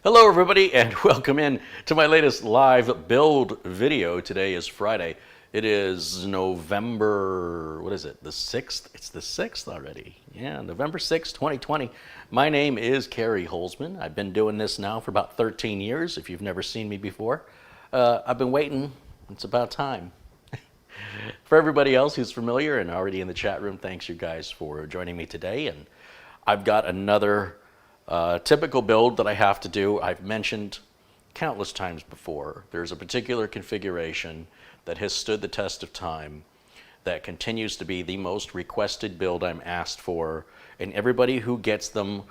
Hello everybody and welcome in to my latest live build video. Today is Friday. It is November, what is it, the 6th? It's the 6th already. Yeah, November 6th, 2020. My name is Kerry Holzman. I've been doing this now for about 13 years, if you've never seen me before. I've been waiting. It's about time. For everybody else who's familiar and already in the chat room, thanks you guys for joining me today. And I've got another typical build that I have to do. I've mentioned countless times before. There's a particular configuration that has stood the test of time that continues to be the most requested build I'm asked for, and everybody who gets them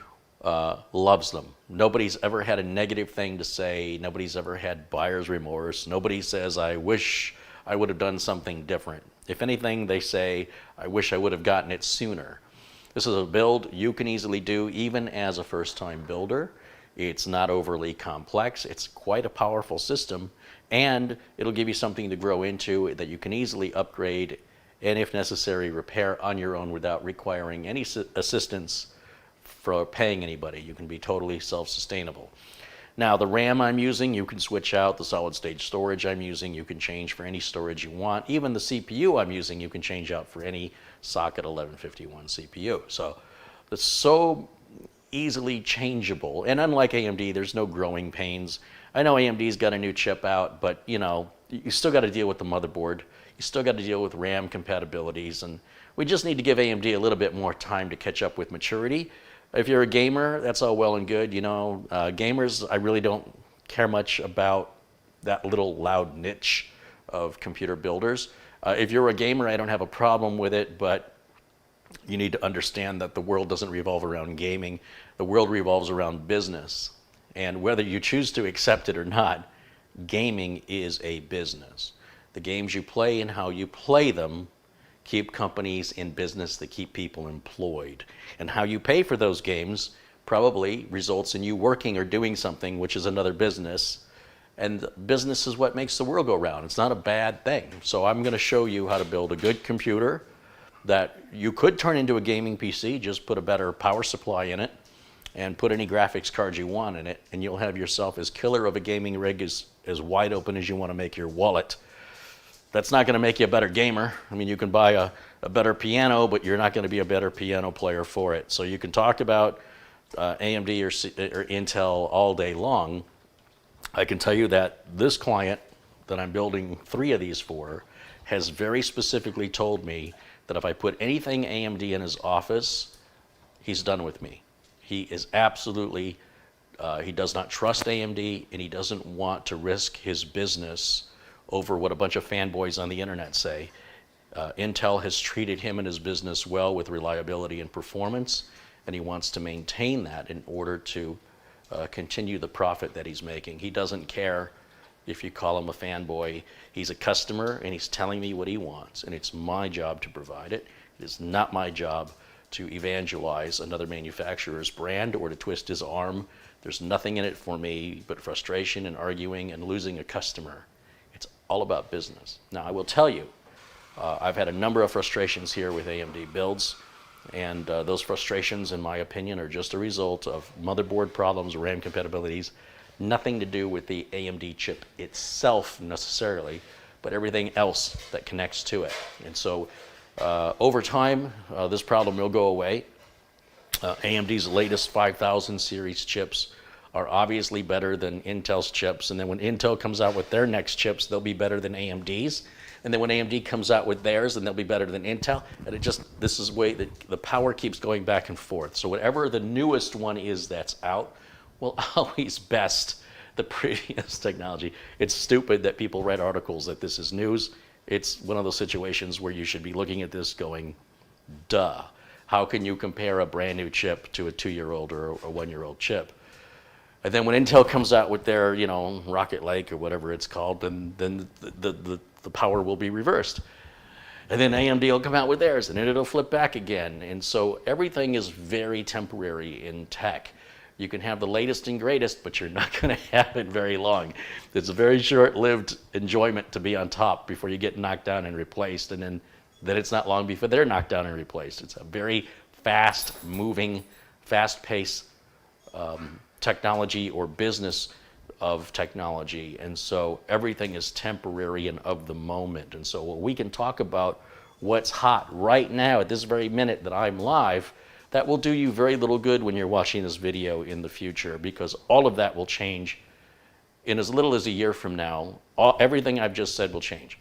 loves them. Nobody's ever had a negative thing to say. Nobody's ever had buyer's remorse. Nobody says, I wish I would have done something different. If anything, they say, I wish I would have gotten it sooner. This is a build you can easily do even as a first-time builder. It's not overly complex. It's quite a powerful system, and it'll give you something to grow into that you can easily upgrade and, if necessary, repair on your own without requiring any assistance for paying anybody. You can be totally self-sustainable. Now, the RAM I'm using, you can switch out. The solid-state storage I'm using, you can change for any storage you want. Even the CPU I'm using, you can change out for any socket 1151 CPU. So it's so easily changeable. And unlike AMD, there's no growing pains. I know AMD's got a new chip out, but you still got to deal with the motherboard. You still got to deal with RAM compatibilities. And we just need to give AMD a little bit more time to catch up with maturity. If you're a gamer, that's all well and good. Gamers, I really don't care much about that little loud niche of computer builders. If you're a gamer, I don't have a problem with it, but you need to understand that the world doesn't revolve around gaming. The world revolves around business. And whether you choose to accept it or not, gaming is a business. The games you play and how you play them keep companies in business, that keep people employed. And how you pay for those games probably results in you working or doing something, which is another business. And business is what makes the world go round. It's not a bad thing. So I'm going to show you how to build a good computer that you could turn into a gaming PC. Just put a better power supply in it and put any graphics cards you want in it, and you'll have yourself as killer of a gaming rig as wide open as you want to make your wallet. That's not going to make you a better gamer. I mean, you can buy a better piano, but you're not going to be a better piano player for it. So you can talk about AMD or Intel all day long. I can tell you that this client that I'm building 3 of these for has very specifically told me that if I put anything AMD in his office, he's done with me. He is absolutely, he does not trust AMD, and he doesn't want to risk his business over what a bunch of fanboys on the internet say. Intel has treated him and his business well with reliability and performance, and he wants to maintain that in order to continue the profit that he's making. He doesn't care if you call him a fanboy. He's a customer, and he's telling me what he wants, and it's my job to provide it. It is not my job to evangelize another manufacturer's brand or to twist his arm. There's nothing in it for me but frustration and arguing and losing a customer. It's all about business. Now, I will tell you, I've had a number of frustrations here with AMD builds, and those frustrations, in my opinion, are just a result of motherboard problems, RAM compatibilities, nothing to do with the AMD chip itself necessarily, but everything else that connects to it. And so over time, this problem will go away. AMD's latest 5000 series chips are obviously better than Intel's chips, and then when Intel comes out with their next chips, they'll be better than AMD's, and then when AMD comes out with theirs, then they'll be better than Intel, and this is the way that the power keeps going back and forth. So whatever the newest one is that's out will always best the previous technology. It's stupid that people write articles that this is news. It's one of those situations where you should be looking at this going, duh. How can you compare a brand new chip to a 2-year-old or a 1-year-old chip? And then when Intel comes out with their, Rocket Lake or whatever it's called, then the power will be reversed. And then AMD will come out with theirs, and then it'll flip back again. And so everything is very temporary in tech. You can have the latest and greatest, but you're not going to have it very long. It's a very short-lived enjoyment to be on top before you get knocked down and replaced, and then it's not long before they're knocked down and replaced. It's a very fast-moving, fast-paced technology or business of technology. And so everything is temporary and of the moment. And so we can talk about what's hot right now at this very minute that I'm live. That will do you very little good when you're watching this video in the future, because all of that will change in as little as a year from now. Everything I've just said will change.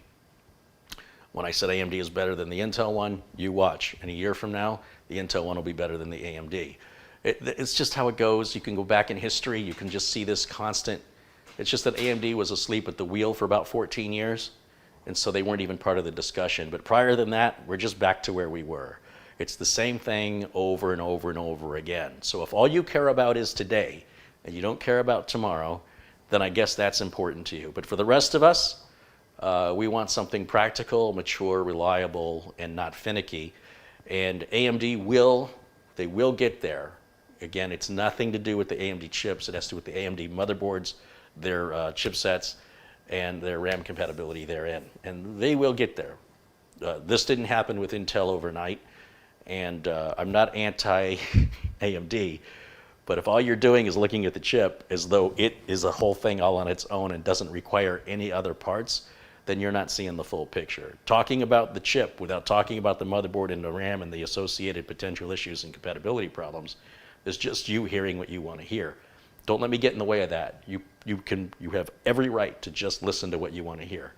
When I said AMD is better than the Intel one, you watch. And a year from now, the Intel one will be better than the AMD. It's just how it goes. You can go back in history. You can just see this constant. It's just that AMD was asleep at the wheel for about 14 years. And so they weren't even part of the discussion. But prior than that, we're just back to where we were. It's the same thing over and over and over again. So if all you care about is today and you don't care about tomorrow, then I guess that's important to you. But for the rest of us, we want something practical, mature, reliable, and not finicky. And AMD will get there. Again, it's nothing to do with the AMD chips. It has to do with the AMD motherboards, their chipsets, and their RAM compatibility therein. And they will get there. This didn't happen with Intel overnight. And I'm not anti-AMD. But if all you're doing is looking at the chip as though it is a whole thing all on its own and doesn't require any other parts, then you're not seeing the full picture. Talking about the chip without talking about the motherboard and the RAM and the associated potential issues and compatibility problems is just you hearing what you want to hear. Don't let me get in the way of that. You have every right to just listen to what you want to hear.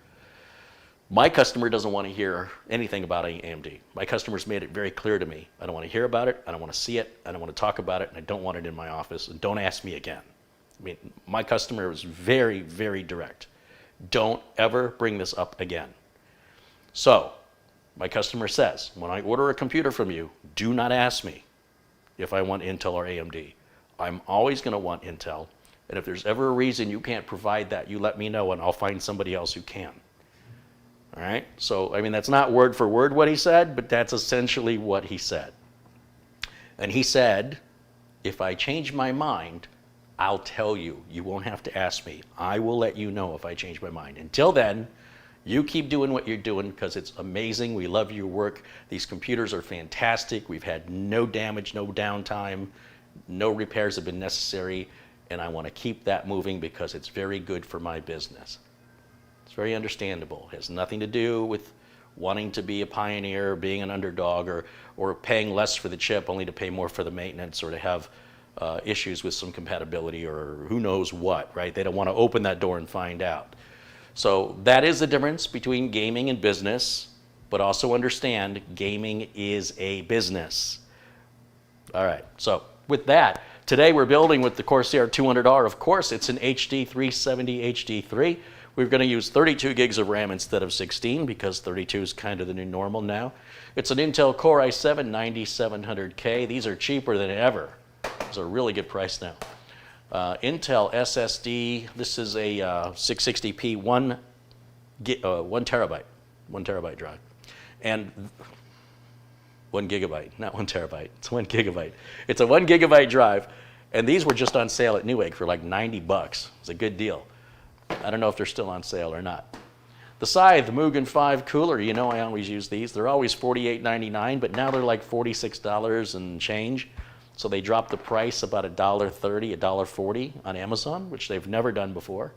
My customer doesn't want to hear anything about AMD. My customer's made it very clear to me. I don't want to hear about it. I don't want to see it. I don't want to talk about it. And I don't want it in my office. And don't ask me again. I mean, my customer is very, very direct. Don't ever bring this up again. So my customer says, when I order a computer from you, do not ask me if I want Intel or AMD. I'm always going to want Intel. And if there's ever a reason you can't provide that, you let me know and I'll find somebody else who can. All right? So, I mean, that's not word for word what he said, but that's essentially what he said. And he said, if I change my mind, I'll tell you. You won't have to ask me. I will let you know if I change my mind. Until then, you keep doing what you're doing because it's amazing. We love your work. These computers are fantastic. We've had no damage, no downtime, no repairs have been necessary, and I want to keep that moving because it's very good for my business. It's very understandable. It has nothing to do with wanting to be a pioneer, being an underdog, or paying less for the chip only to pay more for the maintenance or to have issues with some compatibility or who knows what, right? They don't want to open that door and find out. So that is the difference between gaming and business, but also understand gaming is a business. All right, so with that, today we're building with the Corsair 200R. Of course, it's an HD 370 HD3. We're going to use 32 gigs of RAM instead of 16 because 32 is kind of the new normal now. It's an Intel Core i7 9700K. These are cheaper than ever. It's a really good price now. Intel SSD. This is a 660p 1 terabyte drive, and 1 gigabyte, not 1 terabyte. It's 1 gigabyte. It's a 1 gigabyte drive, and these were just on sale at Newegg for like $90. It's a good deal. I don't know if they're still on sale or not. The Scythe Mugen 5 cooler, you know I always use these. They're always $48.99, but now they're like $46 and change. So they dropped the price about $1.30, $1.40 on Amazon, which they've never done before.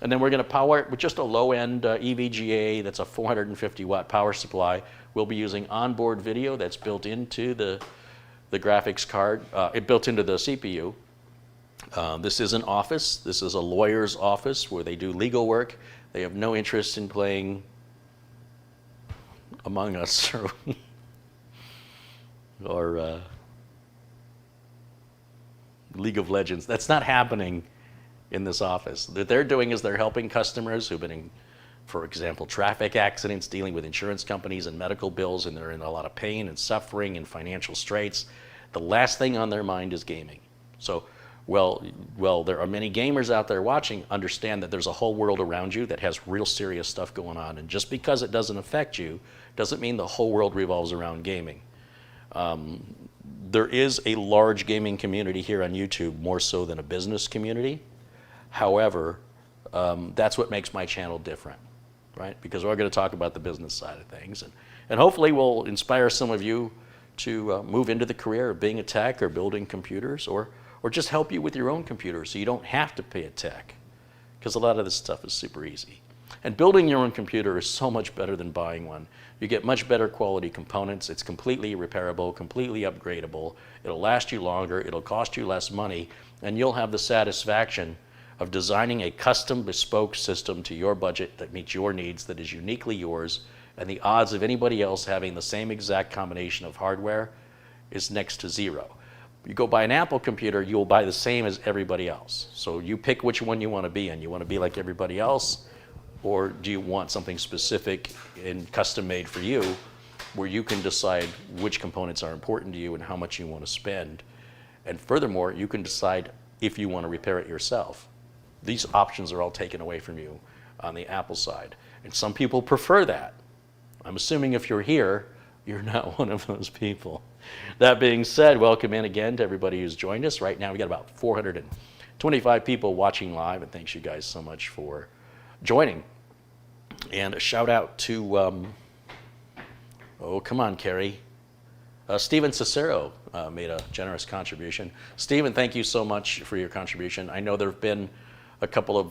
And then we're going to power it with just a low-end EVGA. That's a 450-watt power supply. We'll be using onboard video that's built into the graphics card. Built into the CPU. This is an office. This is a lawyer's office where they do legal work. They have no interest in playing Among Us or League of Legends. That's not happening in this office. What they're doing is they're helping customers who've been in, for example, traffic accidents, dealing with insurance companies and medical bills, and they're in a lot of pain and suffering and financial straits. The last thing on their mind is gaming. So, well, there are many gamers out there watching. Understand that there's a whole world around you that has real serious stuff going on, and just because it doesn't affect you doesn't mean the whole world revolves around gaming. There is a large gaming community here on YouTube, more so than a business community. However, that's what makes my channel different, right? Because we're going to talk about the business side of things. And hopefully we'll inspire some of you to move into the career of being a tech or building computers or or just help you with your own computer so you don't have to pay a tech, because a lot of this stuff is super easy. And building your own computer is so much better than buying one. You get much better quality components. It's completely repairable, completely upgradable. It'll last you longer. It'll cost you less money. And you'll have the satisfaction of designing a custom bespoke system to your budget that meets your needs, that is uniquely yours. And the odds of anybody else having the same exact combination of hardware is next to zero. You go buy an Apple computer, you'll buy the same as everybody else. So you pick which one you want to be in. You want to be like everybody else, or do you want something specific and custom made for you, where you can decide which components are important to you and how much you want to spend. And furthermore, you can decide if you want to repair it yourself. These options are all taken away from you on the Apple side. And some people prefer that. I'm assuming if you're here, you're not one of those people. That being said, welcome in again to everybody who's joined us. Right now we got about 425 people watching live, and thanks you guys so much for joining. And a shout out to, oh, come on, Carrie. Stephen Cicero made a generous contribution. Stephen, thank you so much for your contribution. I know there have been a couple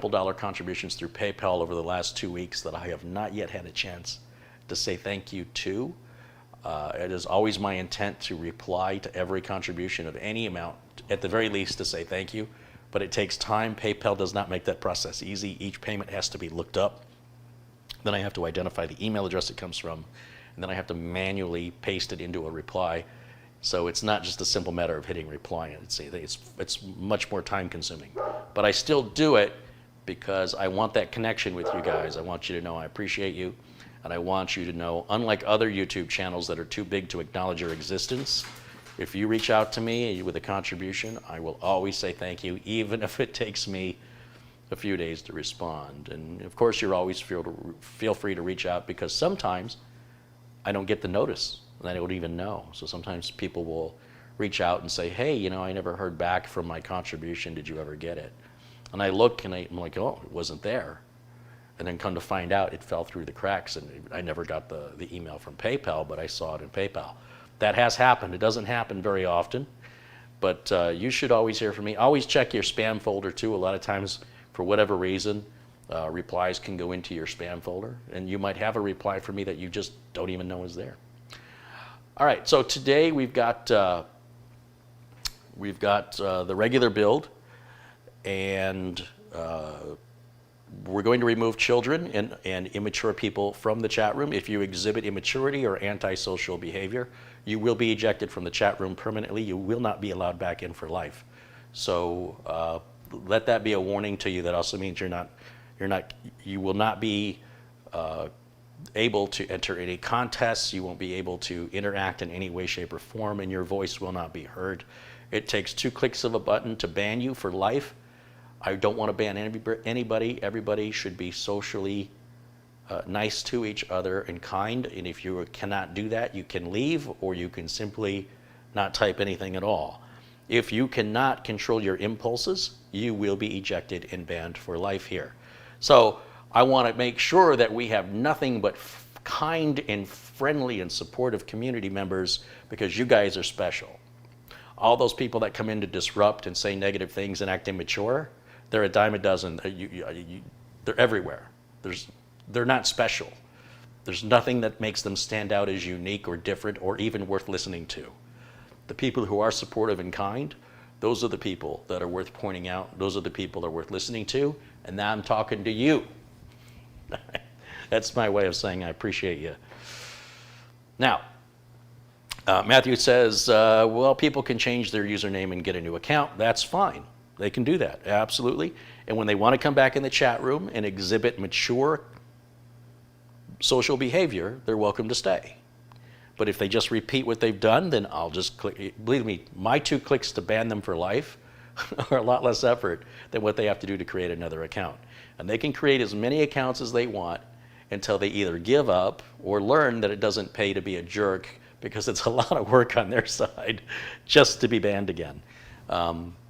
dollar contributions through PayPal over the last 2 weeks that I have not yet had a chance to say thank you to. It is always my intent to reply to every contribution of any amount, at the very least to say thank you, but it takes time. PayPal does not make that process easy. Each payment has to be looked up. Then I have to identify the email address it comes from, and then I have to manually paste it into a reply. So it's not just a simple matter of hitting reply. It's much more time consuming. But I still do it because I want that connection with you guys. I want you to know I appreciate you. And I want you to know, unlike other YouTube channels that are too big to acknowledge your existence, if you reach out to me with a contribution, I will always say thank you, even if it takes me a few days to respond. And of course, you're always feel free to reach out, because sometimes I don't get the notice and I don't even know. So sometimes people will reach out and say, hey, you know, I never heard back from my contribution. Did you ever get it? And I look and I'm like, oh, it wasn't there. And then come to find out, it fell through the cracks, and I never got the email from PayPal, but I saw it in PayPal. That has happened. It doesn't happen very often, but you should always hear from me. Always check your spam folder too. A lot of times, for whatever reason, replies can go into your spam folder, and you might have a reply from me that you just don't even know is there. All right, so today we've got the regular build, and we're going to remove children and immature people from the chat room. If you exhibit immaturity or antisocial behavior, you will be ejected from the chat room permanently. You will not be allowed back in for life. So let that be a warning to you. That also means you will not be able to enter any contests. You won't be able to interact in any way, shape, or form, and your voice will not be heard. It takes 2 clicks of a button to ban you for life. I don't want to ban anybody. Everybody should be socially nice to each other and kind. And if you cannot do that, you can leave, or you can simply not type anything at all. If you cannot control your impulses, you will be ejected and banned for life here. So I want to make sure that we have nothing but kind and friendly and supportive community members, because you guys are special. All those people that come in to disrupt and say negative things and act immature, they're a dime a dozen. They're everywhere. They're not special. There's nothing that makes them stand out as unique or different or even worth listening to. The people who are supportive and kind, those are the people that are worth pointing out. Those are the people that are worth listening to. And now I'm talking to you. That's my way of saying I appreciate you. Now, Matthew says, well, people can change their username and get a new account. That's fine. They can do that, absolutely. And when they want to come back in the chat room and exhibit mature social behavior, they're welcome to stay. But if they just repeat what they've done, then I'll just click. Believe me, my 2 clicks to ban them for life are a lot less effort than what they have to do to create another account. And they can create as many accounts as they want until they either give up or learn that it doesn't pay to be a jerk, because it's a lot of work on their side just to be banned again.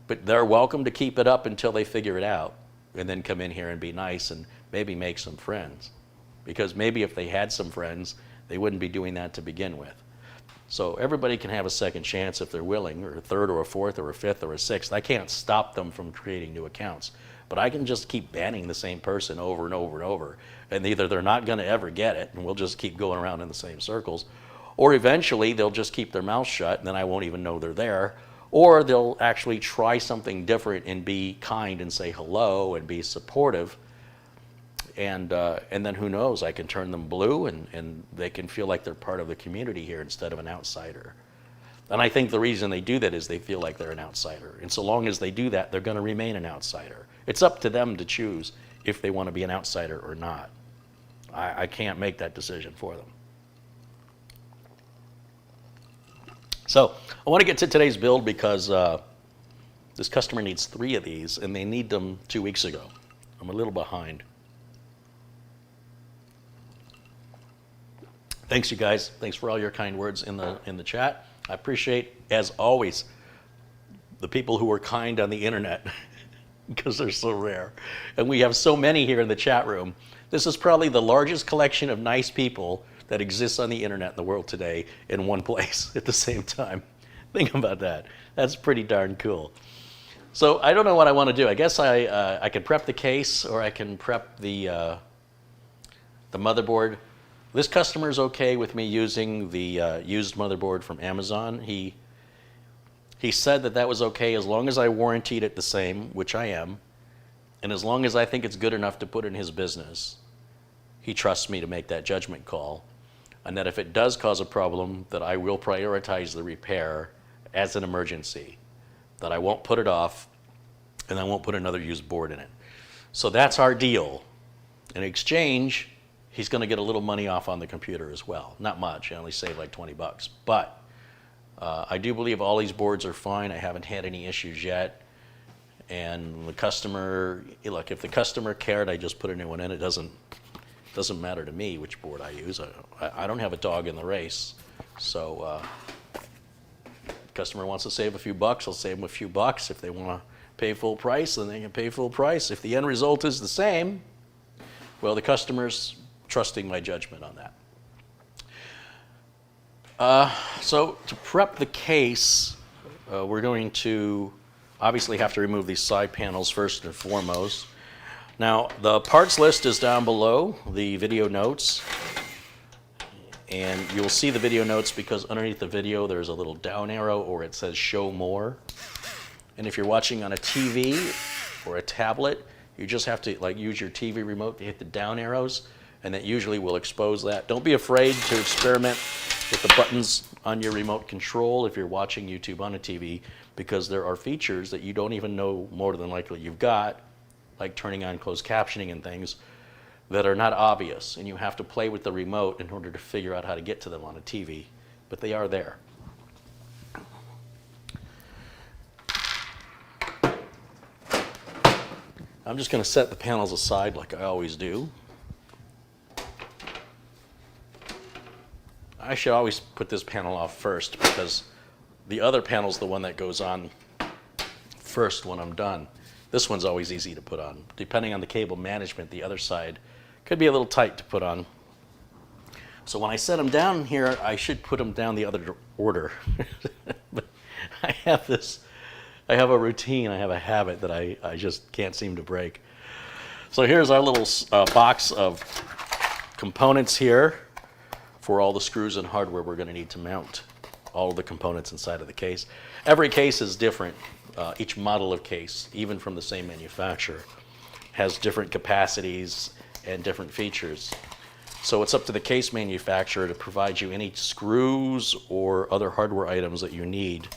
But they're welcome to keep it up until they figure it out, and then come in here and be nice and maybe make some friends. Because maybe if they had some friends, they wouldn't be doing that to begin with. So everybody can have a second chance if they're willing, or a third or a fourth or a fifth or a sixth. I can't stop them from creating new accounts, but I can just keep banning the same person over and over and over. And either they're not going to ever get it, and we'll just keep going around in the same circles, or eventually they'll just keep their mouth shut, and then I won't even know they're there, or they'll actually try something different and be kind and say hello and be supportive. And then who knows, I can turn them blue, and they can feel like they're part of the community here instead of an outsider. And I think the reason they do that is they feel like they're an outsider. And so long as they do that, they're going to remain an outsider. It's up to them to choose if they want to be an outsider or not. I can't make that decision for them. So I want to get to today's build because this customer needs 3 of these, and they need them 2 weeks ago. I'm a little behind. Thanks, you guys. Thanks for all your kind words in the chat. I appreciate, as always, the people who are kind on the internet because they're so rare. And we have so many here in the chat room. This is probably the largest collection of nice people that exists on the internet in the world today in one place at the same time. Think about that. That's pretty darn cool. So I don't know what I want to do. I guess I could prep the case, or I can prep the motherboard. This customer is okay with me using the used motherboard from Amazon. He said that was okay as long as I warrantied it the same, which I am, and as long as I think it's good enough to put in his business. He trusts me to make that judgment call, and that if it does cause a problem, that I will prioritize the repair as an emergency, that I won't put it off, and I won't put another used board in it. So that's our deal. In exchange, he's going to get a little money off on the computer as well. Not much, I only save like 20 bucks. But I do believe all these boards are fine. I haven't had any issues yet. And the customer, look, if the customer cared, I just put a new one in. It doesn't matter to me which board I use. I don't have a dog in the race. So the customer wants to save a few bucks, I'll save them a few bucks. If they want to pay full price, then they can pay full price. If the end result is the same, well, the customer's trusting my judgment on that. So to prep the case, we're going to obviously have to remove these side panels first and foremost. Now, the parts list is down below the video notes, and you'll see the video notes because underneath the video there's a little down arrow, or it says show more. And if you're watching on a TV or a tablet, you just have to use your TV remote to hit the down arrows, and it usually will expose that. Don't be afraid to experiment with the buttons on your remote control if you're watching YouTube on a TV, because there are features that you don't even know more than likely you've got, like turning on closed captioning and things, that are not obvious, and you have to play with the remote in order to figure out how to get to them on a TV, but they are there. I'm just going to set the panels aside like I always do. I should always put this panel off first because the other panel is the one that goes on first when I'm done. This one's always easy to put on. Depending on the cable management, the other side could be a little tight to put on. So when I set them down here, I should put them down the other order. But I have a routine, I have a habit that I just can't seem to break. So here's our little box of components here for all the screws and hardware we're going to need to mount all of the components inside of the case. Every case is different. Each model of case, even from the same manufacturer, has different capacities and different features. So it's up to the case manufacturer to provide you any screws or other hardware items that you need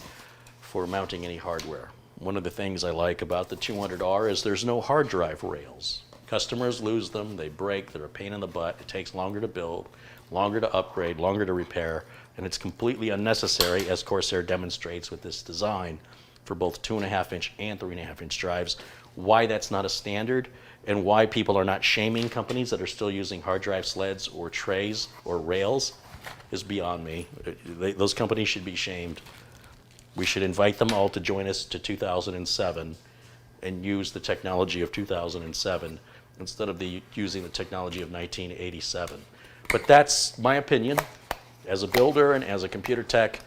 for mounting any hardware. One of the things I like about the 200R is there's no hard drive rails. Customers lose them, they break, they're a pain in the butt, it takes longer to build, longer to upgrade, longer to repair, and it's completely unnecessary, as Corsair demonstrates with this design for both 2.5-inch and 3.5-inch drives. Why that's not a standard and why people are not shaming companies that are still using hard drive sleds or trays or rails is beyond me. Those companies should be shamed. We should invite them all to join us to 2007 and use the technology of 2007 instead of using the technology of 1987. But that's my opinion, As a builder and as a computer tech,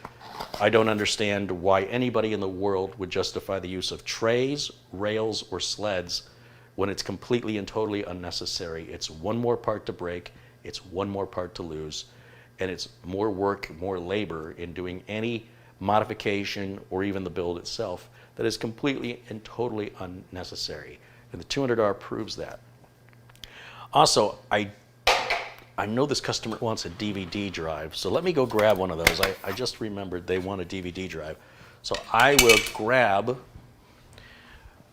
I don't understand why anybody in the world would justify the use of trays, rails, or sleds when it's completely and totally unnecessary. It's one more part to break, it's one more part to lose, and it's more work, more labor in doing any modification or even the build itself that is completely and totally unnecessary. And the 200R proves that. Also, I know this customer wants a DVD drive, so let me go grab one of those. I just remembered they want a DVD drive. So I will grab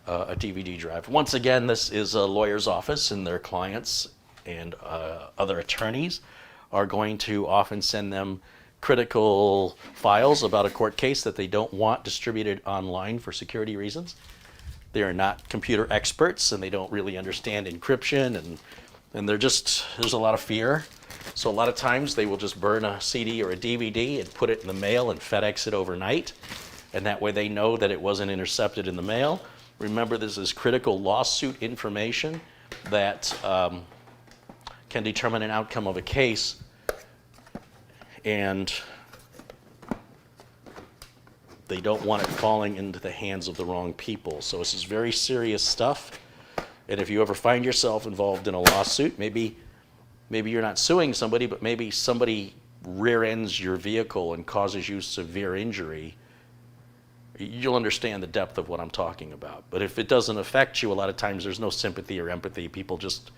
a DVD drive. Once again, this is a lawyer's office, and their clients and other attorneys are going to often send them critical files about a court case that they don't want distributed online for security reasons. They are not computer experts, and they don't really understand encryption, and there's a lot of fear. So a lot of times they will just burn a CD or a DVD and put it in the mail and FedEx it overnight, and that way they know that it wasn't intercepted in the mail. Remember, this is critical lawsuit information that can determine an outcome of a case, and they don't want it falling into the hands of the wrong people. So this is very serious stuff. And if you ever find yourself involved in a lawsuit, maybe you're not suing somebody, but maybe somebody rear ends your vehicle and causes you severe injury, you'll understand the depth of what I'm talking about. But if it doesn't affect you, a lot of times there's no sympathy or empathy. People just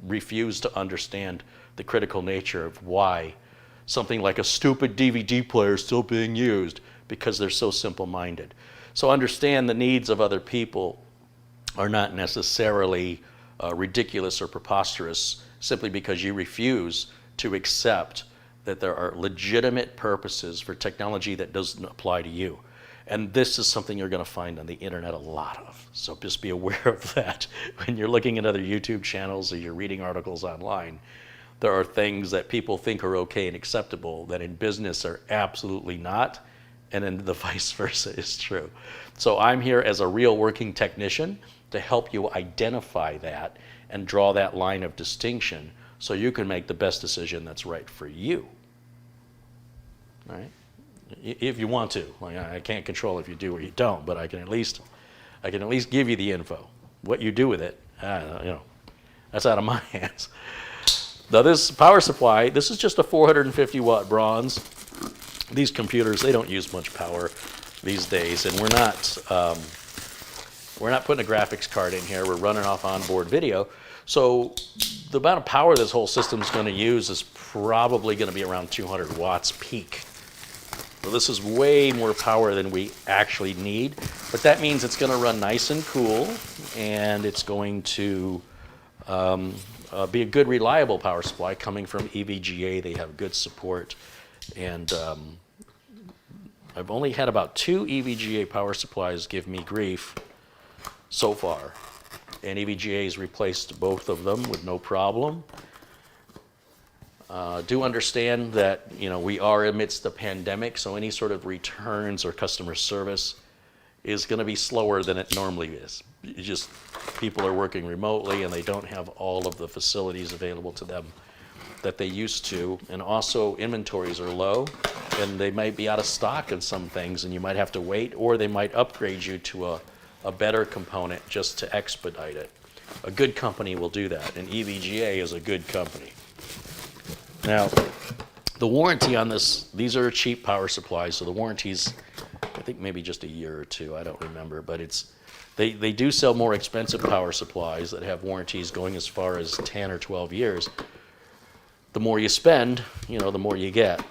refuse to understand the critical nature of why something like a stupid DVD player is still being used, because they're so simple-minded. So understand the needs of other people are not necessarily ridiculous or preposterous simply because you refuse to accept that there are legitimate purposes for technology that doesn't apply to you. And this is something you're going to find on the internet a lot of. So just be aware of that when you're looking at other YouTube channels or you're reading articles online. There are things that people think are okay and acceptable that in business are absolutely not, and then the vice versa is true. So I'm here as a real working technician to help you identify that and draw that line of distinction so you can make the best decision that's right for you. All right? If you want to. Like, I can't control if you do or you don't, but I can at least give you the info. What you do with it, that's out of my hands. Now this power supply, this is just a 450 watt bronze. These computers, they don't use much power these days, and we're not putting a graphics card in here. We're running off onboard video. So the amount of power this whole system is going to use is probably going to be around 200 watts peak. So this is way more power than we actually need, but that means it's going to run nice and cool, and it's going to be a good, reliable power supply coming from EVGA. They have good support, and I've only had about 2 EVGA power supplies give me grief so far, and EVGA has replaced both of them with no problem. Do understand that we are amidst the pandemic, so any sort of returns or customer service is going to be slower than it normally is. People are working remotely and they don't have all of the facilities available to them that they used to, and also inventories are low and they might be out of stock in some things and you might have to wait, or they might upgrade you to a better component just to expedite it. A good company will do that, and EVGA is a good company. Now, the warranty on these are cheap power supplies, so the warranty's, I think, maybe just a year or 2, I don't remember, but they do sell more expensive power supplies that have warranties going as far as 10 or 12 years. The more you spend, the more you get.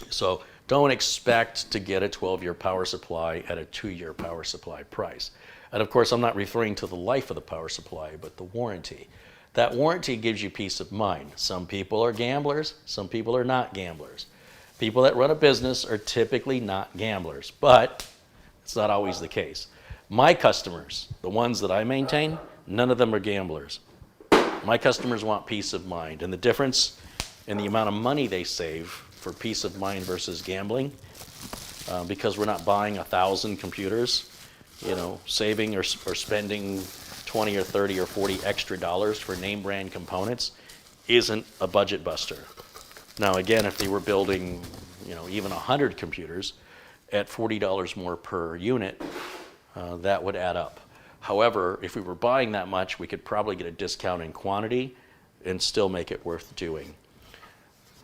So don't expect to get a 12-year power supply at a 2-year power supply price. And of course, I'm not referring to the life of the power supply, but the warranty. That warranty gives you peace of mind. Some people are gamblers, some people are not gamblers. People that run a business are typically not gamblers, but it's not always the case. My customers, the ones that I maintain, none of them are gamblers. My customers want peace of mind, and the difference in the amount of money they save for peace of mind versus gambling, because we're not buying 1,000 computers, saving or spending 20 or 30 or 40 extra dollars for name brand components isn't a budget buster. Now again, if they were building, even 100 computers at $40 more per unit, that would add up. However, if we were buying that much, we could probably get a discount in quantity and still make it worth doing.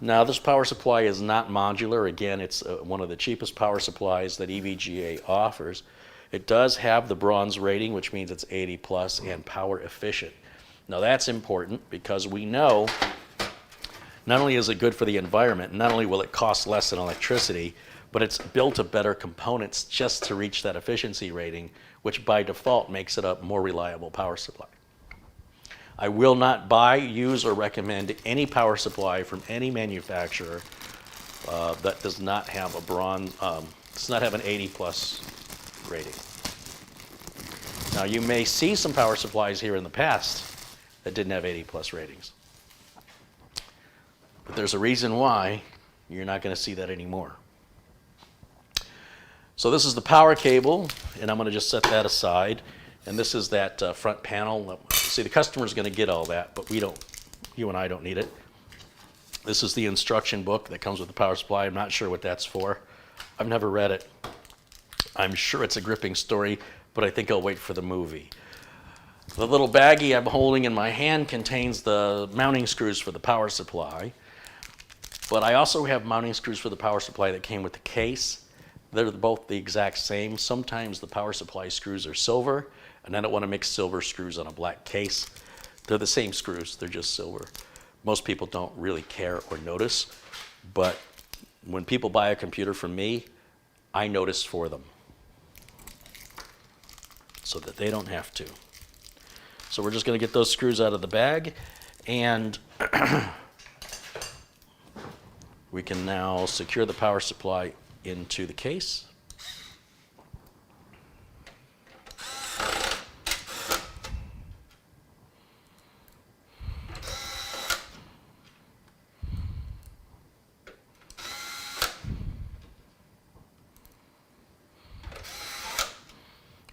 Now, this power supply is not modular. Again, it's one of the cheapest power supplies that EVGA offers. It does have the bronze rating, which means it's 80 plus and power efficient. Now, that's important because we know not only is it good for the environment, not only will it cost less in electricity, but it's built of better components just to reach that efficiency rating, which by default makes it a more reliable power supply. I will not buy, use, or recommend any power supply from any manufacturer that does not have a does not have an 80 plus rating. Now, you may see some power supplies here in the past that didn't have 80 plus ratings. But there's a reason why you're not going to see that anymore. So this is the power cable, and I'm going to just set that aside. And this is that front panel. See, the customer's going to get all that, but you and I don't need it. This is the instruction book that comes with the power supply. I'm not sure what that's for. I've never read it. I'm sure it's a gripping story, but I think I'll wait for the movie. The little baggie I'm holding in my hand contains the mounting screws for the power supply. But I also have mounting screws for the power supply that came with the case. They're both the exact same. Sometimes the power supply screws are silver, and I don't want to mix silver screws on a black case. They're the same screws, they're just silver. Most people don't really care or notice, but when people buy a computer from me, I notice for them so that they don't have to. So we're just going to get those screws out of the bag, and we can now secure the power supply into the case.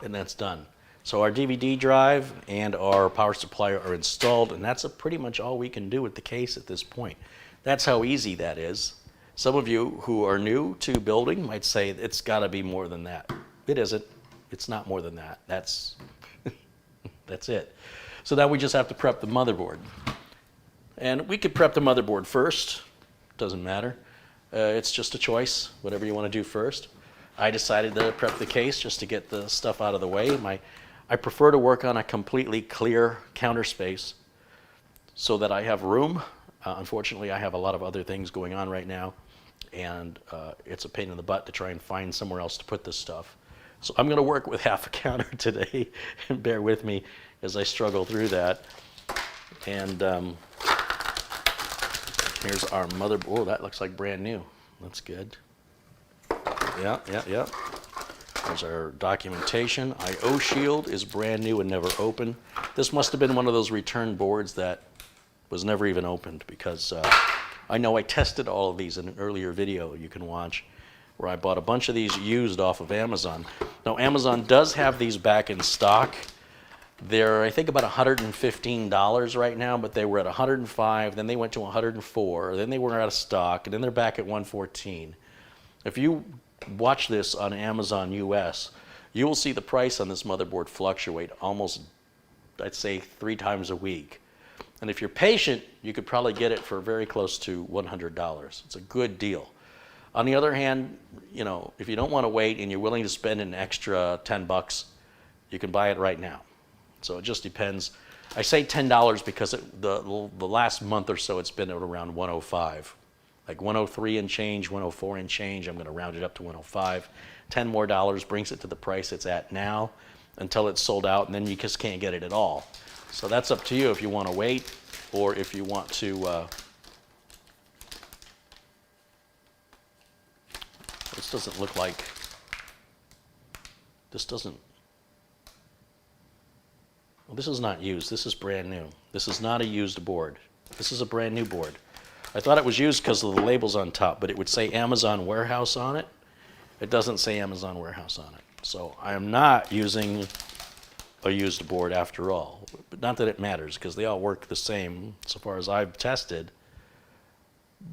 And that's done. So our DVD drive and our power supply are installed, and that's pretty much all we can do with the case at this point. That's how easy that is. Some of you who are new to building might say it's got to be more than that. It isn't. It's not more than that. That's it. So now we just have to prep the motherboard. And we could prep the motherboard first. Doesn't matter. It's just a choice, whatever you want to do first. I decided to prep the case just to get the stuff out of the way. I prefer to work on a completely clear counter space so that I have room. Unfortunately, I have a lot of other things going on right now, and it's a pain in the butt to try and find somewhere else to put this stuff. So I'm going to work with half a counter today, and bear with me as I struggle through that. And here's our motherboard. Oh, that looks like brand new. That's good. Yeah. There's our documentation. I/O shield is brand new and never opened. This must have been one of those return boards that was never even opened, because I know I tested all of these in an earlier video you can watch where I bought a bunch of these used off of Amazon. Now, Amazon does have these back in stock. They're, I think, about $115 right now, but they were at $105, then they went to $104, then they were out of stock, and then they're back at $114. If you watch this on Amazon US, you will see the price on this motherboard fluctuate almost, I'd say, 3 times a week. And if you're patient, you could probably get it for very close to $100. It's a good deal. On the other hand, if you don't want to wait and you're willing to spend an extra $10, you can buy it right now. So it just depends. I say $10 because the last month or so it's been at around 105. Like 103 and change, 104 and change. I'm going to round it up to 105. $10 more brings it to the price it's at now until it's sold out, and then you just can't get it at all. So that's up to you if you want to wait or if you want to. This doesn't look like. This doesn't. Well, this is not used. This is brand new. This is not a used board. This is a brand new board. I thought it was used because of the labels on top, but it would say Amazon Warehouse on it. It doesn't say Amazon Warehouse on it. So I am not using a used board after all. But not that it matters, because they all work the same so far as I've tested.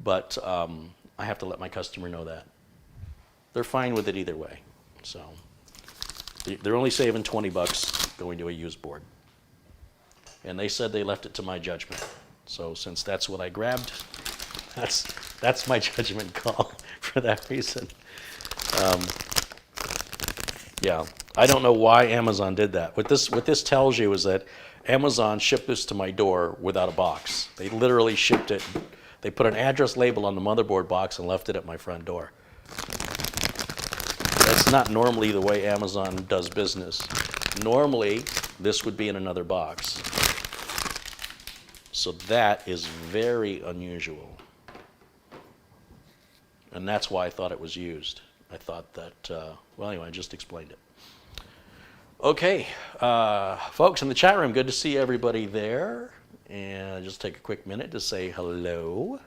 but I have to let my customer know that. They're fine with it either way. So they're only saving $20 going to a used board. And they said they left it to my judgment. So since that's what I grabbed, that's my judgment call for that reason. Yeah, I don't know why Amazon did that. What this tells you is that Amazon shipped this to my door without a box. They literally shipped it. They put an address label on the motherboard box and left it at my front door. That's not normally the way Amazon does business. Normally, this would be in another box. So that is very unusual. And that's why I thought it was used. I thought that, well, anyway, I just explained it. Okay, folks in the chat room, good to see everybody there. And just take a quick minute to say hello.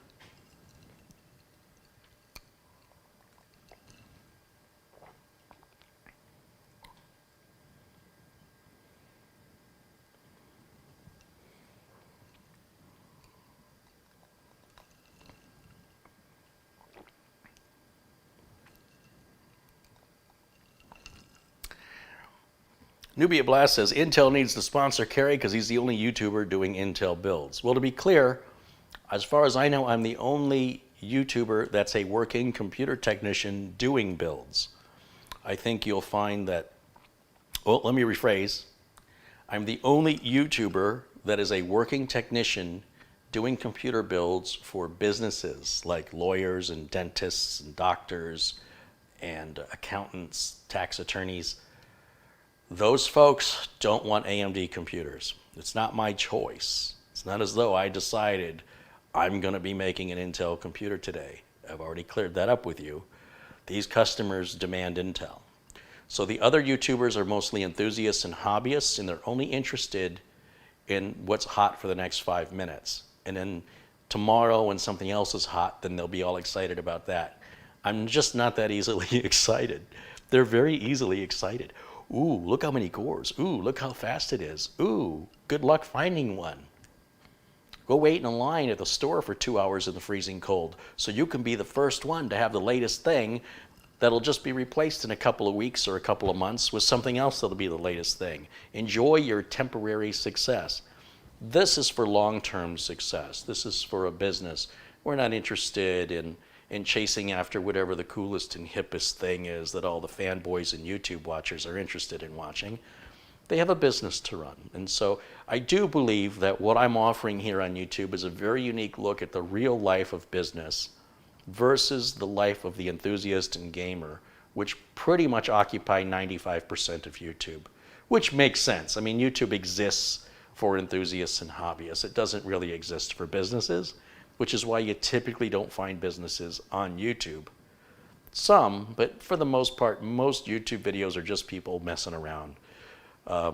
Nubia Blast says, Intel needs to sponsor Kerry because he's the only YouTuber doing Intel builds. Well, to be clear, as far as I know, I'm the only YouTuber that's a working computer technician doing builds. I think you'll find that, well, let me rephrase. I'm the only YouTuber that is a working technician doing computer builds for businesses like lawyers and dentists and doctors and accountants, tax attorneys. Those folks don't want AMD computers. It's not my choice. It's not as though I decided I'm going to be making an Intel computer today. I've already cleared that up with you. These customers demand Intel. So the other YouTubers are mostly enthusiasts and hobbyists, and they're only interested in what's hot for the next 5 minutes. And then tomorrow when something else is hot, then they'll be all excited about that. I'm just not that easily excited. They're very easily excited. Ooh, look how many cores. Ooh, look how fast it is. Ooh, good luck finding one. Go wait in a line at the store for 2 hours in the freezing cold so you can be the first one to have the latest thing that'll just be replaced in a couple of weeks or a couple of months with something else that'll be the latest thing. Enjoy your temporary success. This is for long-term success. This is for a business. We're not interested in chasing after whatever the coolest and hippest thing is that all the fanboys and YouTube watchers are interested in watching. They have a business to run. And so I do believe that what I'm offering here on YouTube is a very unique look at the real life of business versus the life of the enthusiast and gamer, which pretty much occupy 95% of YouTube, which makes sense. I mean, YouTube exists for enthusiasts and hobbyists. It doesn't really exist for businesses, which is why you typically don't find businesses on YouTube. Some, but for the most part, most YouTube videos are just people messing around. I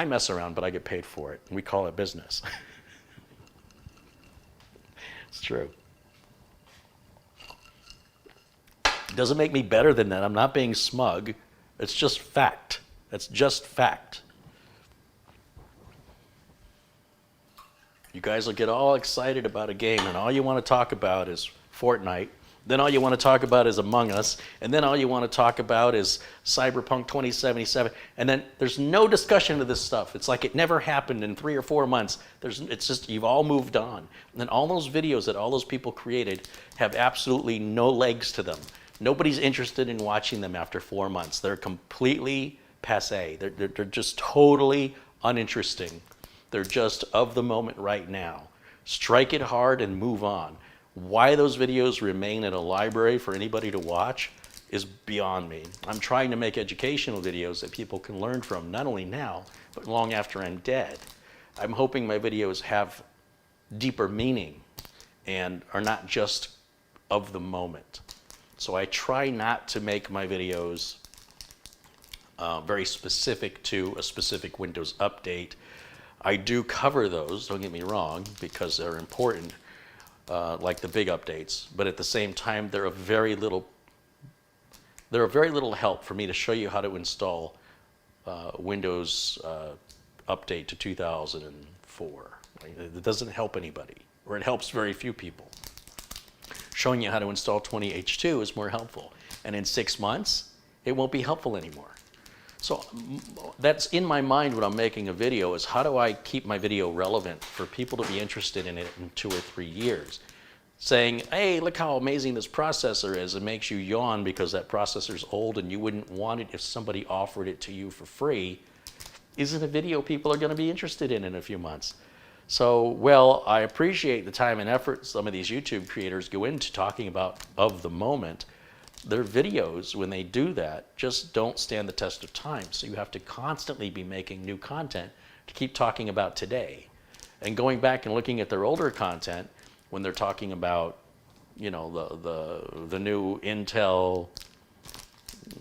mess around, but I get paid for it. We call it business. It's true. It doesn't make me better than that. I'm not being smug. It's just fact. That's just fact. You guys will get all excited about a game, and all you want to talk about is Fortnite. Then all you want to talk about is Among Us. And then all you want to talk about is Cyberpunk 2077. And then there's no discussion of this stuff. It's like it never happened in 3 or 4 months. It's just you've all moved on. And then all those videos that all those people created have absolutely no legs to them. Nobody's interested in watching them after 4 months. They're completely passé. They're just totally uninteresting. They're just of the moment right now. Strike it hard and move on. Why those videos remain in a library for anybody to watch is beyond me. I'm trying to make educational videos that people can learn from, not only now, but long after I'm dead. I'm hoping my videos have deeper meaning and are not just of the moment. So I try not to make my videos very specific to a specific Windows update. I do cover those, don't get me wrong, because they're important, like the big updates. But at the same time, they're of very little help for me to show you how to install Windows update to 2004. It doesn't help anybody. or it helps very few people. Showing you how to install 20H2 is more helpful. And in 6 months, it won't be helpful anymore. So that's in my mind when I'm making a video, is how do I keep my video relevant for people to be interested in it in 2 or 3 years? Saying, hey, look how amazing this processor is. It makes you yawn because that processor's old and you wouldn't want it if somebody offered it to you for free, isn't a video people are going to be interested in a few months. So, well, I appreciate the time and effort some of these YouTube creators go into talking about of the moment. Their videos, when they do that, just don't stand the test of time. So you have to constantly be making new content to keep talking about today. And going back and looking at their older content, when they're talking about, you know, the new Intel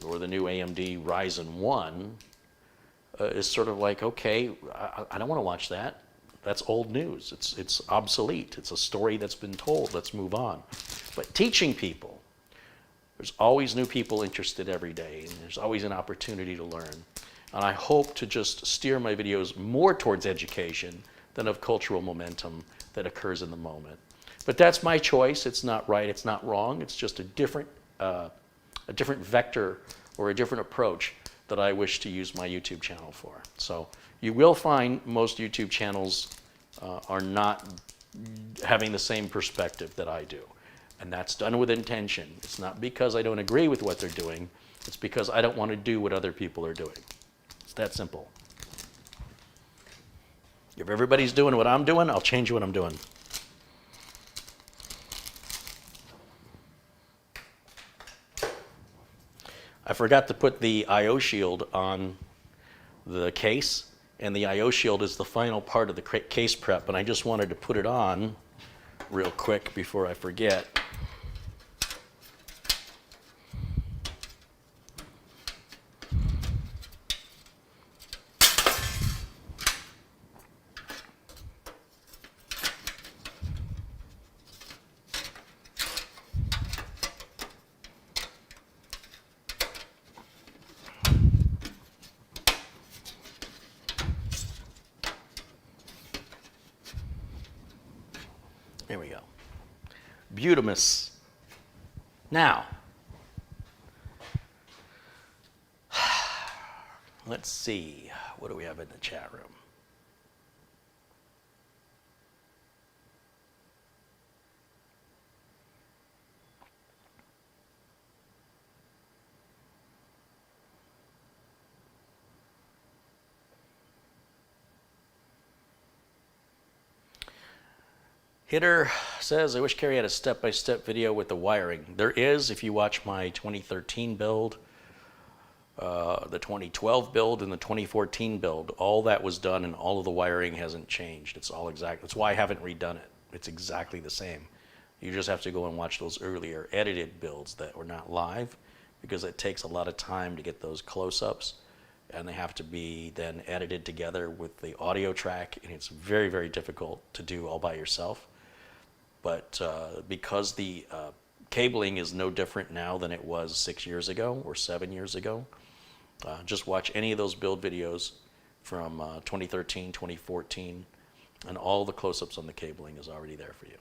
or the new AMD Ryzen 1, is sort of like, okay, I don't want to watch that. That's old news. It's obsolete. It's a story that's been told. Let's move on. But teaching people, there's always new people interested every day, and there's always an opportunity to learn. And I hope to just steer my videos more towards education than of cultural momentum that occurs in the moment. But that's my choice. It's not right. It's not wrong. It's just a different vector or a different approach that I wish to use my YouTube channel for. So you will find most YouTube channels are not having the same perspective that I do. And that's done with intention. It's not because I don't agree with what they're doing. It's because I don't want to do what other people are doing. It's that simple. If everybody's doing what I'm doing, I'll change what I'm doing. I forgot to put the I/O shield on the case, and the I/O shield is the final part of the case prep, and I just wanted to put it on real quick before I forget. There we go. Butamus. Now, let's see. What do we have in the chat room? Hitter says, I wish Carrie had a step-by-step video with the wiring. There is, if you watch my 2013 build, the 2012 build, and the 2014 build. All that was done and all of the wiring hasn't changed. It's all exact. That's why I haven't redone it. It's exactly the same. You just have to go and watch those earlier edited builds that were not live, because it takes a lot of time to get those close-ups, and they have to be then edited together with the audio track, and it's very, very difficult to do all by yourself. But because the cabling is no different now than it was 6 years ago or 7 years ago, just watch any of those build videos from 2013, 2014, and all the close-ups on the cabling is already there for you.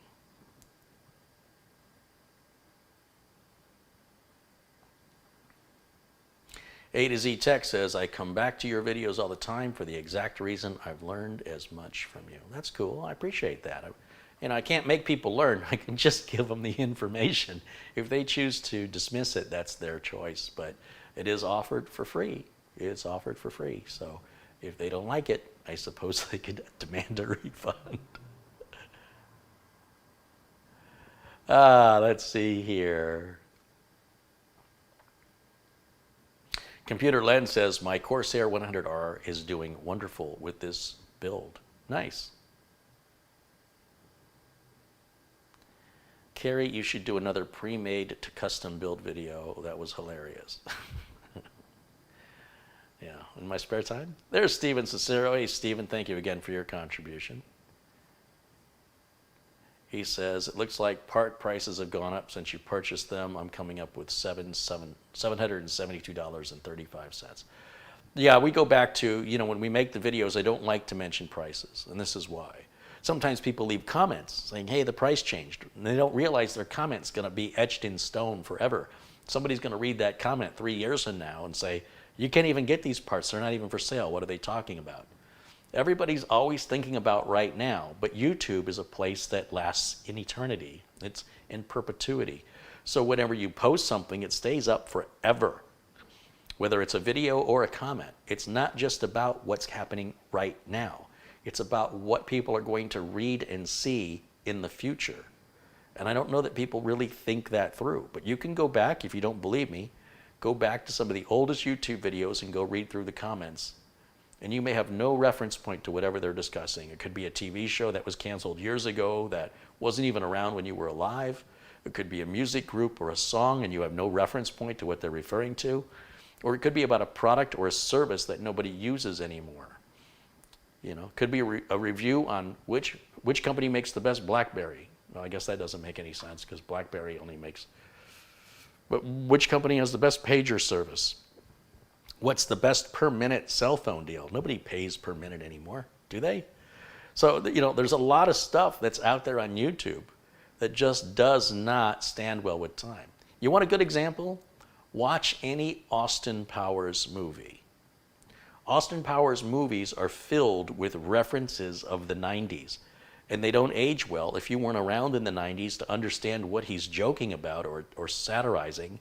A to Z Tech says, I come back to your videos all the time for the exact reason I've learned as much from you. That's cool. I appreciate that. I can't make people learn. I can just give them the information. If they choose to dismiss it, that's their choice. But it is offered for free. It's offered for free. So if they don't like it, I suppose they could demand a refund. Let's see here. Computer Lens says, my Corsair 100R is doing wonderful with this build. Nice. Carrie, you should do another pre-made to custom build video. That was hilarious. Yeah, in my spare time. There's Steven Cicero. Hey, Steven, thank you again for your contribution. He says, it looks like part prices have gone up since you purchased them. I'm coming up with $772.35. Yeah, we go back to, when we make the videos, I don't like to mention prices, and this is why. Sometimes people leave comments saying, hey, the price changed. And they don't realize their comment's going to be etched in stone forever. Somebody's going to read that comment 3 years from now and say, you can't even get these parts. They're not even for sale. What are they talking about? Everybody's always thinking about right now, but YouTube is a place that lasts in eternity. It's in perpetuity. So whenever you post something, it stays up forever. Whether it's a video or a comment, it's not just about what's happening right now. It's about what people are going to read and see in the future. And I don't know that people really think that through. But you can go back, if you don't believe me, go back to some of the oldest YouTube videos and go read through the comments. And you may have no reference point to whatever they're discussing. It could be a TV show that was canceled years ago that wasn't even around when you were alive. It could be a music group or a song and you have no reference point to what they're referring to. Or it could be about a product or a service that nobody uses anymore. You know, it could be a review on which company makes the best BlackBerry. Well, I guess that doesn't make any sense because BlackBerry only makes... But which company has the best pager service? What's the best per minute cell phone deal? Nobody pays per minute anymore, do they? So, you know, there's a lot of stuff that's out there on YouTube that just does not stand well with time. You want a good example? Watch any Austin Powers movie. Austin Powers movies are filled with references of the 90s, and they don't age well. If you weren't around in the 90s to understand what he's joking about or satirizing,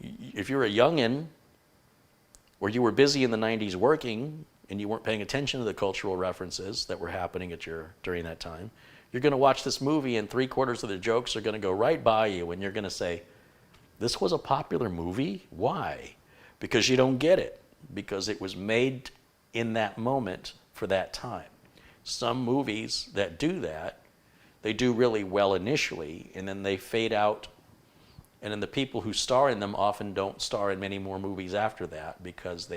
if you're a youngin', or you were busy in the 90s working and you weren't paying attention to the cultural references that were happening during that time, you're going to watch this movie and 3/4 of the jokes are going to go right by you and you're going to say, this was a popular movie? Why? Because you don't get it. Because it was made in that moment for that time. Some movies that do that, they do really well initially and then they fade out. And then the people who star in them often don't star in many more movies after that because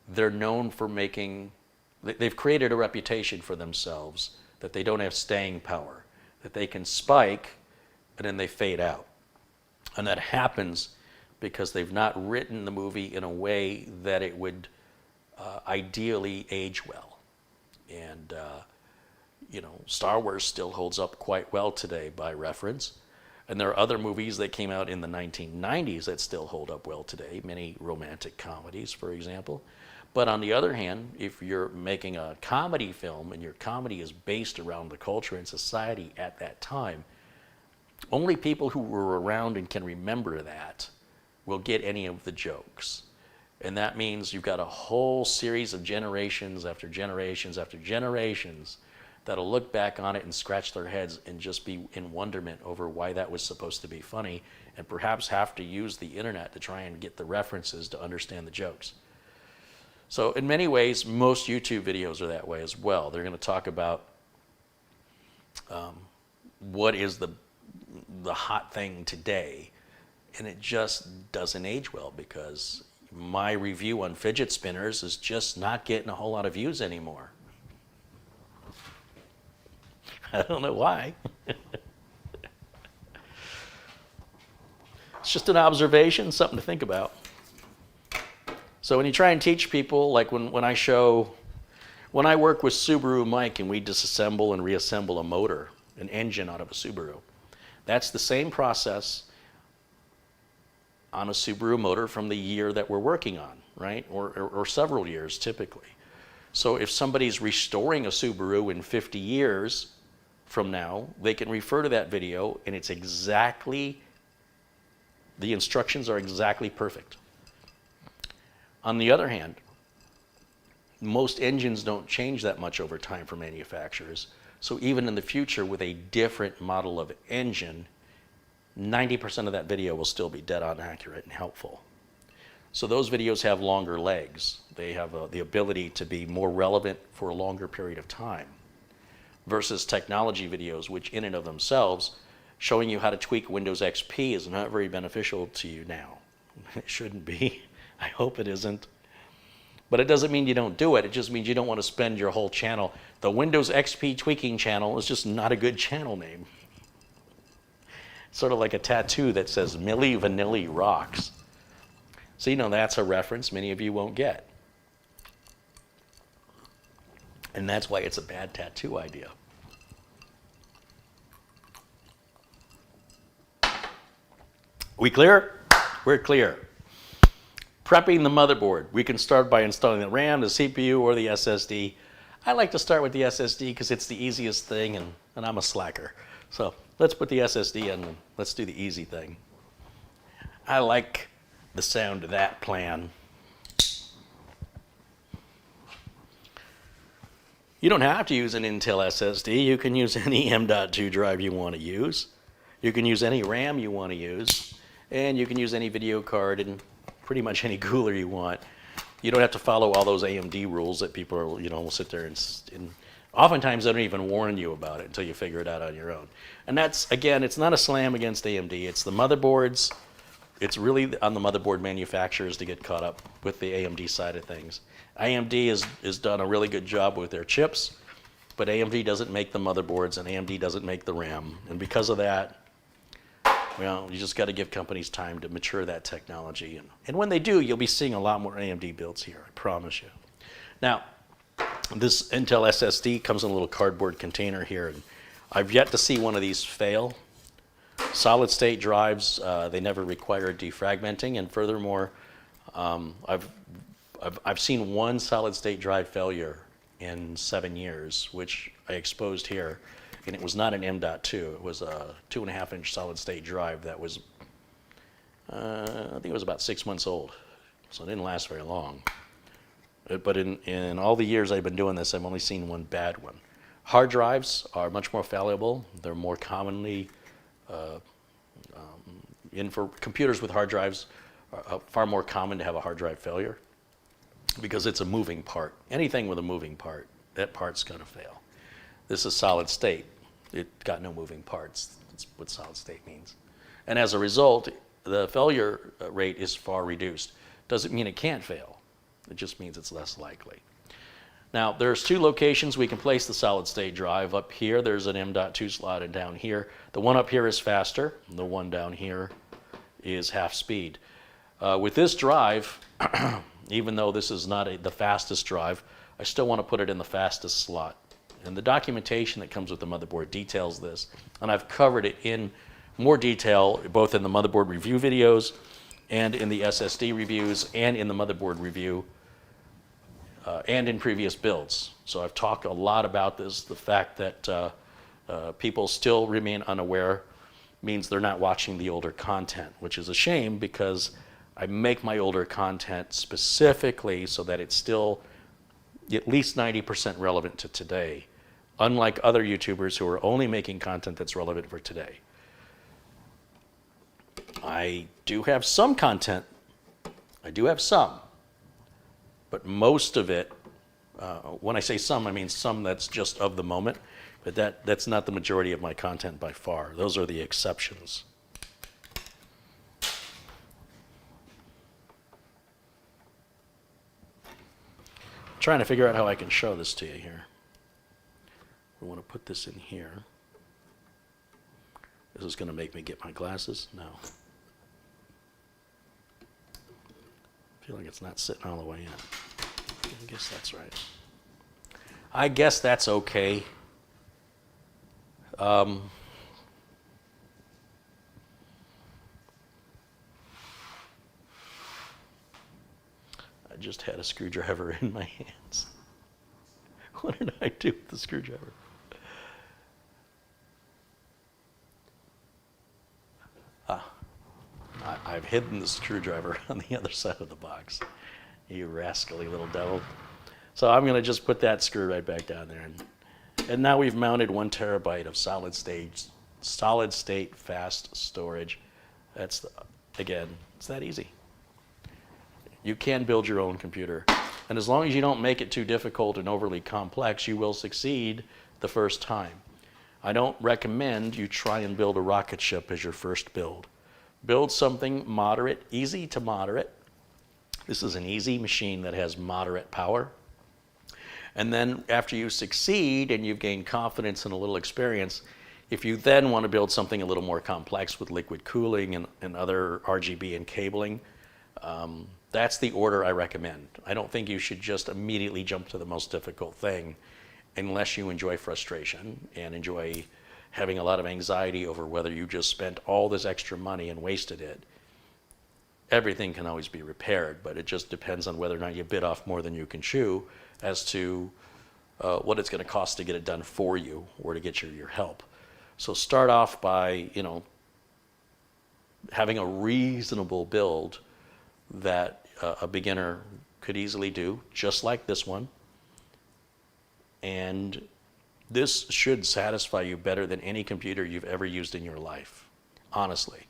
they're known for they've created a reputation for themselves that they don't have staying power, that they can spike and then they fade out. And that happens because they've not written the movie in a way that it would ideally age well. And, you know, Star Wars still holds up quite well today by reference. And there are other movies that came out in the 1990s that still hold up well today, many romantic comedies, for example. But on the other hand, if you're making a comedy film and your comedy is based around the culture and society at that time, only people who were around and can remember that will get any of the jokes. And that means you've got a whole series of generations after generations after generations that'll look back on it and scratch their heads and just be in wonderment over why that was supposed to be funny and perhaps have to use the internet to try and get the references to understand the jokes. So in many ways, most YouTube videos are that way as well. They're going to talk about what is the hot thing today, and it just doesn't age well because my review on fidget spinners is just not getting a whole lot of views anymore. I don't know why. It's just an observation, something to think about. So when you try and teach people, like when I work with Subaru Mike and we disassemble and reassemble a motor, an engine out of a Subaru, that's the same process on a Subaru motor from the year that we're working on, right? Or several years typically. So if somebody's restoring a Subaru in 50 years from now, they can refer to that video and it's exactly, the instructions are exactly perfect. On the other hand, most engines don't change that much over time for manufacturers. So even in the future with a different model of engine, 90% of that video will still be dead on accurate and helpful. So those videos have longer legs. They have the ability to be more relevant for a longer period of time versus technology videos, which in and of themselves, showing you how to tweak Windows XP is not very beneficial to you now. It shouldn't be. I hope it isn't. But it doesn't mean you don't do it. It just means you don't want to spend your whole channel. The Windows XP tweaking channel is just not a good channel name. Sort of like a tattoo that says Milli Vanilli Rocks. So you know that's a reference many of you won't get. And that's why it's a bad tattoo idea. We clear? We're clear. Prepping the motherboard. We can start by installing the RAM, the CPU, or the SSD. I like to start with the SSD because it's the easiest thing, and I'm a slacker. So let's put the SSD in and let's do the easy thing. I like the sound of that plan. You don't have to use an Intel SSD. You can use any M.2 drive you want to use. You can use any RAM you want to use. And you can use any video card and pretty much any cooler you want. You don't have to follow all those AMD rules that people are, will sit there and oftentimes they don't even warn you about it until you figure it out on your own. And that's, again, it's not a slam against AMD. It's the motherboards. It's really on the motherboard manufacturers to get caught up with the AMD side of things. AMD has done a really good job with their chips, but AMD doesn't make the motherboards and AMD doesn't make the RAM. And because of that, well, you just got to give companies time to mature that technology. And when they do, you'll be seeing a lot more AMD builds here, I promise you. Now, this Intel SSD comes in a little cardboard container here. And I've yet to see one of these fail. Solid state drives, they never require defragmenting. And furthermore, I've seen one solid state drive failure in 7 years, which I exposed here. And it was not an M.2. It was a 2.5-inch solid state drive that was, I think it was about 6 months old. So it didn't last very long. But in all the years I've been doing this, I've only seen one bad one. Hard drives are much more fallible. They're more commonly, for computers with hard drives, far more common to have a hard drive failure because it's a moving part. Anything with a moving part, that part's going to fail. This is solid state. It got no moving parts. That's what solid state means. And as a result, the failure rate is far reduced. Doesn't mean it can't fail. It just means it's less likely. Now, there's 2 locations we can place the solid state drive. Up here, there's an M.2 slot, and down here. The one up here is faster. The one down here is half speed. With this drive, even though this is not the fastest drive, I still want to put it in the fastest slot. And the documentation that comes with the motherboard details this. And I've covered it in more detail, both in the motherboard review videos and in the SSD reviews and in the motherboard review and in previous builds. So I've talked a lot about this. The fact that people still remain unaware means they're not watching the older content, which is a shame because I make my older content specifically so that it's still at least 90% relevant to today, unlike other YouTubers who are only making content that's relevant for today. I do have some content. I do have some. But most of it, when I say some, I mean some that's just of the moment. But that's not the majority of my content by far. Those are the exceptions. I'm trying to figure out how I can show this to you here. We want to put this in here. This is going to make me get my glasses? No. I feel like it's not sitting all the way in. I guess that's right. I guess that's okay. I just had a screwdriver in my hands. What did I do with the screwdriver? I've hidden the screwdriver on the other side of the box. You rascally little devil. So I'm going to just put that screw right back down there. And now we've mounted 1 terabyte of solid state fast storage. That's, again, it's that easy. You can build your own computer. And as long as you don't make it too difficult and overly complex, you will succeed the first time. I don't recommend you try and build a rocket ship as your first build. Build something moderate, easy to moderate. This is an easy machine that has moderate power. And then after you succeed and you've gained confidence and a little experience, if you then want to build something a little more complex with liquid cooling and other RGB and cabling, That's the order I recommend. I don't think you should just immediately jump to the most difficult thing unless you enjoy frustration and enjoy having a lot of anxiety over whether you just spent all this extra money and wasted it. Everything can always be repaired, but it just depends on whether or not you bit off more than you can chew as to what it's going to cost to get it done for you or to get your help. So start off by, having a reasonable build that a beginner could easily do, just like this one. And this should satisfy you better than any computer you've ever used in your life, honestly.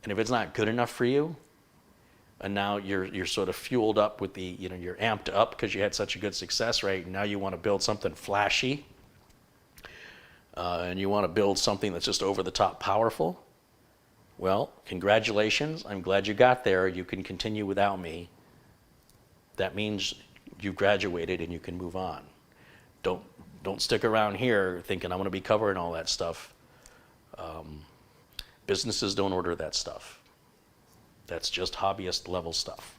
And if it's not good enough for you, and now you're sort of fueled up with the, you're amped up because you had such a good success rate, and now you want to build something flashy, and you want to build something that's just over the top powerful, well, congratulations. I'm glad you got there. You can continue without me. That means you've graduated and you can move on. Don't stick around here thinking I'm going to be covering all that stuff. Businesses don't order that stuff. That's just hobbyist level stuff.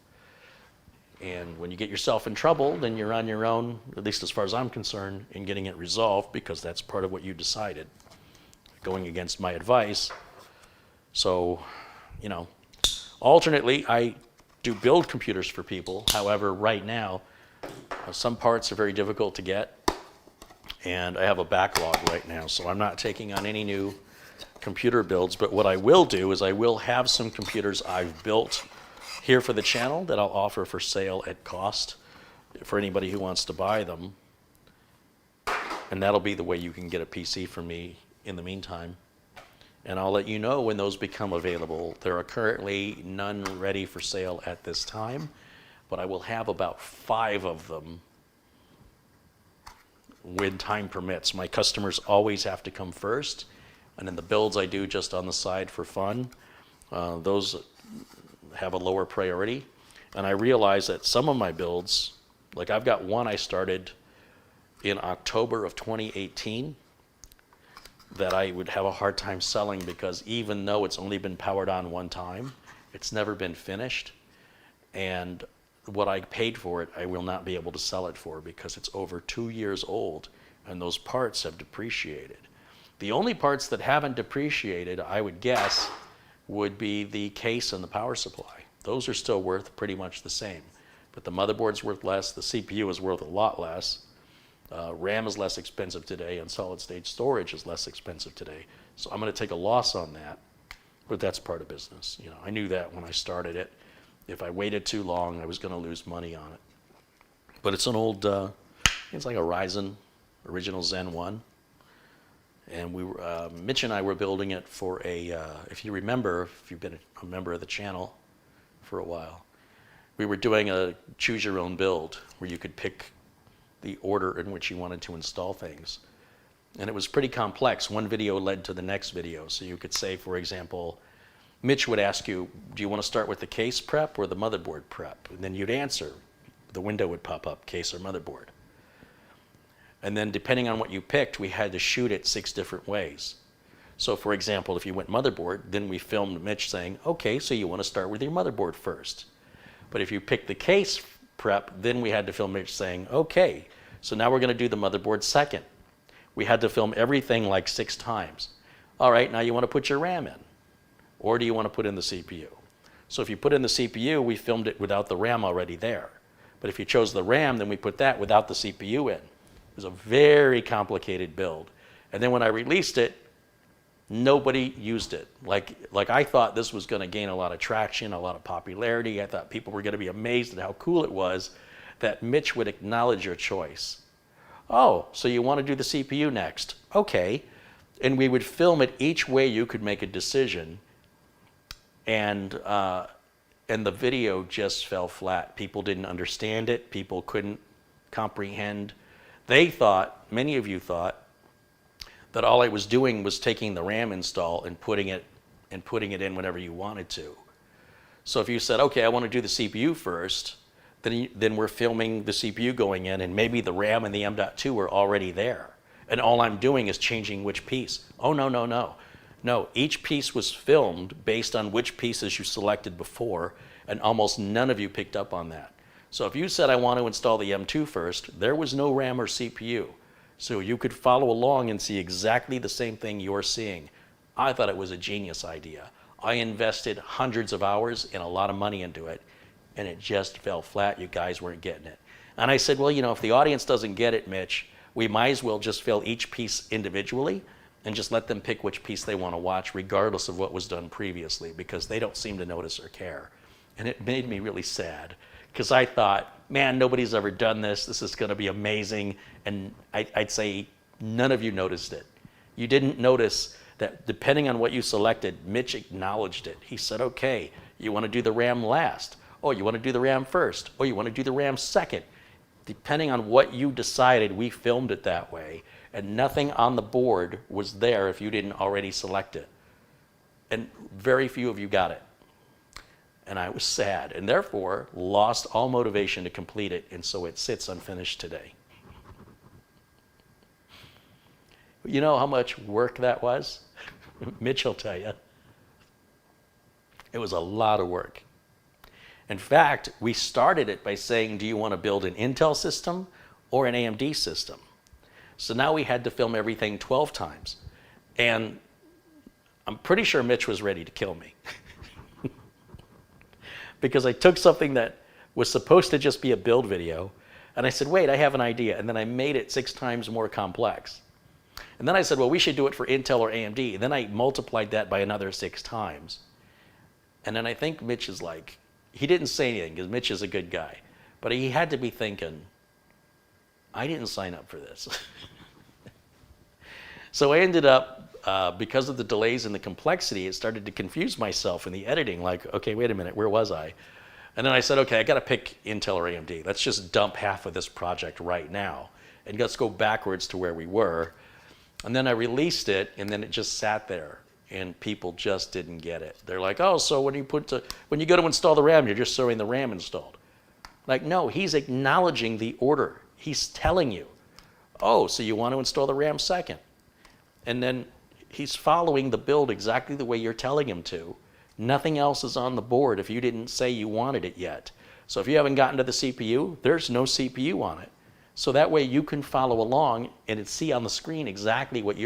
And when you get yourself in trouble, then you're on your own, at least as far as I'm concerned, in getting it resolved, because that's part of what you decided, going against my advice. So, alternately, I do build computers for people. However, right now, some parts are very difficult to get, and I have a backlog right now, so I'm not taking on any new computer builds. But what I will do is I will have some computers I've built here for the channel that I'll offer for sale at cost for anybody who wants to buy them. And that'll be the way you can get a PC from me in the meantime. And I'll let you know when those become available. There are currently none ready for sale at this time, but I will have about 5 of them when time permits. My customers always have to come first, and then the builds I do just on the side for fun, those have a lower priority. And I realize that some of my builds, like I've got one I started in October of 2018, that I would have a hard time selling because even though it's only been powered on one time, it's never been finished. And what I paid for it, I will not be able to sell it for because it's over 2 years old and those parts have depreciated. The only parts that haven't depreciated, I would guess, would be the case and the power supply. Those are still worth pretty much the same. But the motherboard's worth less, the CPU is worth a lot less. RAM is less expensive today, and solid-state storage is less expensive today. So I'm going to take a loss on that, but that's part of business. I knew that when I started it. If I waited too long, I was going to lose money on it. But it's an old, it's like a Ryzen original Zen 1. And Mitch and I were building it for if you remember, if you've been a member of the channel for a while, we were doing a choose your own build where you could pick the order in which you wanted to install things. And it was pretty complex. One video led to the next video. So you could say, for example, Mitch would ask you, do you want to start with the case prep or the motherboard prep? And then you'd answer. The window would pop up, case or motherboard. And then depending on what you picked, we had to shoot it 6 different ways. So for example, if you went motherboard, then we filmed Mitch saying, okay, so you want to start with your motherboard first. But if you picked the case prep, then we had to film Mitch saying, okay, so now we're going to do the motherboard second. We had to film everything like 6 times. All right, now you want to put your RAM in, or do you want to put in the CPU? So if you put in the CPU, we filmed it without the RAM already there. But if you chose the RAM, then we put that without the CPU in. It was a very complicated build. And then when I released it, nobody used it. Like I thought this was going to gain a lot of traction, a lot of popularity. I thought people were going to be amazed at how cool it was that Mitch would acknowledge your choice. Oh, so you want to do the CPU next? Okay. And we would film it each way you could make a decision. And the video just fell flat. People didn't understand it. People couldn't comprehend. They thought, many of you thought, that all I was doing was taking the RAM install and putting it in whenever you wanted to. So if you said, okay, I want to do the CPU first, then we're filming the CPU going in, and maybe the RAM and the M.2 are already there. And all I'm doing is changing which piece. Oh, no, no, no. No, each piece was filmed based on which pieces you selected before, And almost none of you picked up on that. So if you said, I want to install the M2 first, there was no RAM or CPU. So you could follow along and see exactly the same thing you're seeing. I thought it was a genius idea. I invested hundreds of hours and a lot of money into it, and it just fell flat. You guys weren't getting it. And I said, well, you know, if the audience doesn't get it, Mitch, we might as well just fill each piece individually and just let them pick which piece they want to watch, regardless of what was done previously, because they don't seem to notice or care. And it made me really sad, because I thought, man, nobody's ever done this. This is going to be amazing. And I'd say none of you noticed it. You didn't notice that depending on what you selected, Mitch acknowledged it. He said, okay, you want to do the RAM last. Oh, you want to do the RAM first. Oh, you want to do the RAM second. Depending on what you decided, we filmed it that way. And nothing on the board was there if you didn't already select it. And very few of you got it. And I was sad, and therefore lost all motivation to complete it, and so it sits unfinished today. You know how much work that was? Mitch will tell you. It was a lot of work. In fact, we started it by saying, do you want to build an Intel system or an AMD system? So now we had to film everything 12 times. And I'm pretty sure Mitch was ready to kill me. Because I took something that was supposed to just be a build video, and I said, wait, I have an idea. And then I made it 6 times more complex. And then I said, well, we should do it for Intel or AMD. And then I multiplied that by another 6 times. And then I think Mitch is like, he didn't say anything because Mitch is a good guy. But he had to be thinking, I didn't sign up for this. So I ended up, because of the delays and the complexity, it started to confuse myself in the editing. Like, okay, wait a minute, where was I? And then I said, okay, I got to pick Intel or AMD. Let's just dump half of this project right now. And let's go backwards to where we were. And then I released it, and then it just sat there. And people just didn't get it. They're like, oh, so when you go to install the RAM, you're just showing the RAM installed. Like, no, he's acknowledging the order. He's telling you, oh, so you want to install the RAM second. And then he's following the build exactly the way you're telling him to. Nothing else is on the board if you didn't say you wanted it yet. So if you haven't gotten to the CPU, there's no CPU on it. So that way you can follow along and see on the screen exactly what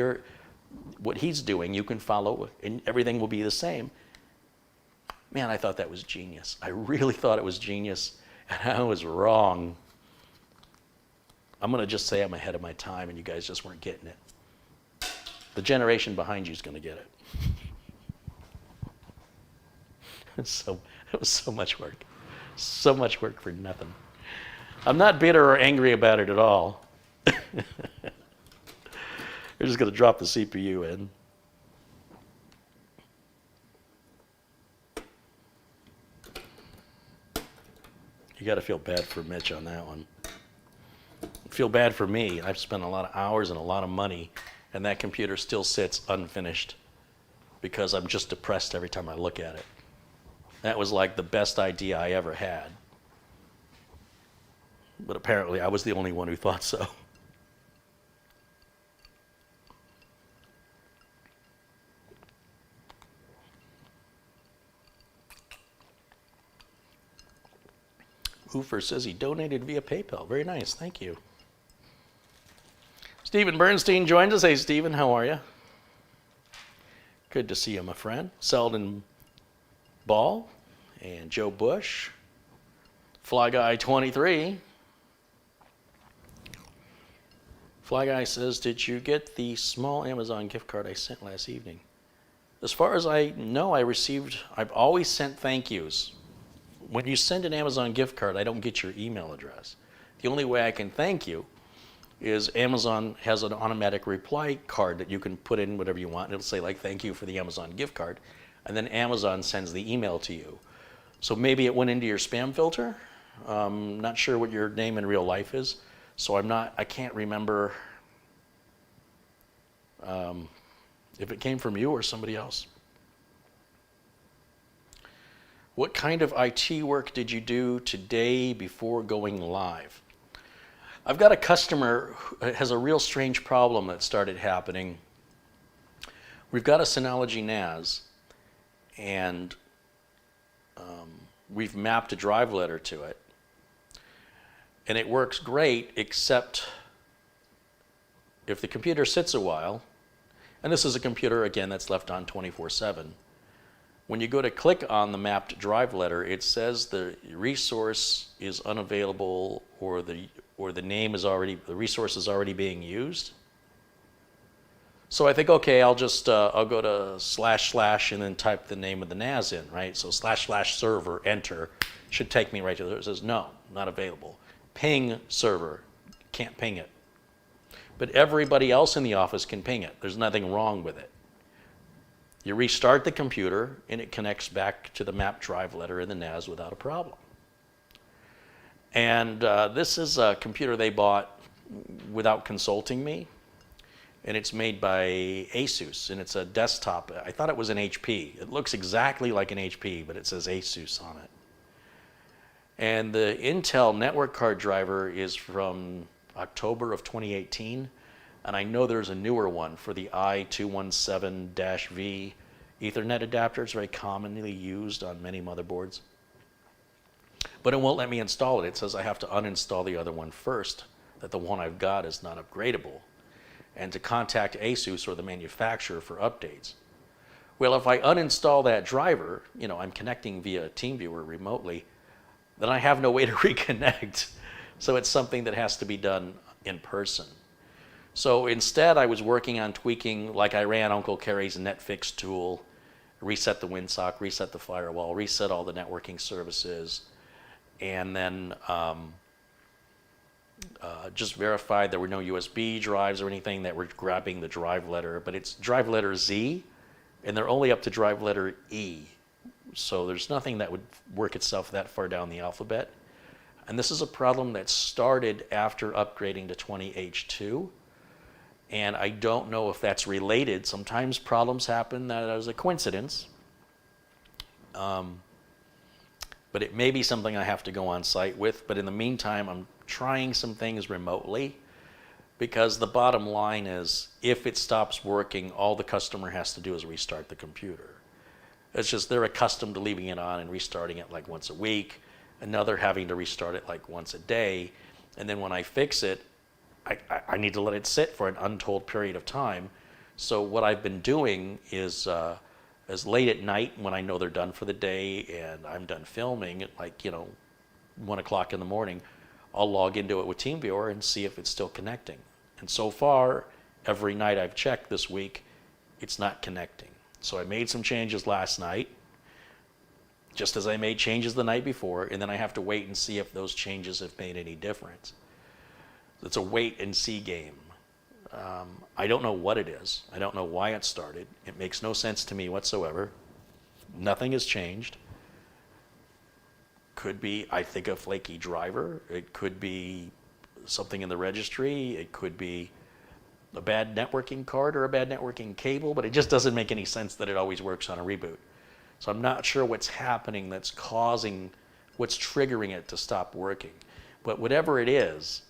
he's doing. You can follow, and everything will be the same. Man, I thought that was genius. I really thought it was genius, and I was wrong. I'm going to just say I'm ahead of my time, and you guys just weren't getting it. The generation behind you is going to get it. It was so much work. So much work for nothing. I'm not bitter or angry about it at all. We're just going to drop the CPU in. You got to feel bad for Mitch on that one. Feel bad for me. I've spent a lot of hours and a lot of money, and that computer still sits unfinished because I'm just depressed every time I look at it. That was like the best idea I ever had. But apparently I was the only one who thought so. Hoofer says he donated via PayPal. Very nice, thank you. Stephen Bernstein joins us. Hey, Stephen, how are you? Good to see you, my friend. Selden Ball and Joe Bush. Fly Guy 23. Fly Guy says, did you get the small Amazon gift card I sent last evening? As far as I know, I've always sent thank yous. When you send an Amazon gift card, I don't get your email address. The only way I can thank you is Amazon has an automatic reply card that you can put in whatever you want. It'll say like, thank you for the Amazon gift card. And then Amazon sends the email to you. So maybe it went into your spam filter. Not sure what your name in real life is. So I can't remember if it came from you or somebody else. What kind of IT work did you do today before going live? I've got a customer who has a real strange problem that started happening. We've got a Synology NAS, and we've mapped a drive letter to it. And it works great, except if the computer sits a while, and this is a computer, again, that's left on 24/7. When you go to click on the mapped drive letter, it says the resource is unavailable, or the resource is already being used. So I think, okay, I'll go to / and then type the name of the NAS in, right? So / server, enter, should take me right to there. It says, no, not available. Ping server, can't ping it. But everybody else in the office can ping it. There's nothing wrong with it. You restart the computer, and it connects back to the mapped drive letter in the NAS without a problem. And this is a computer they bought without consulting me. And it's made by Asus, and it's a desktop. I thought it was an HP. It looks exactly like an HP, but it says Asus on it. And the Intel network card driver is from October of 2018, and I know there's a newer one for the i217-V Ethernet adapter. It's very commonly used on many motherboards. But it won't let me install it. It says I have to uninstall the other one first, that the one I've got is not upgradable, and to contact Asus or the manufacturer for updates. Well, if I uninstall that driver, I'm connecting via TeamViewer remotely, then I have no way to reconnect. So it's something that has to be done in person. So instead, I was working on tweaking, like I ran Uncle Kerry's netfix tool, reset the WinSock, reset the firewall, reset all the networking services, and then just verified there were no USB drives or anything that were grabbing the drive letter. But it's drive letter Z, and they're only up to drive letter E. So there's nothing that would work itself that far down the alphabet. And this is a problem that started after upgrading to 20H2. And I don't know if that's related. Sometimes problems happen that is a coincidence. But it may be something I have to go on site with. But in the meantime, I'm trying some things remotely, because the bottom line is, if it stops working, all the customer has to do is restart the computer. It's just they're accustomed to leaving it on and restarting it like once a week, another having to restart it like once a day. And then when I fix it, I need to let it sit for an untold period of time. So what I've been doing is late at night, when I know they're done for the day and I'm done filming at 1 o'clock in the morning, I'll log into it with TeamViewer and see if it's still connecting. And so far, every night I've checked this week, it's not connecting. So I made some changes last night, just as I made changes the night before, and then I have to wait and see if those changes have made any difference. It's a wait and see game. I don't know what it is. I don't know why it started. It makes no sense to me whatsoever. Nothing has changed. Could be, I think, a flaky driver. It could be something in the registry. It could be a bad networking card or a bad networking cable, but it just doesn't make any sense that it always works on a reboot. So I'm not sure what's happening that's causing, what's triggering it to stop working. But whatever it is,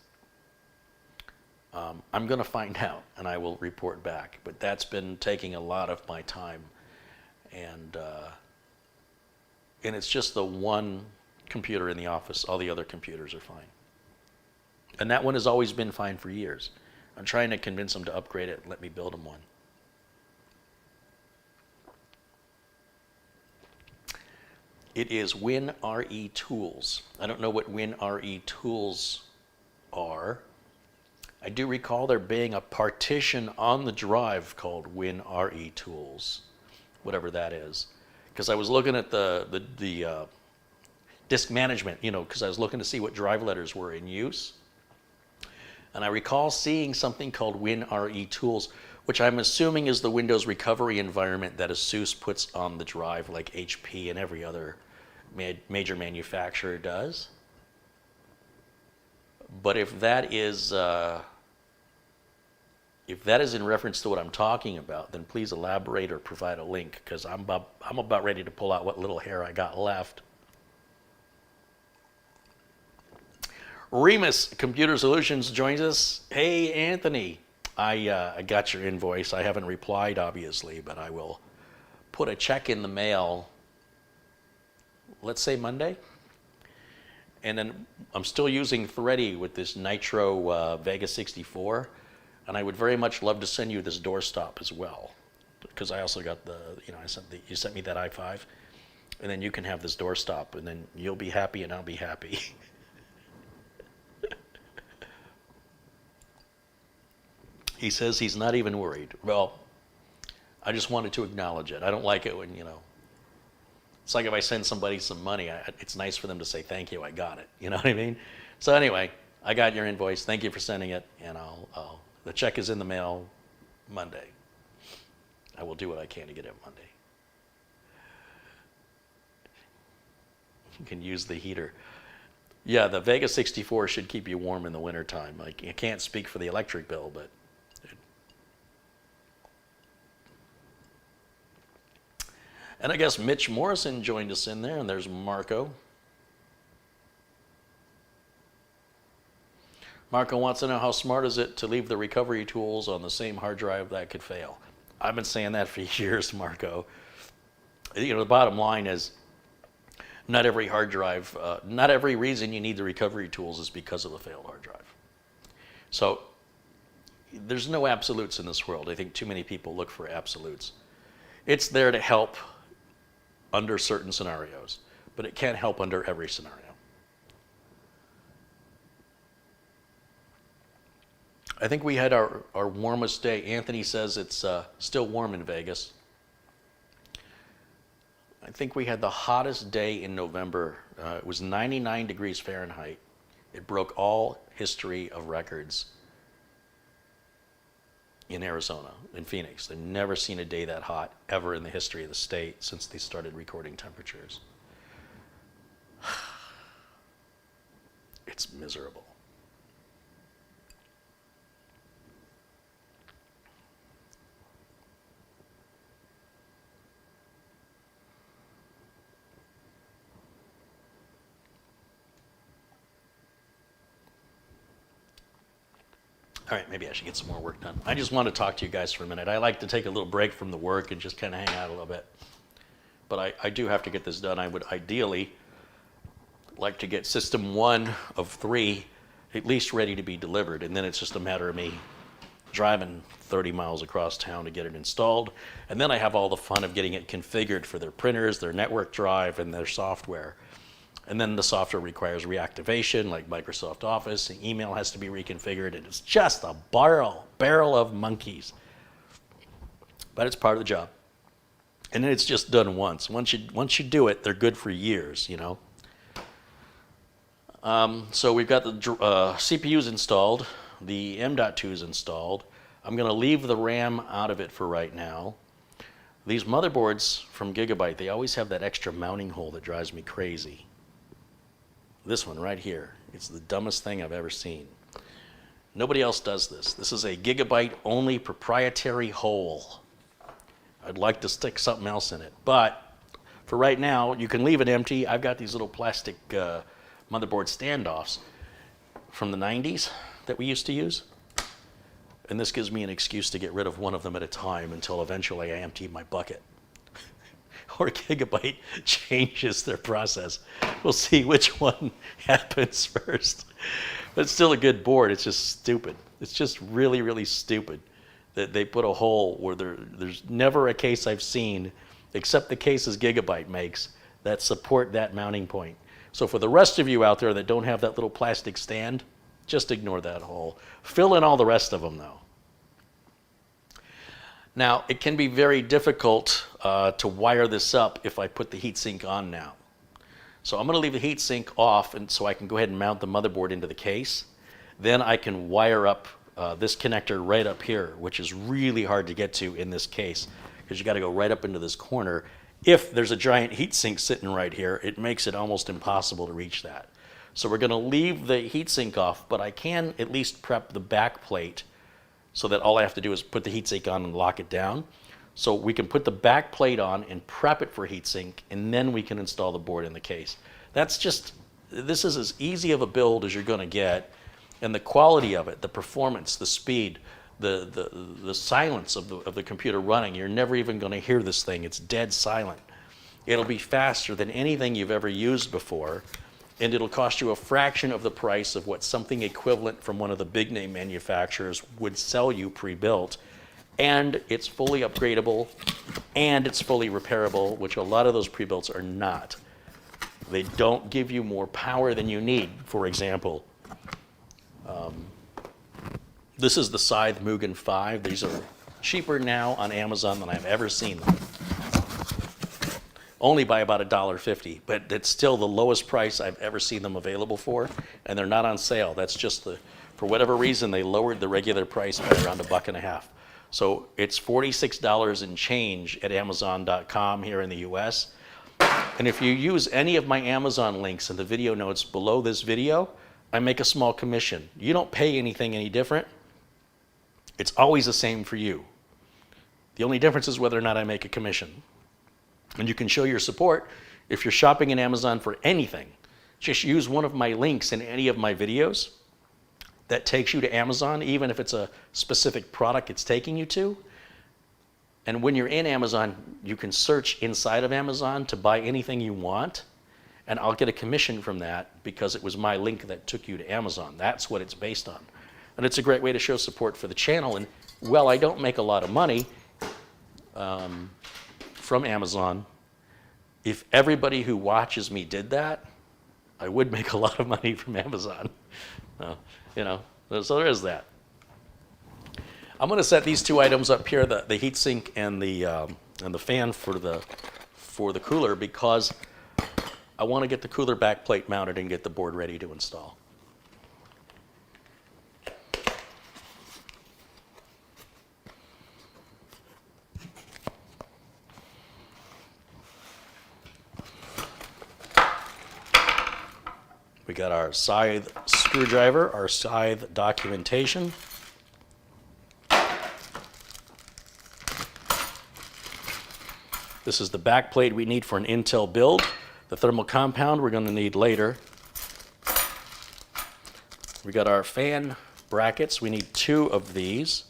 I'm going to find out, and I will report back. But that's been taking a lot of my time, and it's just the one computer in the office. All the other computers are fine, and that one has always been fine for years. I'm trying to convince them to upgrade it and let me build them one. It is WinRE Tools. I don't know what WinRE Tools are. I do recall there being a partition on the drive called WinRE Tools, whatever that is. Because I was looking at the disk management, because I was looking to see what drive letters were in use. And I recall seeing something called WinRE Tools, which I'm assuming is the Windows recovery environment that ASUS puts on the drive, like HP and every other major manufacturer does. But if that is in reference to what I'm talking about, then please elaborate or provide a link, because I'm about ready to pull out what little hair I got left. Remus Computer Solutions joins us. Hey, Anthony. I got your invoice. I haven't replied, obviously, but I will put a check in the mail let's say Monday. And then I'm still using Thready with this Nitro Vega 64. And I would very much love to send you this doorstop as well. Because I also got the, you sent me that i5. And then you can have this doorstop. And then you'll be happy and I'll be happy. He says he's not even worried. Well, I just wanted to acknowledge it. I don't like it when, it's like if I send somebody some money, it's nice for them to say, thank you, I got it. You know what I mean? So anyway, I got your invoice. Thank you for sending it. And the check is in the mail Monday. I will do what I can to get it Monday. You can use the heater. Yeah, the Vega 64 should keep you warm in the wintertime. Like, I can't speak for the electric bill, but... And I guess Mitch Morrison joined us in there, and there's Marco. Marco wants to know, how smart is it to leave the recovery tools on the same hard drive that could fail? I've been saying that for years, Marco. The bottom line is, not every hard drive, not every reason you need the recovery tools is because of a failed hard drive. So there's no absolutes in this world. I think too many people look for absolutes. It's there to help under certain scenarios, but it can't help under every scenario. I think we had our warmest day. Anthony says it's still warm in Vegas. I think we had the hottest day in November. It was 99 degrees Fahrenheit. It broke all history of records in Arizona, in Phoenix. They've never seen a day that hot ever in the history of the state since they started recording temperatures. It's miserable. All right, maybe I should get some more work done. I just want to talk to you guys for a minute. I like to take a little break from the work and just kind of hang out a little bit. But I do have to get this done. I would ideally like to get system 1 of 3 at least ready to be delivered. And then it's just a matter of me driving 30 miles across town to get it installed. And then I have all the fun of getting it configured for their printers, their network drive, and their software. And then the software requires reactivation, like Microsoft Office. The email has to be reconfigured, and it's just a barrel of monkeys. But it's part of the job. And then it's just done once. Once you do it, they're good for years, So we've got the CPUs installed. The M.2 is installed. I'm going to leave the RAM out of it for right now. These motherboards from Gigabyte, they always have that extra mounting hole that drives me crazy. This one right here, it's the dumbest thing I've ever seen. Nobody else does this. This is a Gigabyte only proprietary hole. I'd like to stick something else in it, but for right now, you can leave it empty. I've got these little plastic motherboard standoffs from the 90s that we used to use. And this gives me an excuse to get rid of one of them at a time until eventually I empty my bucket. Or Gigabyte changes their process. We'll see which one happens first. But it's still a good board. It's just stupid. It's just really, really stupid that they put a hole where there's never a case I've seen, except the cases Gigabyte makes, that support that mounting point. So for the rest of you out there that don't have that little plastic stand, just ignore that hole. Fill in all the rest of them, though. Now, it can be very difficult to wire this up if I put the heatsink on now. So I'm going to leave the heatsink off and so I can go ahead and mount the motherboard into the case. Then I can wire up this connector right up here, which is really hard to get to in this case because you got to go right up into this corner. If there's a giant heatsink sitting right here, it makes it almost impossible to reach that. So we're going to leave the heatsink off, but I can at least prep the back plate so that all I have to do is put the heatsink on and lock it down. So we can put the back plate on and prep it for heatsink, and then we can install the board in the case. This is as easy of a build as you're going to get, and the quality of it, the performance, the speed, the silence of the computer running, you're never even going to hear this thing. It's dead silent. It'll be faster than anything you've ever used before, and it'll cost you a fraction of the price of what something equivalent from one of the big name manufacturers would sell you pre-built. And it's fully upgradable, and it's fully repairable, which a lot of those pre-builts are not. They don't give you more power than you need. For example, this is the Scythe Mugen 5. These are cheaper now on Amazon than I've ever seen them. Only by about $1.50, but it's still the lowest price I've ever seen them available for, and they're not on sale. That's just for whatever reason, they lowered the regular price by around $1.50. So it's $46 and change at Amazon.com here in the US. And if you use any of my Amazon links in the video notes below this video, I make a small commission. You don't pay anything any different. It's always the same for you. The only difference is whether or not I make a commission. And you can show your support if you're shopping in Amazon for anything. Just use one of my links in any of my videos that takes you to Amazon, even if it's a specific product it's taking you to. And when you're in Amazon, you can search inside of Amazon to buy anything you want, and I'll get a commission from that because it was my link that took you to Amazon. That's what it's based on. And it's a great way to show support for the channel. And well, I don't make a lot of money from Amazon. If everybody who watches me did that, I would make a lot of money from Amazon. You know, so there is that. I'm going to set these two items up here, the heatsink and the fan for the cooler, because I want to get the cooler back plate mounted and get the board ready to install. We got our Scythe screwdriver, our Scythe documentation. This is the back plate we need for an Intel build. The thermal compound we're going to need later. We got our fan brackets. We need 2 of these.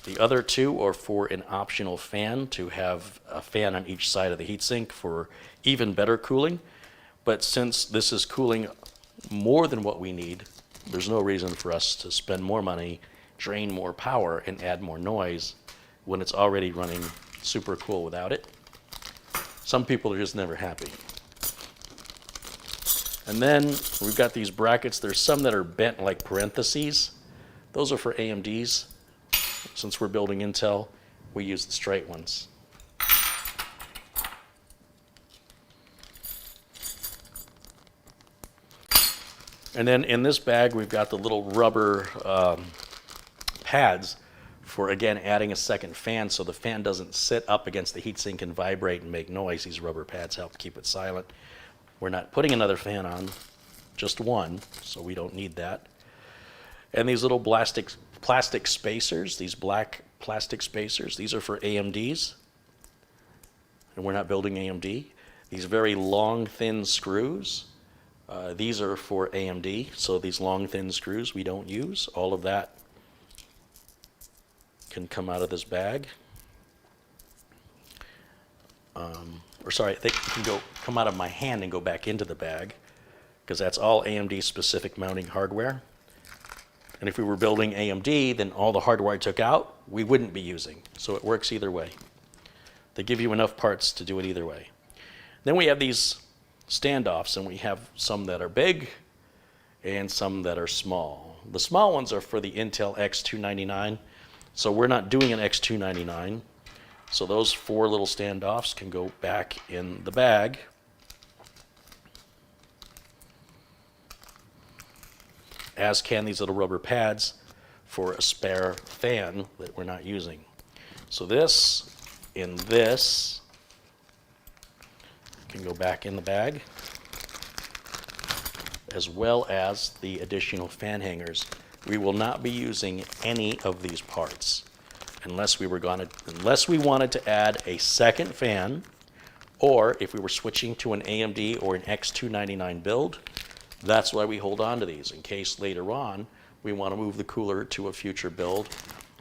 The other 2 are for an optional fan, to have a fan on each side of the heatsink for even better cooling. But since this is cooling more than what we need, there's no reason for us to spend more money, drain more power, and add more noise when it's already running super cool without it. Some people are just never happy. And then we've got these brackets. There's some that are bent like parentheses. Those are for AMDs. Since we're building Intel, we use the straight ones. And then in this bag, we've got the little rubber pads for, again, adding a second fan so the fan doesn't sit up against the heatsink and vibrate and make noise. These rubber pads help keep it silent. We're not putting another fan on, just one, so we don't need that. And these little plastic spacers, these black plastic spacers, these are for AMDs. And we're not building AMD. These very long, thin screws. These are for AMD, so these long, thin screws we don't use. All of that can come out of this bag. They can come out of my hand and go back into the bag, because that's all AMD specific mounting hardware. And if we were building AMD, then all the hardware I took out, we wouldn't be using. So it works either way. They give you enough parts to do it either way. Then we have these standoffs, and we have some that are big and some that are small. The small ones are for the Intel X299, so we're not doing an X299. So those 4 little standoffs can go back in the bag. As can these little rubber pads for a spare fan that we're not using. So this and this can go back in the bag, as well as the additional fan hangers. We will not be using any of these parts unless we wanted to add a second fan, or if we were switching to an AMD or an X299 build. That's why we hold on to these, in case later on we want to move the cooler to a future build,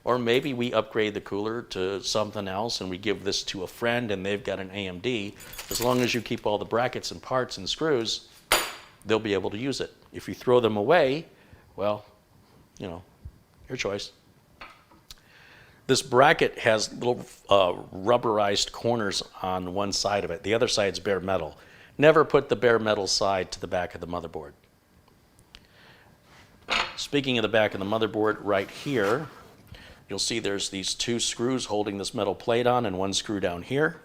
Or maybe we upgrade the cooler to something else and we give this to a friend and they've got an AMD. As long as you keep all the brackets and parts and screws, they'll be able to use it. If you throw them away, well, you know, your choice. This bracket has little rubberized corners on one side of it. The other side's bare metal. Never put the bare metal side to the back of the motherboard. Speaking of the back of the motherboard, right here, you'll see there's these two screws holding this metal plate on and one screw down here.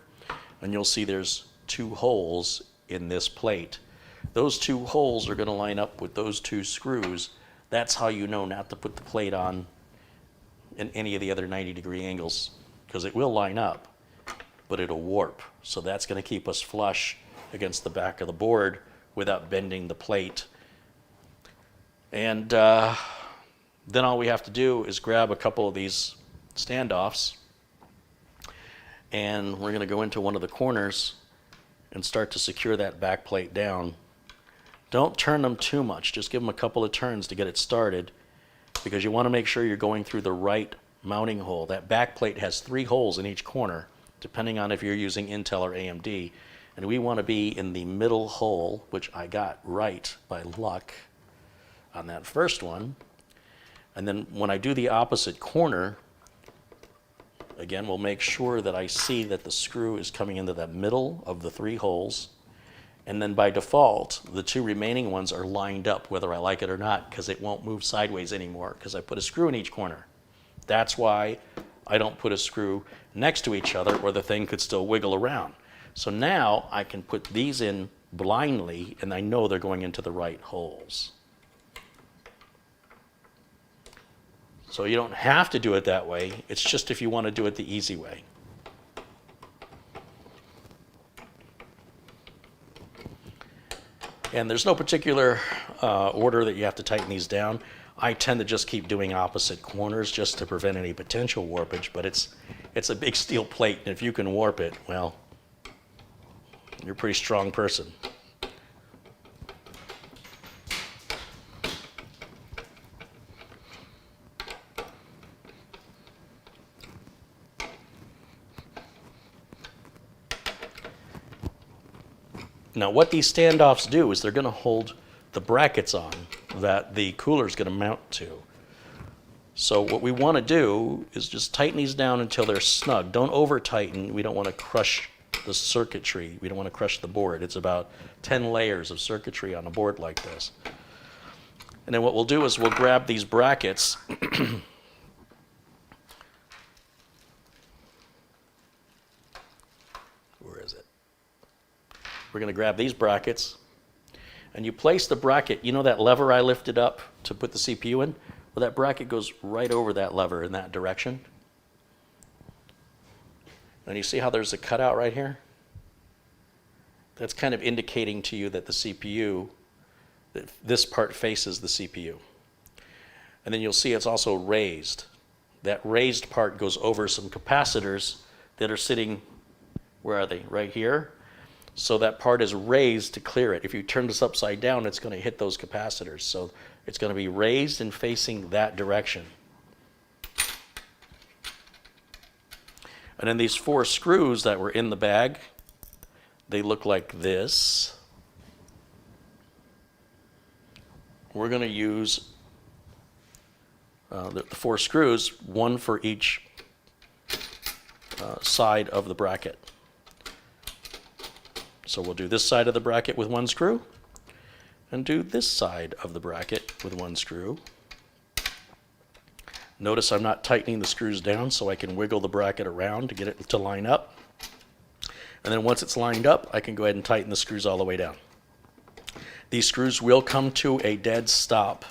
And you'll see there's two holes in this plate. Those two holes are going to line up with those two screws. That's how you know not to put the plate on in any of the other 90-degree angles, because it will line up, but it'll warp. So that's going to keep us flush against the back of the board without bending the plate. And then all we have to do is grab a couple of these standoffs, and we're going to go into one of the corners and start to secure that back plate down. Don't turn them too much. Just give them a couple of turns to get it started, because you want to make sure you're going through the right mounting hole. That back plate has 3 holes in each corner, depending on if you're using Intel or AMD. And we want to be in the middle hole, which I got right by luck on that first one. And then when I do the opposite corner, again, we'll make sure that I see that the screw is coming into the middle of the 3 holes. And then by default, the 2 remaining ones are lined up whether I like it or not, because it won't move sideways anymore because I put a screw in each corner. That's why I don't put a screw next to each other, or the thing could still wiggle around. So now I can put these in blindly and I know they're going into the right holes. So you don't have to do it that way. It's just if you want to do it the easy way. And there's no particular order that you have to tighten these down. I tend to just keep doing opposite corners just to prevent any potential warpage, but it's a big steel plate, and if you can warp it, well, you're a pretty strong person. Now what these standoffs do is they're going to hold the brackets on that the cooler is going to mount to. So what we want to do is just tighten these down until they're snug. Don't over tighten. We don't want to crush the circuitry. We don't want to crush the board. It's about 10 layers of circuitry on a board like this. And then what we'll do is we'll grab these brackets We're going to grab these brackets, and you place the bracket, you know that lever I lifted up to put the CPU in? Well, that bracket goes right over that lever in that direction. And you see how there's a cutout right here? That's kind of indicating to you that the CPU, that this part faces the CPU. And then you'll see it's also raised. That raised part goes over some capacitors that are sitting, where are they? Right here. So that part is raised to clear it. If you turn this upside down, it's going to hit those capacitors. So it's going to be raised and facing that direction. And then these 4 screws that were in the bag, they look like this. We're going to use the 4 screws, one for each side of the bracket. So we'll do this side of the bracket with 1 screw, and do this side of the bracket with 1 screw. Notice I'm not tightening the screws down, so I can wiggle the bracket around to get it to line up. And then once it's lined up, I can go ahead and tighten the screws all the way down. These screws will come to a dead stop,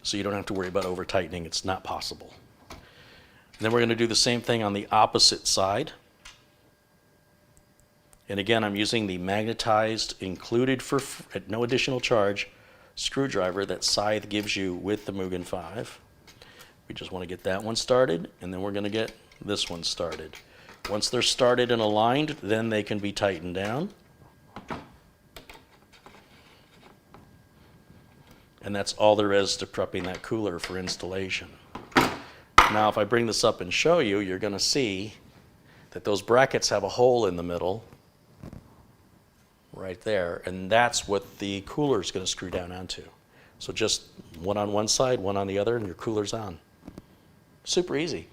so you don't have to worry about over tightening. It's not possible. And then we're going to do the same thing on the opposite side. And again, I'm using the magnetized, included for at no additional charge, screwdriver that Scythe gives you with the Mugen 5. We just want to get that one started, and then we're going to get this one started. Once they're started and aligned, then they can be tightened down. And that's all there is to prepping that cooler for installation. Now, if I bring this up and show you, you're going to see that those brackets have a hole in the middle, right there, and that's what the cooler is going to screw down onto. So just one on one side, one on the other, and your cooler's on. Super easy.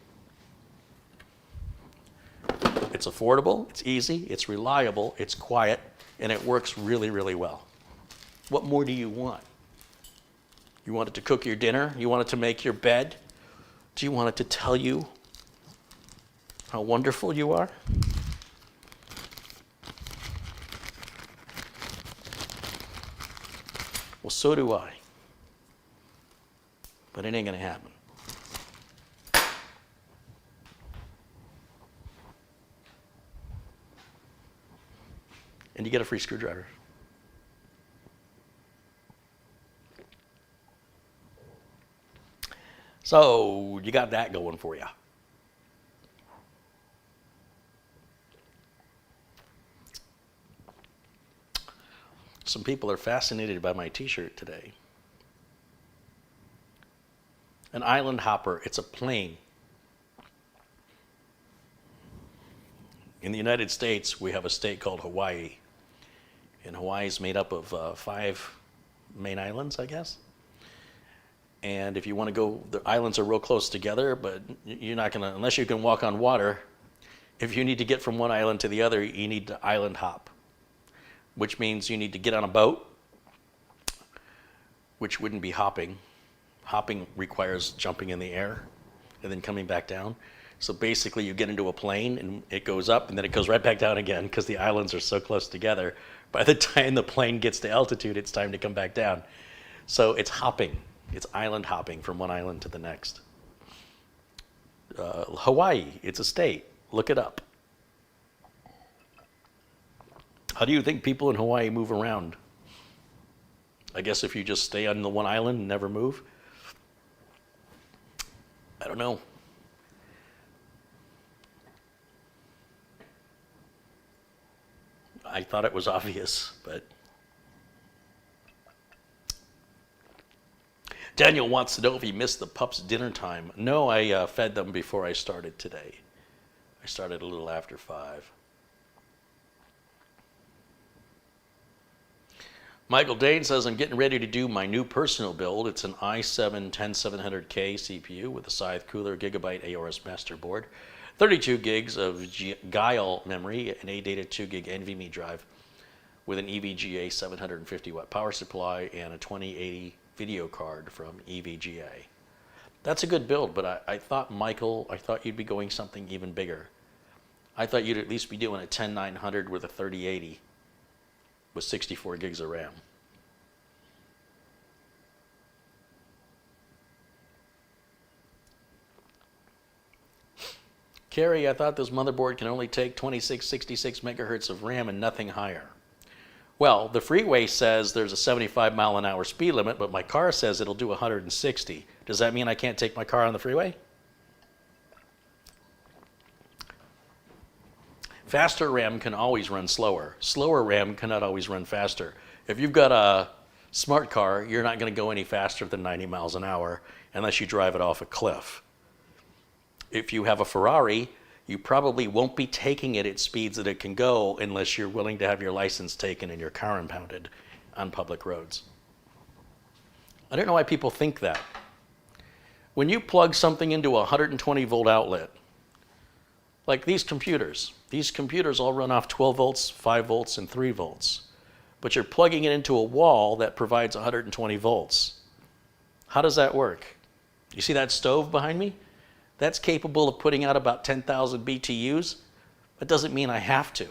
It's affordable, it's easy, it's reliable, it's quiet, and it works really, really well. What more do you want? You want it to cook your dinner? You want it to make your bed? Do you want it to tell you how wonderful you are? Well, so do I. But it ain't going to happen. And you get a free screwdriver. So you got that going for you. Some people are fascinated by my t-shirt today. An island hopper, it's a plane. In the United States, we have a state called Hawaii. And Hawaii is made up of 5 main islands, I guess. And if you want to go, the islands are real close together, but you're not going to, unless you can walk on water, if you need to get from one island to the other, you need to island hop, which means you need to get on a boat, which wouldn't be hopping. Hopping requires jumping in the air and then coming back down. So basically you get into a plane and it goes up and then it goes right back down again because the islands are so close together. By the time the plane gets to altitude, it's time to come back down. So it's hopping. It's island hopping from one island to the next. Hawaii, it's a state. Look it up. How do you think people in Hawaii move around? I guess if you just stay on the one island and never move? I don't know. I thought it was obvious, but... Daniel wants to know if he missed the pups' dinner time. No, I fed them before I started today. I started a little after 5. Michael Dane says, I'm getting ready to do my new personal build. It's an i7-10700K CPU with a Scythe cooler, Gigabyte AORS master board, 32 gigs of Guile memory, an ADATA 2 gig NVMe drive with an EVGA 750 watt power supply and a 2080 video card from EVGA. That's a good build, but I thought, Michael, I thought you'd be going something even bigger. I thought you'd at least be doing a 10900 with a 3080 with 64 gigs of RAM. Carrie, I thought this motherboard can only take 2666 megahertz of RAM and nothing higher. Well, the freeway says there's a 75 mile an hour speed limit, but my car says it'll do 160. Does that mean I can't take my car on the freeway? Faster RAM can always run slower. Slower RAM cannot always run faster. If you've got a smart car, you're not going to go any faster than 90 miles an hour unless you drive it off a cliff. If you have a Ferrari, you probably won't be taking it at speeds that it can go unless you're willing to have your license taken and your car impounded on public roads. I don't know why people think that. When you plug something into a 120 volt outlet, like these computers all run off 12 volts, 5 volts, and 3 volts. But you're plugging it into a wall that provides 120 volts. How does that work? You see that stove behind me? That's capable of putting out about 10,000 BTUs. That doesn't mean I have to.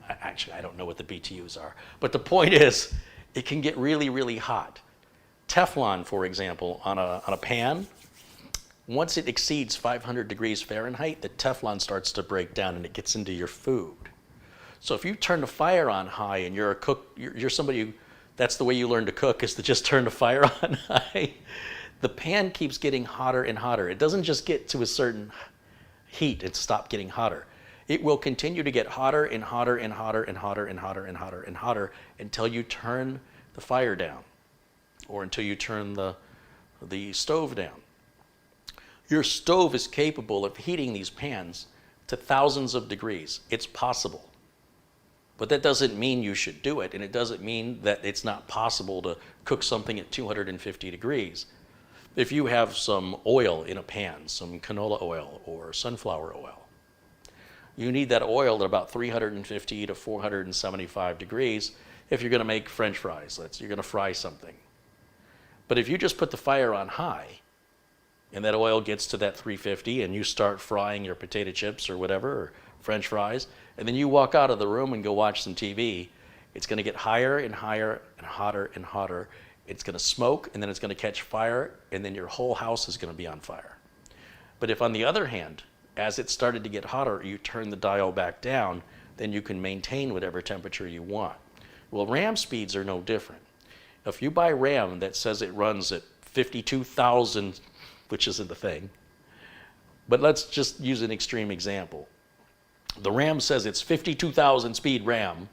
Actually, I don't know what the BTUs are. But the point is, it can get really, really hot. Teflon, for example, on a pan, once it exceeds 500 degrees Fahrenheit, the Teflon starts to break down and it gets into your food. So if you turn the fire on high and you're a cook, you're somebody who, that's the way you learn to cook, is to just turn the fire on high. The pan keeps getting hotter and hotter. It doesn't just get to a certain heat and stop getting hotter. It will continue to get hotter and hotter and hotter and hotter and hotter and hotter and hotter until you turn the fire down. or until you turn the stove down. Your stove is capable of heating these pans to thousands of degrees. It's possible. But that doesn't mean you should do it, and it doesn't mean that it's not possible to cook something at 250 degrees. If you have some oil in a pan, some canola oil or sunflower oil, you need that oil at about 350 to 475 degrees if you're going to make French fries. You're going to fry something. But if you just put the fire on high and that oil gets to that 350 and you start frying your potato chips or whatever, or French fries, and then you walk out of the room and go watch some TV, it's going to get higher and higher and hotter and hotter. It's going to smoke, and then it's going to catch fire, and then your whole house is going to be on fire. But if, on the other hand, as it started to get hotter, you turn the dial back down, then you can maintain whatever temperature you want. Well, RAM speeds are no different. If you buy RAM that says it runs at 52,000, which isn't a thing, but let's just use an extreme example. The RAM says it's 52,000 speed RAM,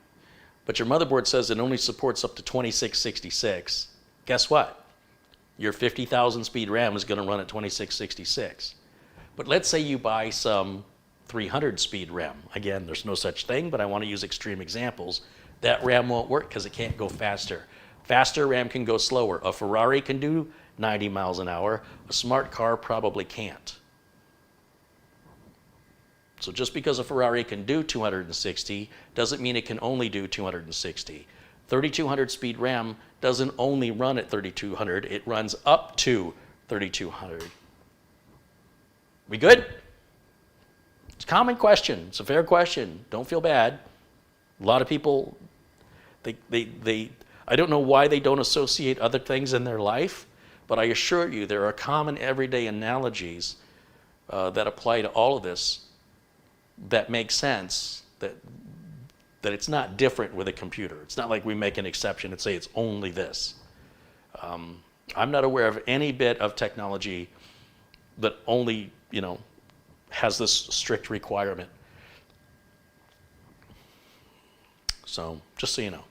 but your motherboard says it only supports up to 2666. Guess what? Your 50,000 speed RAM is going to run at 2666. But let's say you buy some 300 speed RAM. Again, there's no such thing, but I want to use extreme examples. That RAM won't work because it can't go faster. Faster RAM can go slower. A Ferrari can do 90 miles an hour. A smart car probably can't. So just because a Ferrari can do 260 doesn't mean it can only do 260. 3200 speed RAM doesn't only run at 3200, it runs up to 3200. We good? It's a common question. It's a fair question. Don't feel bad. A lot of people, I don't know why they don't associate other things in their life, but I assure you there are common everyday analogies that apply to all of this that make sense, that it's not different with a computer. It's not like we make an exception and say it's only this. I'm not aware of any bit of technology that only, has this strict requirement. So, just so you know.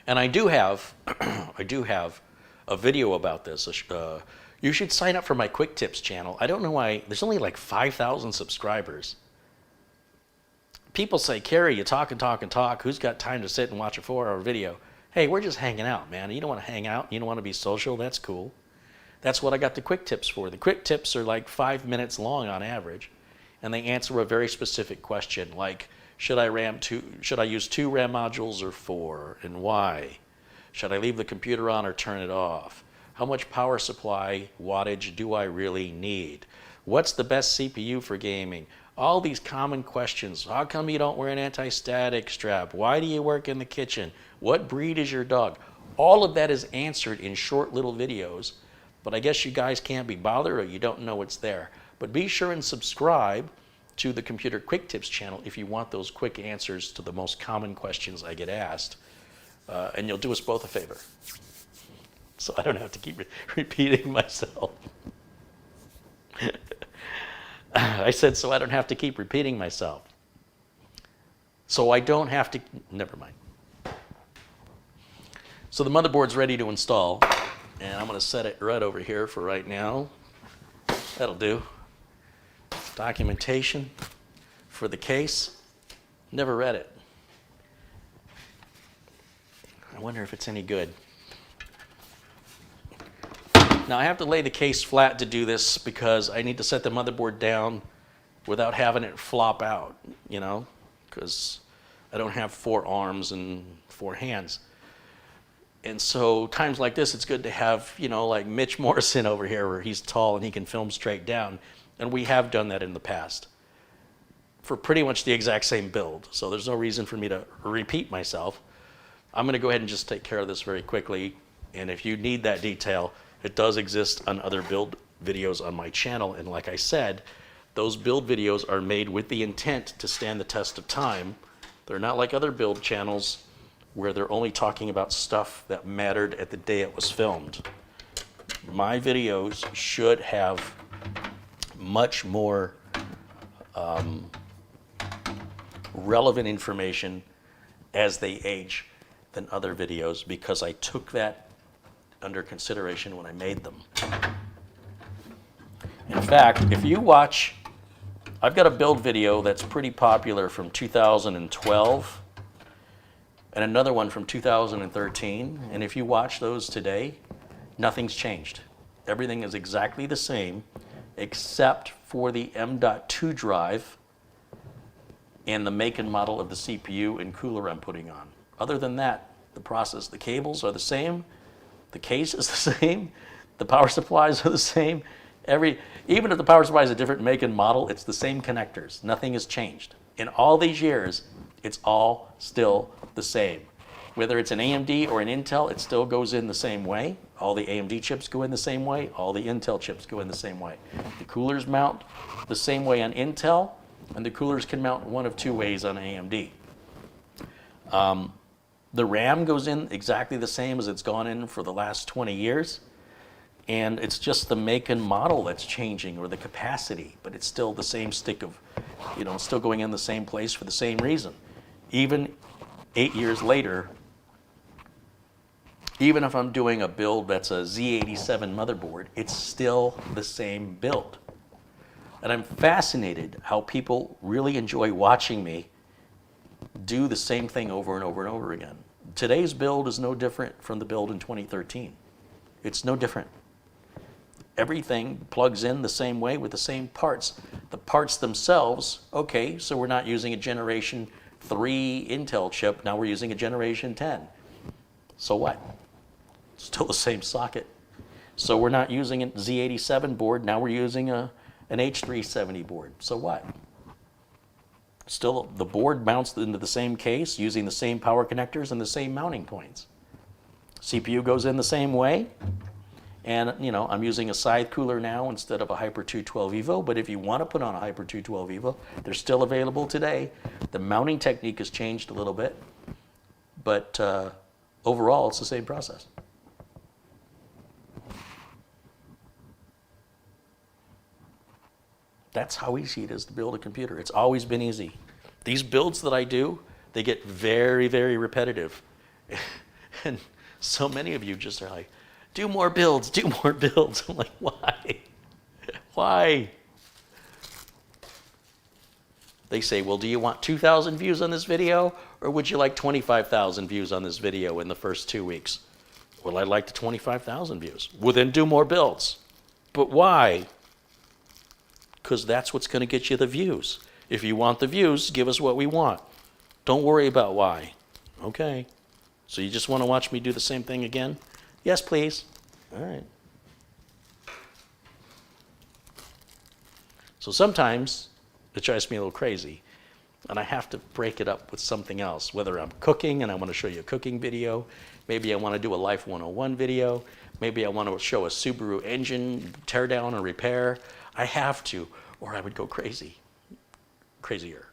And I do have a video about this. You should sign up for my Quick Tips channel. I don't know why, there's only like 5,000 subscribers. People say, Kerry, you talk and talk and talk. Who's got time to sit and watch a 4-hour video? Hey, we're just hanging out, man. You don't want to hang out. You don't want to be social. That's cool. That's what I got the Quick Tips for. The Quick Tips are like 5 minutes long on average, and they answer a very specific question like, should I use 2 RAM modules or 4, and why? Should I leave the computer on or turn it off? How much power supply wattage do I really need? What's the best CPU for gaming? All these common questions. How come you don't wear an anti-static strap? Why do you work in the kitchen? What breed is your dog? All of that is answered in short little videos, but I guess you guys can't be bothered or you don't know it's there. But be sure and subscribe to the Computer Quick Tips channel if you want those quick answers to the most common questions I get asked. And you'll do us both a favor. So I don't have to keep repeating myself. I said so I don't have to keep repeating myself. So I don't have to, never mind. So the motherboard's ready to install, and I'm going to set it right over here for right now. That'll do. Documentation for the case. Never read it. I wonder if it's any good. Now I have to lay the case flat to do this because I need to set the motherboard down without having it flop out, because I don't have 4 arms and 4 hands. And so times like this, it's good to have, like Mitch Morrison over here where he's tall and he can film straight down. And we have done that in the past for pretty much the exact same build. So there's no reason for me to repeat myself. I'm going to go ahead and just take care of this very quickly. And if you need that detail, it does exist on other build videos on my channel. And like I said, those build videos are made with the intent to stand the test of time. They're not like other build channels where they're only talking about stuff that mattered at the day it was filmed. My videos should have much more relevant information as they age. than other videos because I took that under consideration when I made them. In fact, if you watch, I've got a build video that's pretty popular from 2012 and another one from 2013. And if you watch those today, nothing's changed. Everything is exactly the same except for the M.2 drive and the make and model of the CPU and cooler I'm putting on. Other than that, the process, the cables are the same, the case is the same, the power supplies are the same. Even if the power supply is a different make and model, it's the same connectors. Nothing has changed. In all these years, it's all still the same. Whether it's an AMD or an Intel, it still goes in the same way. All the AMD chips go in the same way. All the Intel chips go in the same way. The coolers mount the same way on Intel, and the coolers can mount one of two ways on AMD. The RAM goes in exactly the same as it's gone in for the last 20 years. And it's just the make and model that's changing, or the capacity, but it's still the same stick of, still going in the same place for the same reason. Even 8 years later, even if I'm doing a build that's a Z87 motherboard, it's still the same build. And I'm fascinated how people really enjoy watching me do the same thing over and over and over again. Today's build is no different from the build in 2013. It's no different. Everything plugs in the same way with the same parts. The parts themselves, okay, so we're not using a Generation 3 Intel chip, now we're using a Generation 10. So what? Still the same socket. So we're not using a Z87 board, now we're using an H370 board. So what? Still, the board mounts into the same case using the same power connectors and the same mounting points. CPU goes in the same way. And I'm using a side cooler now instead of a Hyper 212 Evo, but if you want to put on a Hyper 212 Evo, they're still available today. The mounting technique has changed a little bit, but overall it's the same process. That's how easy it is to build a computer. It's always been easy. These builds that I do, they get very, very repetitive. And so many of you just are like, do more builds, do more builds. I'm like, why? Why? They say, well, do you want 2,000 views on this video, or would you like 25,000 views on this video in the first 2 weeks? Well, I'd like the 25,000 views. Well, then do more builds. But why? Because that's what's going to get you the views. If you want the views, give us what we want. Don't worry about why. Okay. So you just want to watch me do the same thing again? Yes, please. All right. So sometimes it drives me a little crazy, and I have to break it up with something else, whether I'm cooking and I want to show you a cooking video, maybe I want to do a Life 101 video, maybe I want to show a Subaru engine tear down or repair. I have to, or I would go crazy. Crazier.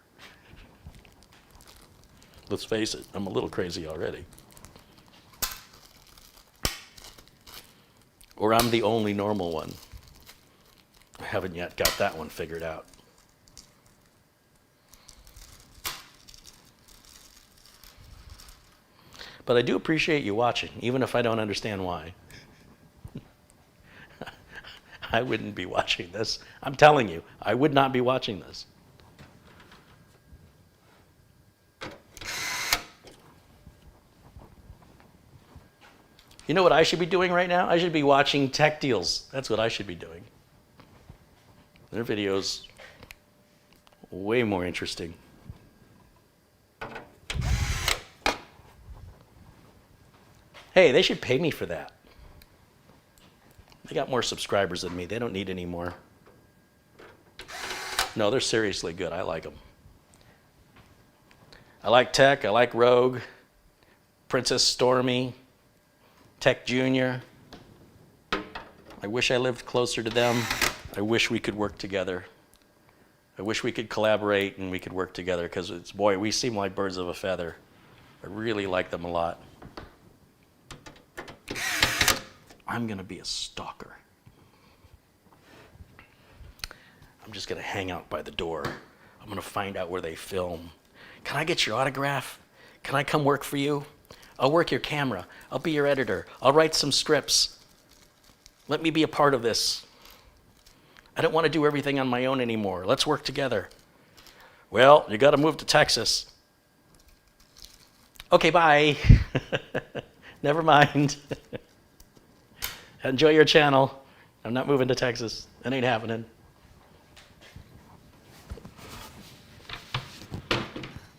Let's face it, I'm a little crazy already. Or I'm the only normal one. I haven't yet got that one figured out. But I do appreciate you watching, even if I don't understand why. I wouldn't be watching this. I'm telling you, I would not be watching this. You know what I should be doing right now? I should be watching Tech Deals. That's what I should be doing. Their videos way more interesting. Hey, they should pay me for that. They got more subscribers than me. They don't need any more. No, they're seriously good. I like them. I like Tech. I like Rogue, Princess Stormy, Tech Junior. I wish I lived closer to them. I wish we could work together. I wish we could collaborate and we could work together, because it's, boy, we seem like birds of a feather. I really like them a lot. I'm going to be a stalker. I'm just going to hang out by the door. I'm going to find out where they film. Can I get your autograph? Can I come work for you? I'll work your camera. I'll be your editor. I'll write some scripts. Let me be a part of this. I don't want to do everything on my own anymore. Let's work together. Well, you got to move to Texas. Okay, bye. Never mind. Enjoy your channel. I'm not moving to Texas. It ain't happening.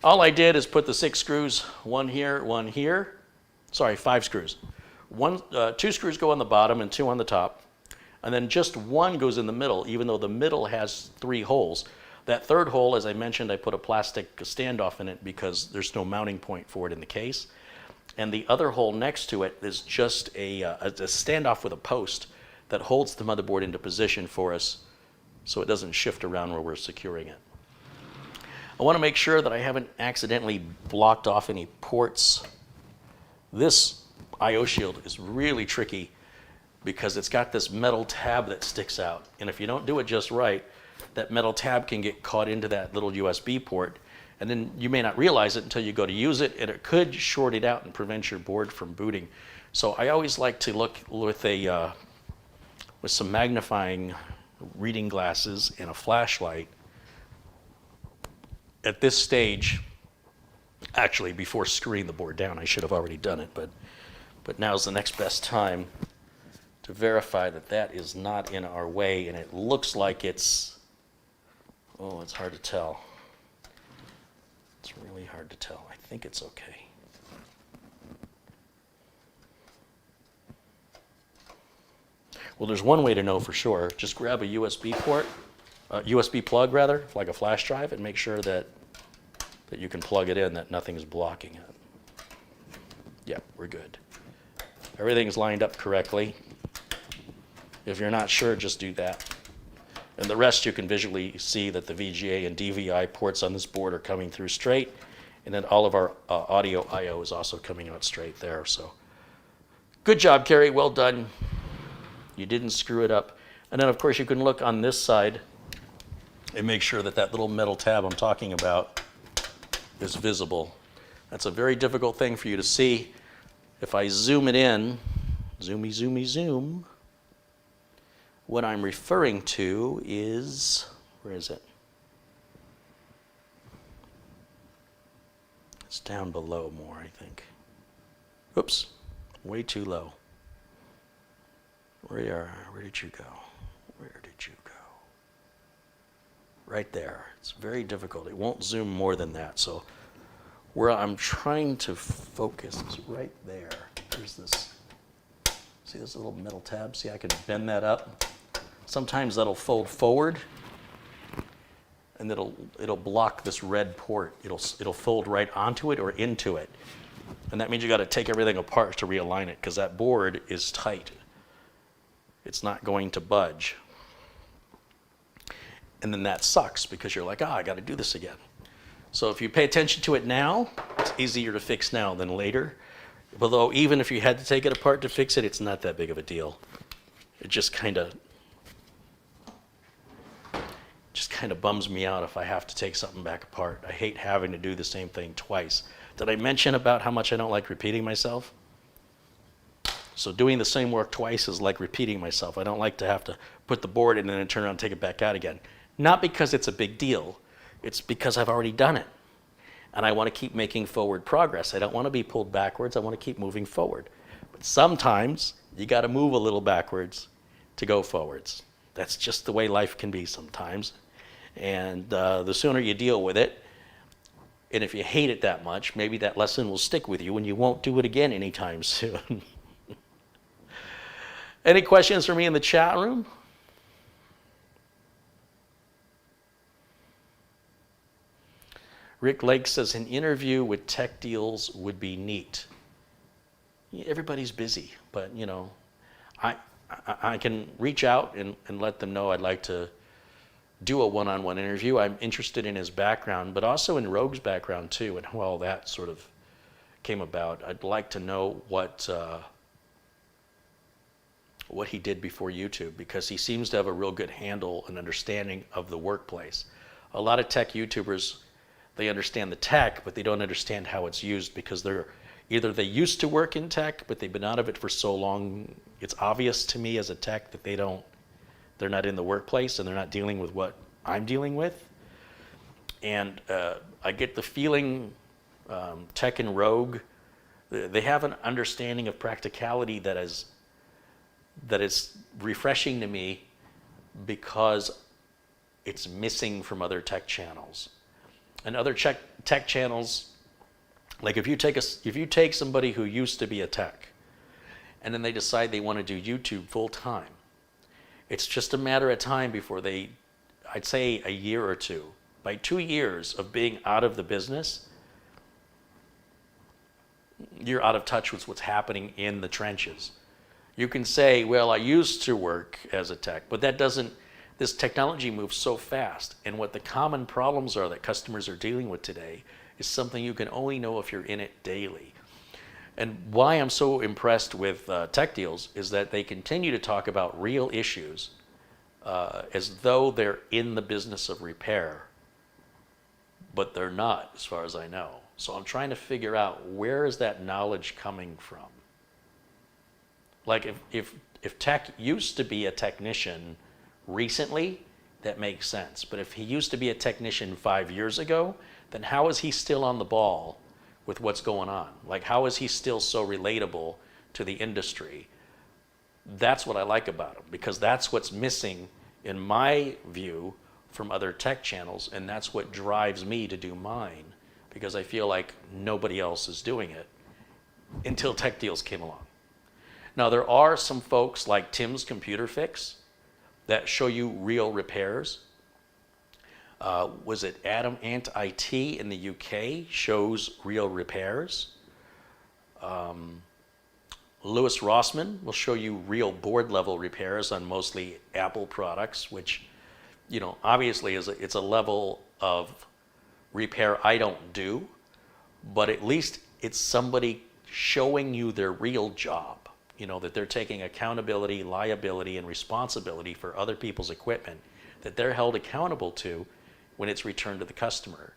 All I did is put the 6 screws, one here. Sorry, 5 screws. 2 screws go on the bottom and 2 on the top. And then just 1 goes in the middle, even though the middle has 3 holes. That 3rd hole, as I mentioned, I put a plastic standoff in it because there's no mounting point for it in the case. And the other hole next to it is just a standoff with a post that holds the motherboard into position for us so it doesn't shift around where we're securing it. I want to make sure that I haven't accidentally blocked off any ports. This I/O shield is really tricky because it's got this metal tab that sticks out. And if you don't do it just right, that metal tab can get caught into that little USB port. And then you may not realize it until you go to use it, and it could short it out and prevent your board from booting. So I always like to look with some magnifying reading glasses and a flashlight at this stage. Actually, before screwing the board down, I should have already done it, but now's the next best time to verify that that is not in our way, and it looks like it's hard to tell. It's really hard to tell. I think it's okay. Well, there's one way to know for sure. Just grab a USB port, USB plug rather, like a flash drive, and make sure that you can plug it in, that nothing's blocking it. Yeah, we're good. Everything's lined up correctly. If you're not sure, just do that. And the rest you can visually see that the VGA and DVI ports on this board are coming through straight, and then all of our audio I/O is also coming out straight there. So good job, Carrie, well done. You didn't screw it up. And then of course you can look on this side and make sure that that little metal tab I'm talking about is visible. That's a very difficult thing for you to see. If I zoom it in, zoomy, zoomy, zoom, what I'm referring to is, where is it? It's down below more, I think. Oops, way too low. Where did you go? Where did you go? Right there. It's very difficult. It won't zoom more than that. So where I'm trying to focus is right there. There's this, see this little metal tab? See, I can bend that up. Sometimes that'll fold forward, and it'll block this red port. It'll fold right onto it or into it. And that means you got to take everything apart to realign it because that board is tight. It's not going to budge. And then that sucks because you're like, I got to do this again. So if you pay attention to it now, it's easier to fix now than later. Although even if you had to take it apart to fix it, it's not that big of a deal. It just kind of bums me out if I have to take something back apart. I hate having to do the same thing twice. Did I mention about how much I don't like repeating myself? So doing the same work twice is like repeating myself. I don't like to have to put the board in and then turn around and take it back out again. Not because it's a big deal. It's because I've already done it. And I want to keep making forward progress. I don't want to be pulled backwards. I want to keep moving forward. But sometimes you got to move a little backwards to go forwards. That's just the way life can be sometimes. And the sooner you deal with it, and if you hate it that much, maybe that lesson will stick with you and you won't do it again anytime soon. Any questions for me in the chat room? Rick Lake says, an interview with Tech Deals would be neat. Everybody's busy, but you know, I can reach out and let them know I'd like to do a one-on-one interview. I'm interested in his background, but also in Rogue's background too, and how all that sort of came about. I'd like to know what he did before YouTube, because he seems to have a real good handle and understanding of the workplace. A lot of tech YouTubers, they understand the tech, but they don't understand how it's used because they're either they used to work in tech, but they've been out of it for so long, it's obvious to me as a tech that they're not in the workplace and they're not dealing with what I'm dealing with. And I get the feeling tech and rogue, they have an understanding of practicality that is refreshing to me because it's missing from other tech channels. And other tech channels, like if you take somebody who used to be a tech and then they decide they want to do YouTube full time, it's just a matter of time before I'd say a year or two. By 2 years of being out of the business, you're out of touch with what's happening in the trenches. You can say, well, I used to work as a tech, but this technology moves so fast. And what the common problems are that customers are dealing with today is something you can only know if you're in it daily. And why I'm so impressed with Tech Deals is that they continue to talk about real issues as though they're in the business of repair, but they're not, as far as I know. So I'm trying to figure out, where is that knowledge coming from? Like if tech used to be a technician recently, that makes sense. But if he used to be a technician 5 years ago, then how is he still on the ball with what's going on? Like, how is he still so relatable to the industry? That's what I like about him, because that's what's missing, in my view, from other tech channels, and that's what drives me to do mine, because I feel like nobody else is doing it until Tech Deals came along. Now, there are some folks like Tim's Computer Fix that show you real repairs. Was it Adam Ant IT in the UK shows real repairs? Louis Rossman will show you real board level repairs on mostly Apple products, which, you know, obviously it's a level of repair I don't do, but at least it's somebody showing you their real job. You know, that they're taking accountability, liability, and responsibility for other people's equipment that they're held accountable to when it's returned to the customer.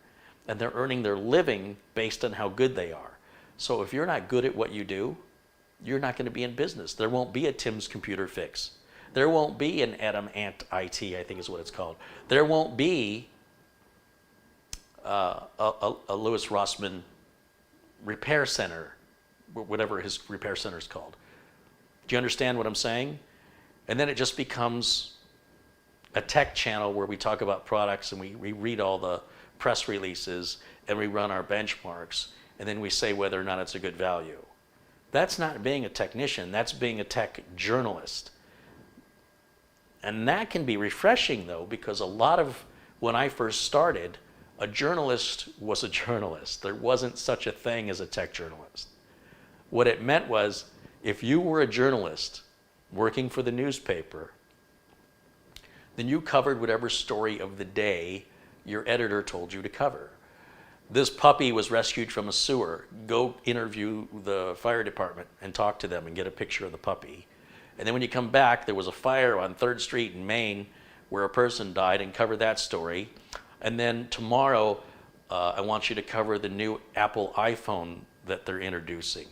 And they're earning their living based on how good they are. So if you're not good at what you do, you're not going to be in business. There won't be a Tim's Computer Fix. There won't be an Adam Ant IT, I think is what it's called. There won't be a Louis Rossman repair center, whatever his repair center is called. Do you understand what I'm saying? And then it just becomes a tech channel where we talk about products and we read all the press releases and we run our benchmarks and then we say whether or not it's a good value. That's not being a technician, that's being a tech journalist. And that can be refreshing though, because a lot of, when I first started, a journalist was a journalist. There wasn't such a thing as a tech journalist. What it meant was, if you were a journalist working for the newspaper, then you covered whatever story of the day your editor told you to cover. This puppy was rescued from a sewer. Go interview the fire department and talk to them and get a picture of the puppy. And then when you come back, there was a fire on 3rd Street in Maine where a person died, and cover that story. And then tomorrow, I want you to cover the new Apple iPhone that they're introducing.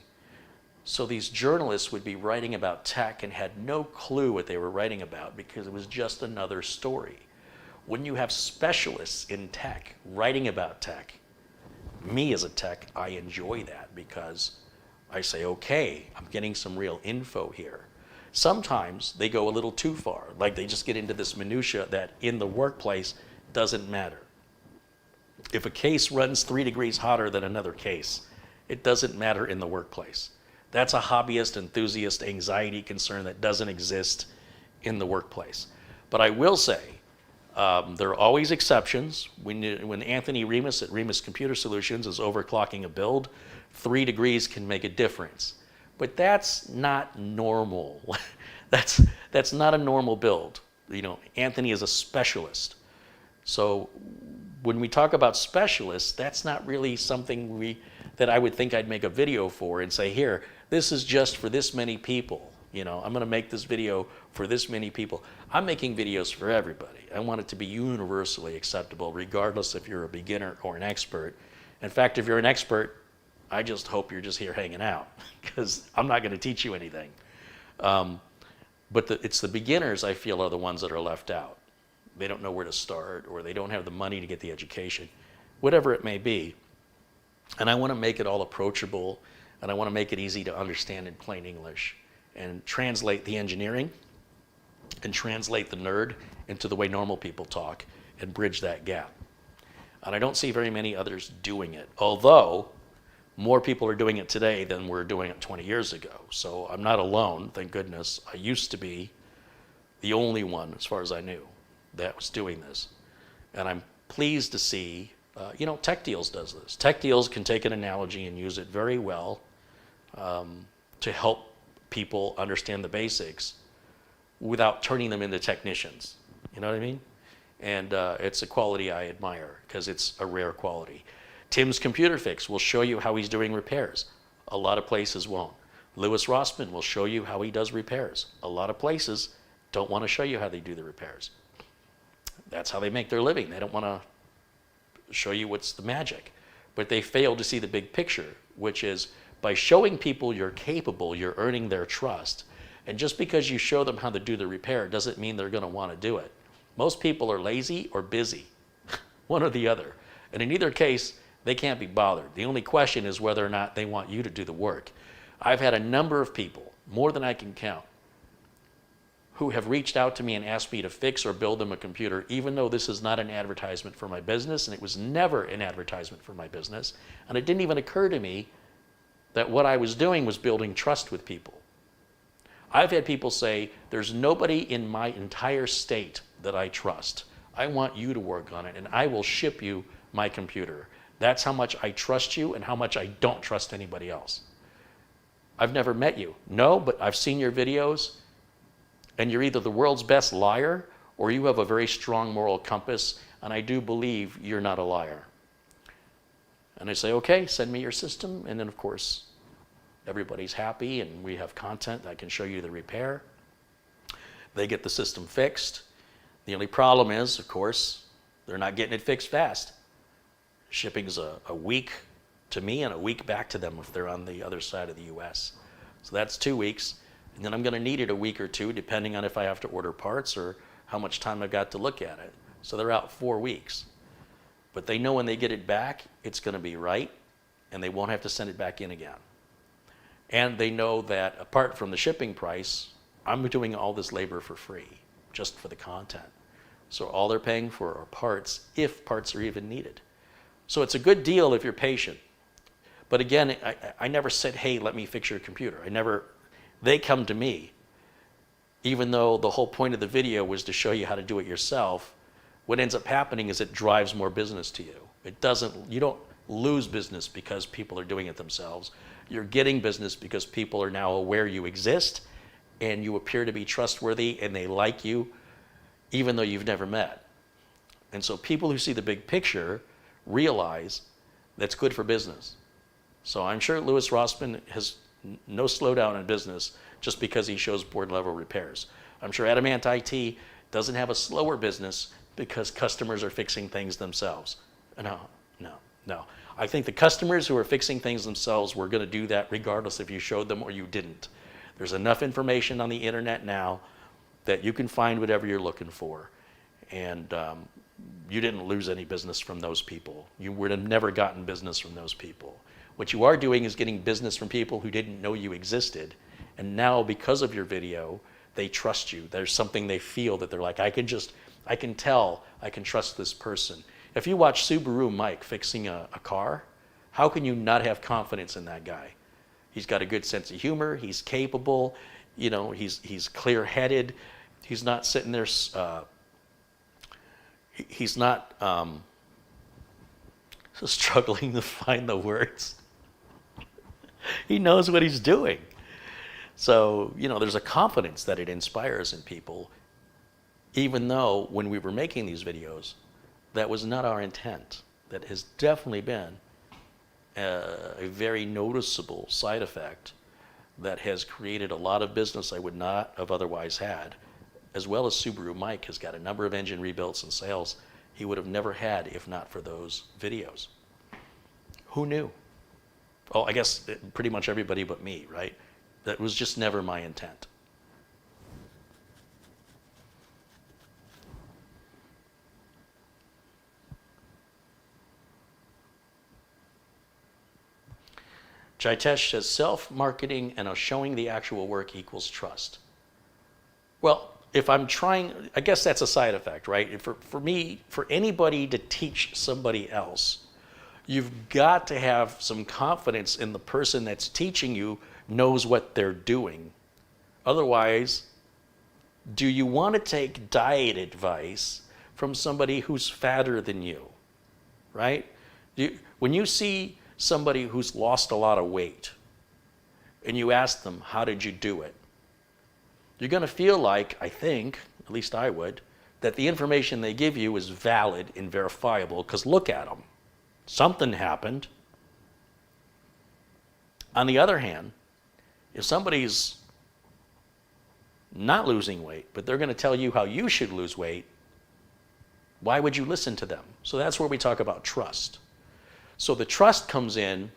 So these journalists would be writing about tech and had no clue what they were writing about because it was just another story. When you have specialists in tech writing about tech, me as a tech, I enjoy that because I say, okay, I'm getting some real info here. Sometimes they go a little too far, like they just get into this minutia that in the workplace doesn't matter. If a case runs 3 degrees hotter than another case, it doesn't matter in the workplace. That's a hobbyist, enthusiast, anxiety concern that doesn't exist in the workplace. But I will say, there are always exceptions. When Anthony Remus at Remus Computer Solutions is overclocking a build, 3 degrees can make a difference. But that's not normal. That's not a normal build. You know, Anthony is a specialist. So when we talk about specialists, that's not really something that I would think I'd make a video for and say, here, this is just for this many people. You know, I'm going to make this video for this many people. I'm making videos for everybody. I want it to be universally acceptable, regardless if you're a beginner or an expert. In fact, if you're an expert, I just hope you're just here hanging out because I'm not going to teach you anything. But it's the beginners I feel are the ones that are left out. They don't know where to start, or they don't have the money to get the education, whatever it may be. And I want to make it all approachable, and I want to make it easy to understand in plain English, and translate the engineering and translate the nerd into the way normal people talk and bridge that gap. And I don't see very many others doing it, although more people are doing it today than were doing it 20 years ago. So I'm not alone, thank goodness. I used to be the only one, as far as I knew, that was doing this. And I'm pleased to see, Tech Deals does this. Tech Deals can take an analogy and use it very well to help people understand the basics without turning them into technicians. You know what I mean? And it's a quality I admire because it's a rare quality. Tim's Computer Fix will show you how he's doing repairs. A lot of places won't. Louis Rossman will show you how he does repairs. A lot of places don't want to show you how they do the repairs. That's how they make their living. They don't want to show you what's the magic. But they fail to see the big picture, which is by showing people you're capable, you're earning their trust. And just because you show them how to do the repair doesn't mean they're going to want to do it. Most people are lazy or busy, one or the other. And in either case, they can't be bothered. The only question is whether or not they want you to do the work. I've had a number of people, more than I can count, who have reached out to me and asked me to fix or build them a computer, even though this is not an advertisement for my business, and it was never an advertisement for my business. And it didn't even occur to me that what I was doing was building trust with people. I've had people say, there's nobody in my entire state that I trust. I want you to work on it, and I will ship you my computer. That's how much I trust you and how much I don't trust anybody else. I've never met you. No, but I've seen your videos, and you're either the world's best liar or you have a very strong moral compass, and I do believe you're not a liar. And I say, okay, send me your system, and then of course, everybody's happy and we have content that can show you the repair. They get the system fixed. The only problem is, of course, they're not getting it fixed fast. Shipping's a week to me and a week back to them if they're on the other side of the US. So that's 2 weeks. And then I'm going to need it a week or two, depending on if I have to order parts or how much time I've got to look at it. So they're out 4 weeks. But they know when they get it back, it's going to be right, and they won't have to send it back in again. And they know that apart from the shipping price, I'm doing all this labor for free, just for the content. So all they're paying for are parts, if parts are even needed. So it's a good deal if you're patient. But again, I never said, hey, let me fix your computer. They come to me. Even though the whole point of the video was to show you how to do it yourself, what ends up happening is it drives more business to you. You don't lose business because people are doing it themselves. You're getting business because people are now aware you exist and you appear to be trustworthy and they like you even though you've never met. And so people who see the big picture realize that's good for business. So I'm sure Louis Rossman has no slowdown in business just because he shows board level repairs. I'm sure Adamant IT doesn't have a slower business because customers are fixing things themselves. No. I think the customers who are fixing things themselves were going to do that regardless if you showed them or you didn't. There's enough information on the internet now that you can find whatever you're looking for. And you didn't lose any business from those people. You would have never gotten business from those people. What you are doing is getting business from people who didn't know you existed. And now because of your video, they trust you. There's something they feel that they're like, I can tell, I can trust this person. If you watch Subaru Mike fixing a car, how can you not have confidence in that guy? He's got a good sense of humor, he's capable, he's clear-headed, he's not sitting there, he's not struggling to find the words. He knows what he's doing. So, there's a confidence that it inspires in people, even though when we were making these videos, that was not our intent. That has definitely been a very noticeable side effect that has created a lot of business I would not have otherwise had, as well as Subaru Mike has got a number of engine rebuilds and sales he would have never had if not for those videos. Who knew? Oh, I guess pretty much everybody but me, right? That was just never my intent. Jitesh says self-marketing and showing the actual work equals trust. Well, if I'm trying, I guess that's a side effect, right? For me, for anybody to teach somebody else, you've got to have some confidence in the person that's teaching you knows what they're doing. Otherwise, do you want to take diet advice from somebody who's fatter than you, right? When you see somebody who's lost a lot of weight and you ask them, how did you do it? You're going to feel like, I think, at least I would, that the information they give you is valid and verifiable because look at them. Something happened. On the other hand, if somebody's not losing weight, but they're going to tell you how you should lose weight, why would you listen to them? So that's where we talk about trust. So the trust comes in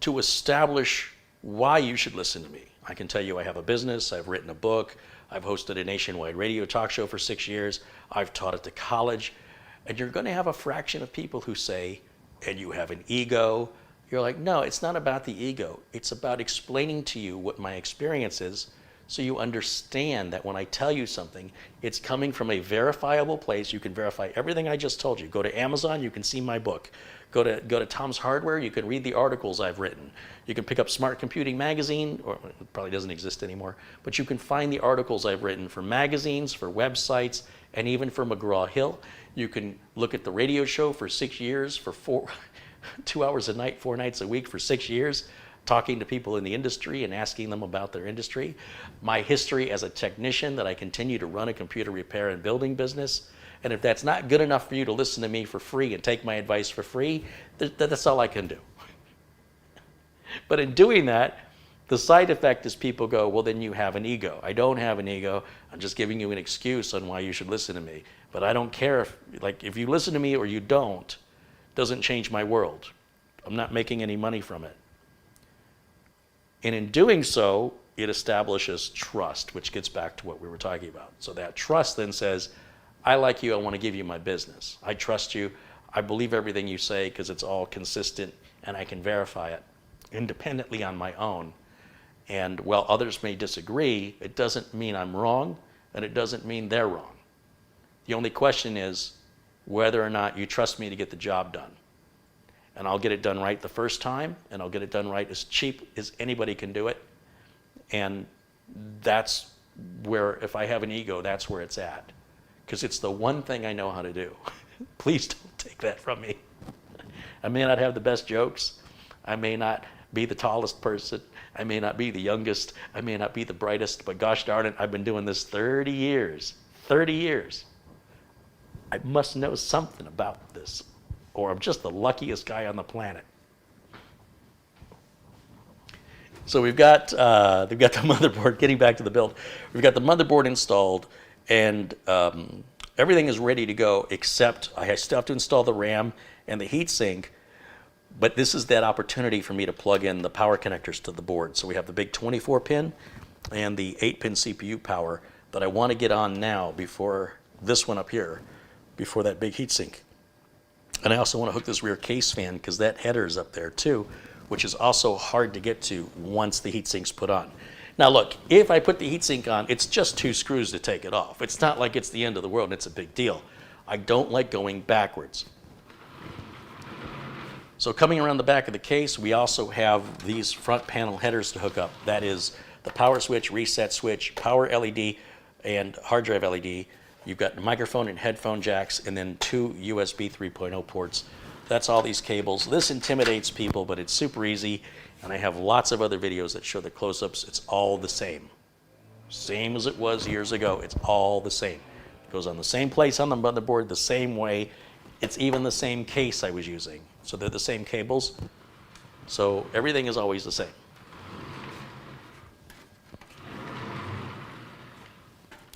to establish why you should listen to me. I can tell you I have a business, I've written a book, I've hosted a nationwide radio talk show for 6 years, I've taught it to college, and you're going to have a fraction of people who say, and you have an ego. You're like, no, it's not about the ego. It's about explaining to you what my experience is so you understand that when I tell you something, it's coming from a verifiable place. You can verify everything I just told you. Go to Amazon, you can see my book. Go to Tom's Hardware, you can read the articles I've written. You can pick up Smart Computing Magazine, or it probably doesn't exist anymore, but you can find the articles I've written for magazines, for websites, and even for McGraw-Hill. You can look at the radio show for 6 years, for 2 hours a night, 4 nights a week for 6 years, talking to people in the industry and asking them about their industry. My history as a technician, that I continue to run a computer repair and building business. And if that's not good enough for you to listen to me for free and take my advice for free, that's all I can do. But in doing that, the side effect is people go, well, then you have an ego. I don't have an ego. I'm just giving you an excuse on why you should listen to me. But I don't care if you listen to me or you don't, it doesn't change my world. I'm not making any money from it. And in doing so, it establishes trust, which gets back to what we were talking about. So that trust then says, I like you, I want to give you my business. I trust you, I believe everything you say because it's all consistent and I can verify it independently on my own. And while others may disagree, it doesn't mean I'm wrong and it doesn't mean they're wrong. The only question is whether or not you trust me to get the job done. And I'll get it done right the first time, and I'll get it done right as cheap as anybody can do it. And that's where, if I have an ego, that's where it's at. Because it's the one thing I know how to do. Please don't take that from me. I may not have the best jokes. I may not be the tallest person. I may not be the youngest. I may not be the brightest. But gosh darn it, I've been doing this 30 years. 30 years. I must know something about this, or I'm just the luckiest guy on the planet. So we've got the motherboard, getting back to the build. We've got the motherboard installed, and everything is ready to go, except I still have to install the RAM and the heatsink, but this is that opportunity for me to plug in the power connectors to the board. So we have the big 24-pin and the 8-pin CPU power that I want to get on now before this one up here, before that big heatsink. And I also want to hook this rear case fan because that header is up there too, which is also hard to get to once the heatsink's put on. Now look, if I put the heatsink on, it's just 2 screws to take it off. It's not like it's the end of the world and it's a big deal. I don't like going backwards. So coming around the back of the case, we also have these front panel headers to hook up. That is the power switch, reset switch, power LED, and hard drive LED. You've got the microphone and headphone jacks, and then 2 USB 3.0 ports. That's all these cables. This intimidates people, but it's super easy. And I have lots of other videos that show the close-ups. It's all the same. Same as it was years ago. It's all the same. It goes on the same place on the motherboard, the same way. It's even the same case I was using. So they're the same cables. So everything is always the same.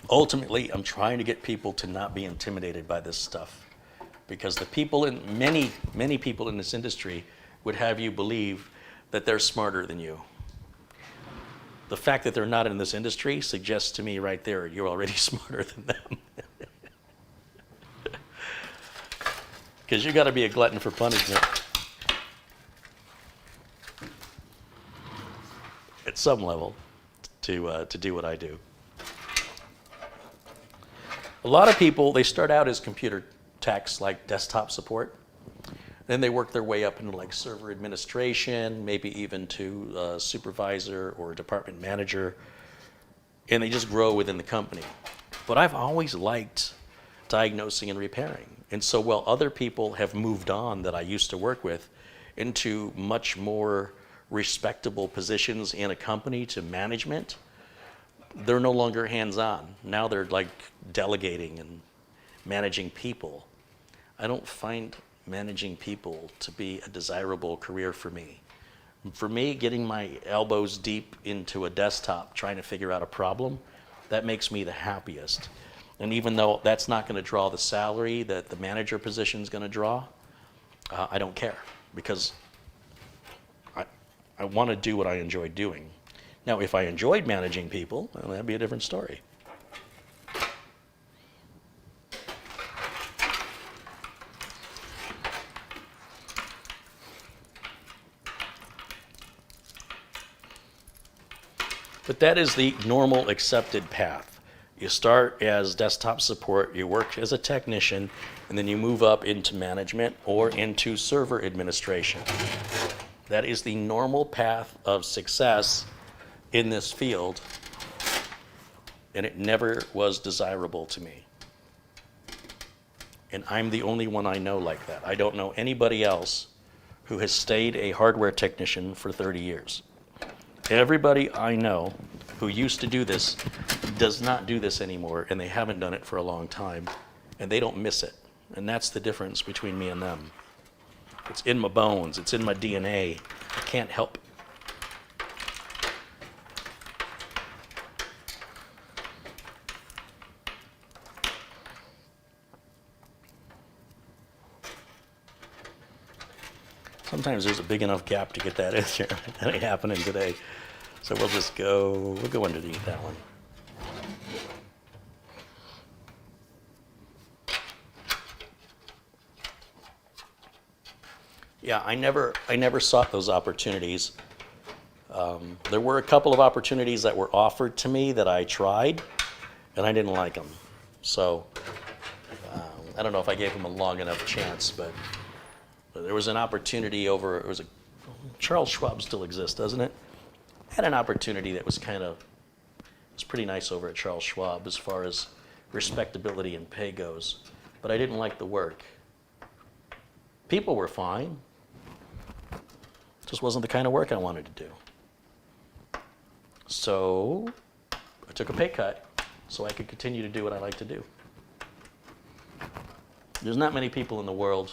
Ultimately, I'm trying to get people to not be intimidated by this stuff, because the people in many people in this industry would have you believe that they're smarter than you. The fact that they're not in this industry suggests to me right there, you're already smarter than them. Because you got to be a glutton for punishment at some level to do what I do. A lot of people, they start out as computer techs, like desktop support. Then they work their way up into like server administration, maybe even to supervisor or department manager, and they just grow within the company. But I've always liked diagnosing and repairing. And so while other people have moved on that I used to work with into much more respectable positions in a company to management, they're no longer hands-on. Now they're like delegating and managing people. I don't find managing people to be a desirable career for me. For me, getting my elbows deep into a desktop trying to figure out a problem, that makes me the happiest. And even though that's not going to draw the salary that the manager position is going to draw, I don't care, because I want to do what I enjoy doing. Now, if I enjoyed managing people, well, that'd be a different story. But that is the normal accepted path. You start as desktop support, you work as a technician, and then you move up into management or into server administration. That is the normal path of success in this field, and it never was desirable to me. And I'm the only one I know like that. I don't know anybody else who has stayed a hardware technician for 30 years. Everybody I know who used to do this does not do this anymore, and they haven't done it for a long time, and they don't miss it. And that's the difference between me and them. It's in my bones, it's in my DNA. I can't help it. Sometimes there's a big enough gap to get that in there. That ain't happening today. So we'll go underneath that one. Yeah, I never sought those opportunities. There were a couple of opportunities that were offered to me that I tried, and I didn't like them. So I don't know if I gave them a long enough chance, but there was an opportunity over, it was a, Charles Schwab still exists, doesn't it? I had an opportunity that was pretty nice over at Charles Schwab as far as respectability and pay goes, but I didn't like the work. People were fine. It just wasn't the kind of work I wanted to do. So I took a pay cut so I could continue to do what I like to do. There's not many people in the world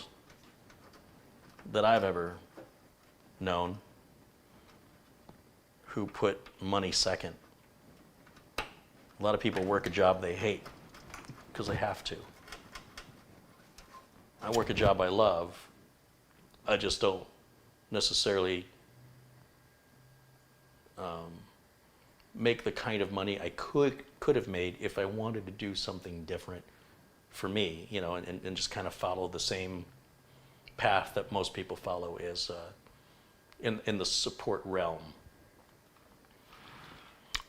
that I've ever known who put money second. A lot of people work a job they hate because they have to. I work a job I love. I just don't necessarily make the kind of money I could have made if I wanted to do something different for me, you know, and just kind of follow the same path that most people follow is in the support realm.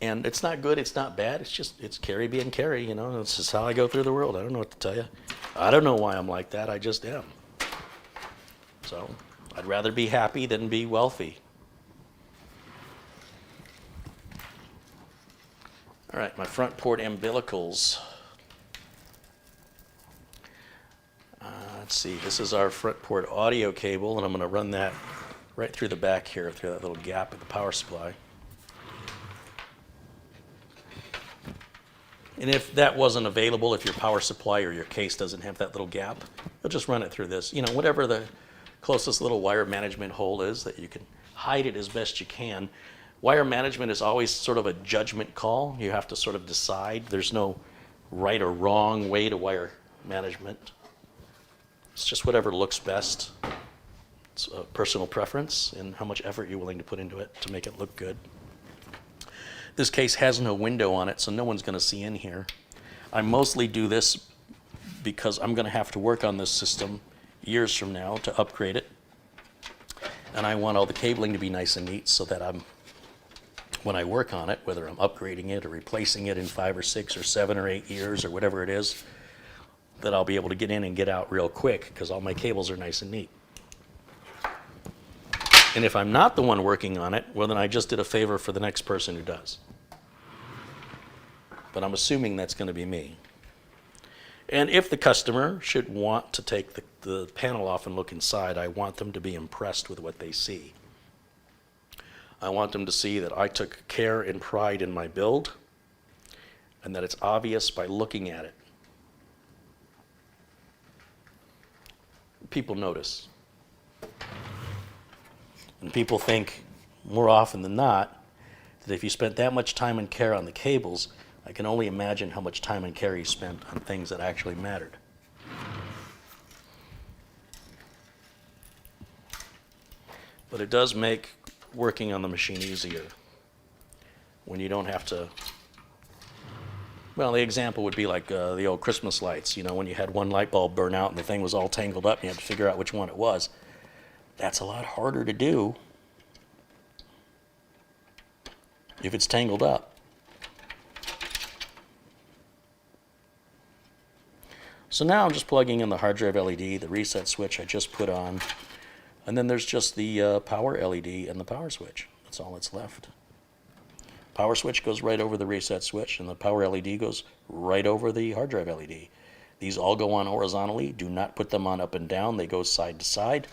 And it's not good, it's not bad, it's Carrie being Carrie, you know, it's just how I go through the world. I don't know what to tell you. I don't know why I'm like that, I just am. So, I'd rather be happy than be wealthy. All right, my front port umbilicals. Let's see, this is our front port audio cable, and I'm going to run that right through the back here, through that little gap at the power supply. And if that wasn't available, if your power supply or your case doesn't have that little gap, you'll just run it through this. You know, whatever the closest little wire management hole is that you can hide it as best you can. Wire management is always sort of a judgment call. You have to sort of decide. There's no right or wrong way to wire management. It's just whatever looks best It's a personal preference and how much effort you're willing to put into it to make it look good. This case has no window on it, so no one's going to see in here. I mostly do this because I'm going to have to work on this system years from now to upgrade it. And I want all the cabling to be nice and neat so that when I work on it, whether I'm upgrading it or replacing it in 5 or 6 or 7 or 8 years or whatever it is, that I'll be able to get in and get out real quick because all my cables are nice and neat. And if I'm not the one working on it, well, then I just did a favor for the next person who does. But I'm assuming that's going to be me. And if the customer should want to take the panel off and look inside, I want them to be impressed with what they see. I want them to see that I took care and pride in my build, and that it's obvious by looking at it. People notice. And people think, more often than not, that if you spent that much time and care on the cables, I can only imagine how much time and care you spent on things that actually mattered. But it does make working on the machine easier when you don't have to. Well, the example would be like the old Christmas lights. You know, when you had one light bulb burn out and the thing was all tangled up and you had to figure out which one it was. That's a lot harder to do if it's tangled up. So now I'm just plugging in the hard drive LED, the reset switch I just put on, and then there's just the power LED and the power switch. That's all that's left. Power switch goes right over the reset switch, and the power LED goes right over the hard drive LED. These all go on horizontally. Do not put them on up and down. They go side to side.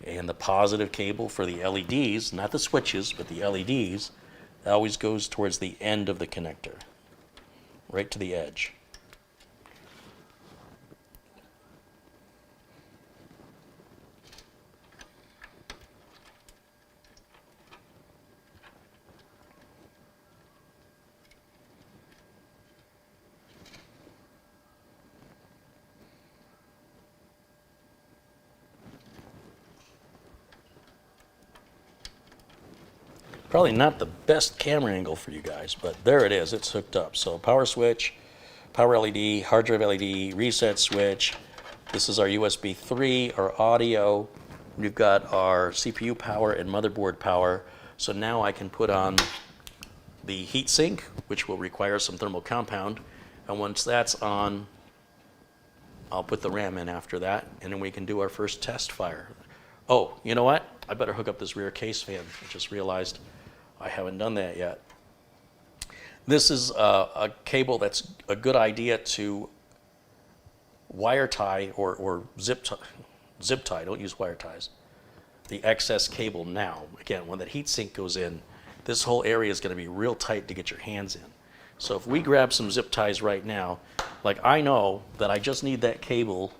And the positive cable for the LEDs, not the switches, but the LEDs, always goes towards the end of the connector, right to the edge. Probably not the best camera angle for you guys, but there it is. It's hooked up. So power switch, power LED, hard drive LED, reset switch. This is our USB 3, our audio. We've got our CPU power and motherboard power. So now I can put on the heatsink, which will require some thermal compound. And once that's on, I'll put the RAM in after that, and then we can do our first test fire. Oh, you know what? I better hook up this rear case fan. I just realized I haven't done that yet. This is a cable that's a good idea to wire tie or zip tie. Don't use wire ties. The excess cable now. Again, when that heatsink goes in, this whole area is going to be real tight to get your hands in. So if we grab some zip ties right now, like I know that I just need that cable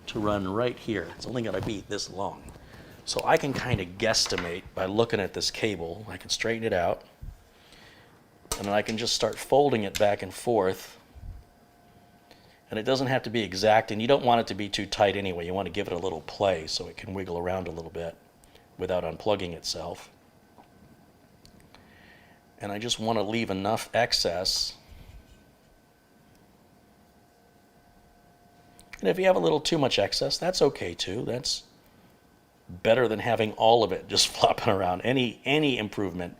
to run right here. It's only going to be this long. So I can kind of guesstimate by looking at this cable. I can straighten it out, and then I can just start folding it back and forth. And it doesn't have to be exact, and you don't want it to be too tight anyway. You want to give it a little play so it can wiggle around a little bit without unplugging itself. And I just want to leave enough excess. And if you have a little too much excess, that's okay too. That's better than having all of it just flopping around. Any improvement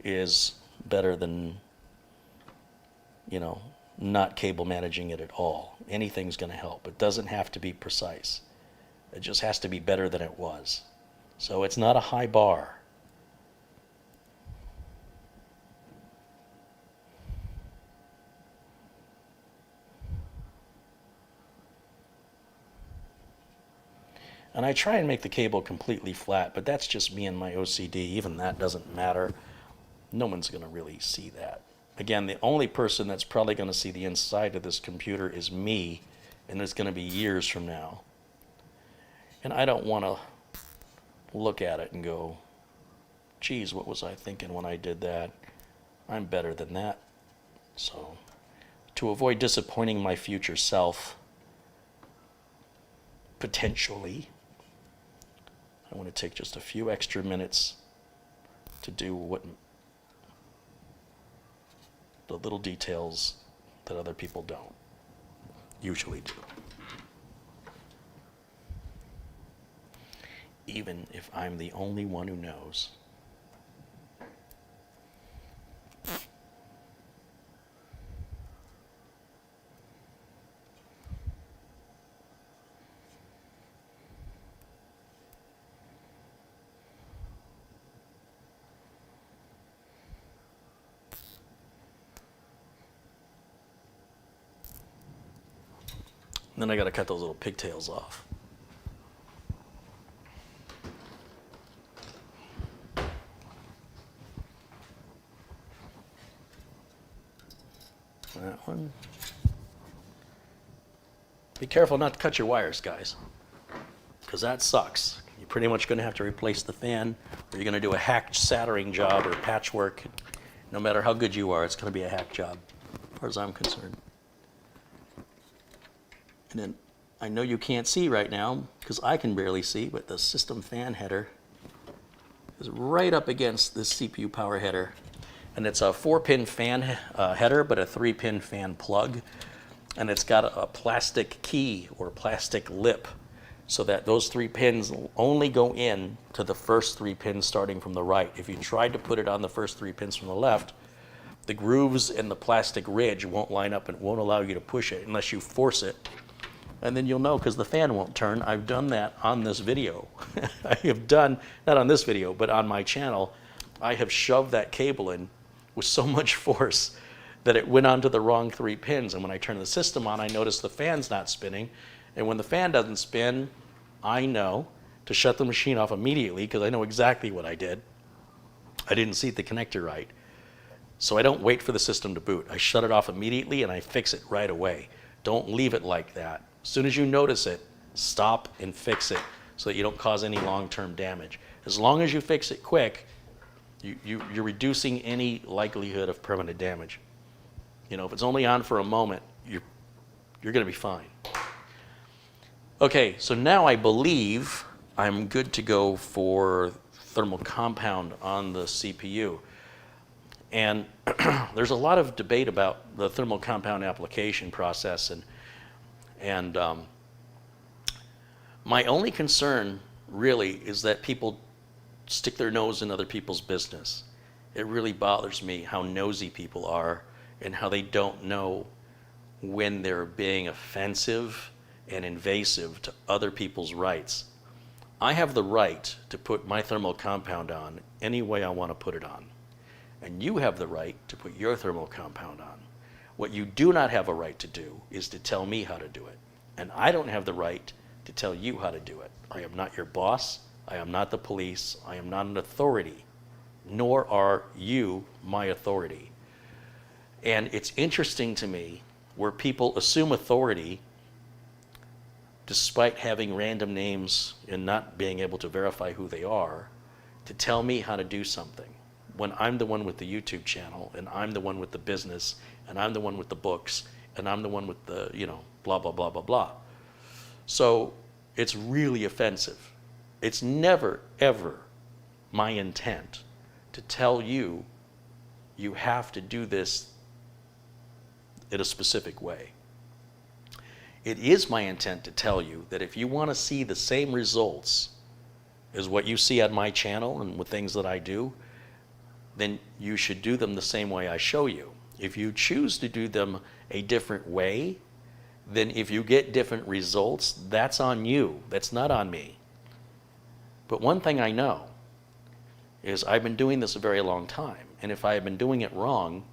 is better than, you know, not cable managing it at all. Anything's going to help. It doesn't have to be precise. It just has to be better than it was. So it's not a high bar. And I try and make the cable completely flat, but that's just me and my OCD. Even that doesn't matter. No one's going to really see that. Again, the only person that's probably going to see the inside of this computer is me, and it's going to be years from now. And I don't want to look at it and go, geez, what was I thinking when I did that? I'm better than that. So, to avoid disappointing my future self, potentially, I want to take just a few extra minutes to do what the little details that other people don't usually do. Even if I'm the only one who knows. And then I got to cut those little pigtails off. That one. Be careful not to cut your wires, guys, because that sucks. You're pretty much going to have to replace the fan, or you're going to do a hack soldering job or patchwork. No matter how good you are, it's going to be a hack job, as far as I'm concerned. And then I know you can't see right now, because I can barely see, but the system fan header is right up against this CPU power header. And it's a 4-pin fan header, but a 3-pin fan plug. And it's got a plastic key or plastic lip, so that those 3 pins only go in to the first 3 pins starting from the right. If you tried to put it on the first 3 pins from the left, the grooves in the plastic ridge won't line up and won't allow you to push it unless you force it. And then you'll know, because the fan won't turn. I've done that on this video. I have done, not on this video, but on my channel, I have shoved that cable in with so much force that it went onto the wrong 3 pins. And when I turn the system on, I notice the fan's not spinning. And when the fan doesn't spin, I know to shut the machine off immediately, because I know exactly what I did. I didn't seat the connector right. So I don't wait for the system to boot. I shut it off immediately and I fix it right away. Don't leave it like that. As soon as you notice it, stop and fix it so that you don't cause any long-term damage. As long as you fix it quick, you're reducing any likelihood of permanent damage. You know, if it's only on for a moment, you're going to be fine. Okay, so now I believe I'm good to go for thermal compound on the CPU. And there's a lot of debate about the thermal compound application process, and my only concern really is that people stick their nose in other people's business. It really bothers me how nosy people are and how they don't know when they're being offensive and invasive to other people's rights. I have the right to put my thermal compound on any way I want to put it on. And you have the right to put your thermal compound on. What you do not have a right to do is to tell me how to do it. And I don't have the right to tell you how to do it. I am not your boss. I am not the police. I am not an authority. Nor are you my authority. And it's interesting to me where people assume authority despite having random names and not being able to verify who they are, to tell me how to do something, when I'm the one with the YouTube channel, and I'm the one with the business, and I'm the one with the books, and I'm the one with the, blah, blah, blah, blah, blah. So it's really offensive. It's never, ever my intent to tell you, you have to do this in a specific way. It is my intent to tell you that if you want to see the same results as what you see on my channel and with things that I do, then you should do them the same way I show you. If you choose to do them a different way, then if you get different results, that's on you. That's not on me. But one thing I know is I've been doing this a very long time. And if I had been doing it wrong,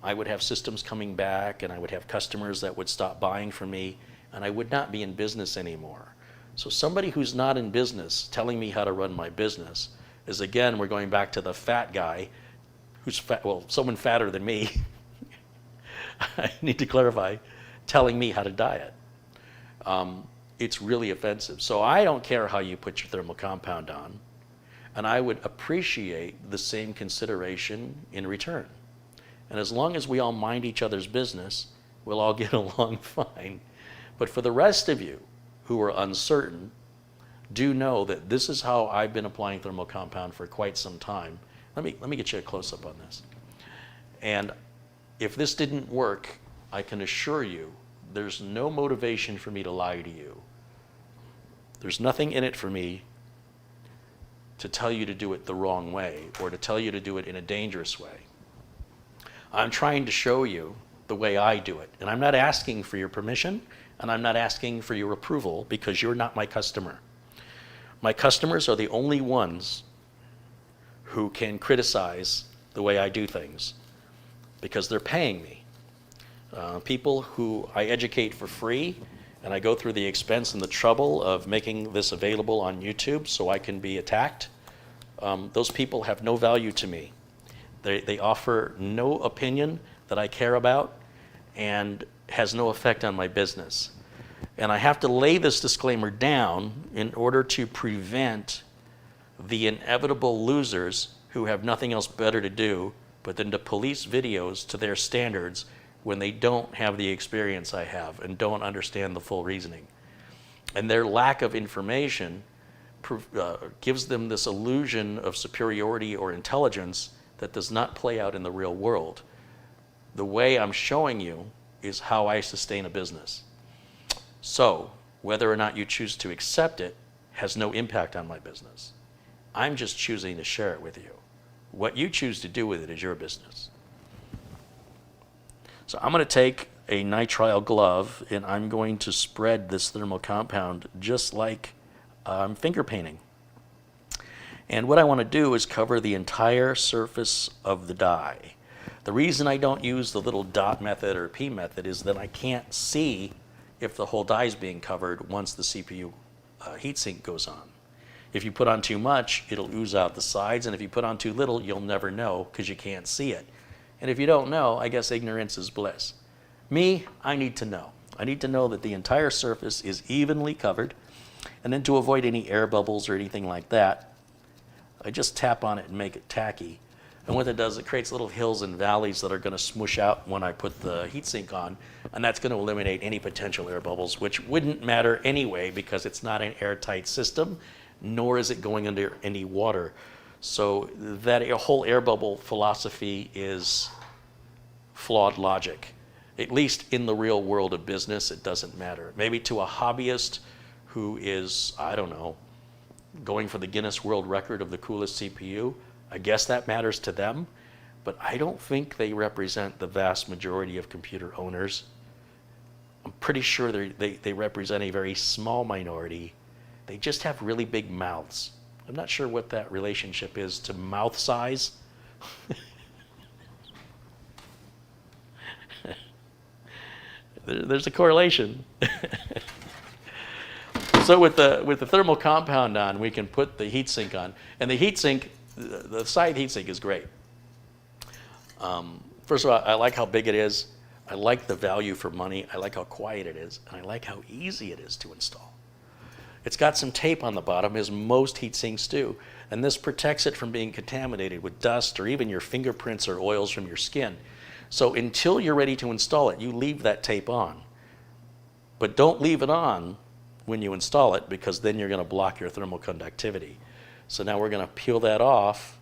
I would have systems coming back, and I would have customers that would stop buying from me, and I would not be in business anymore. So somebody who's not in business telling me how to run my business is, again, we're going back to the fat guy who's fat, well, someone fatter than me. I need to clarify, telling me how to diet. It's really offensive. So I don't care how you put your thermal compound on, and I would appreciate the same consideration in return. And as long as we all mind each other's business, we'll all get along fine. But for the rest of you who are uncertain, do know that this is how I've been applying thermal compound for quite some time. Let me get you a close-up on this. And if this didn't work, I can assure you there's no motivation for me to lie to you. There's nothing in it for me to tell you to do it the wrong way or to tell you to do it in a dangerous way. I'm trying to show you the way I do it. And I'm not asking for your permission, and I'm not asking for your approval because you're not my customer. My customers are the only ones who can criticize the way I do things because they're paying me. People who I educate for free, and I go through the expense and the trouble of making this available on YouTube so I can be attacked, those people have no value to me. They offer no opinion that I care about and has no effect on my business. And I have to lay this disclaimer down in order to prevent the inevitable losers who have nothing else better to do but then to police videos to their standards when they don't have the experience I have and don't understand the full reasoning. And their lack of information gives them this illusion of superiority or intelligence that does not play out in the real world. The way I'm showing you is how I sustain a business. So, whether or not you choose to accept it has no impact on my business. I'm just choosing to share it with you. What you choose to do with it is your business. So I'm going to take a nitrile glove and I'm going to spread this thermal compound just like I'm finger painting. And what I want to do is cover the entire surface of the die. The reason I don't use the little dot method or P method is that I can't see if the whole die is being covered once the CPU heatsink goes on. If you put on too much, it'll ooze out the sides, and if you put on too little, you'll never know because you can't see it. And if you don't know, I guess ignorance is bliss. Me, I need to know. I need to know that the entire surface is evenly covered, and then to avoid any air bubbles or anything like that, I just tap on it and make it tacky. And what it does, it creates little hills and valleys that are going to smush out when I put the heatsink on, and that's going to eliminate any potential air bubbles, which wouldn't matter anyway because it's not an airtight system, nor is it going under any water. So that whole air bubble philosophy is flawed logic. At least in the real world of business, it doesn't matter. Maybe to a hobbyist who is, I don't know, going for the Guinness World Record of the coolest CPU, I guess that matters to them, but I don't think they represent the vast majority of computer owners. I'm pretty sure they represent a very small minority. They just have really big mouths. I'm not sure what that relationship is to mouth size. There's a correlation. So with the thermal compound on, we can put the heatsink on. And the heatsink, the side heatsink is great. First of all, I like how big it is. I like the value for money. I like how quiet it is. And I like how easy it is to install. It's got some tape on the bottom, as most heat sinks do, and this protects it from being contaminated with dust or even your fingerprints or oils from your skin. So until you're ready to install it, you leave that tape on. But don't leave it on when you install it because then you're going to block your thermal conductivity. So now we're going to peel that off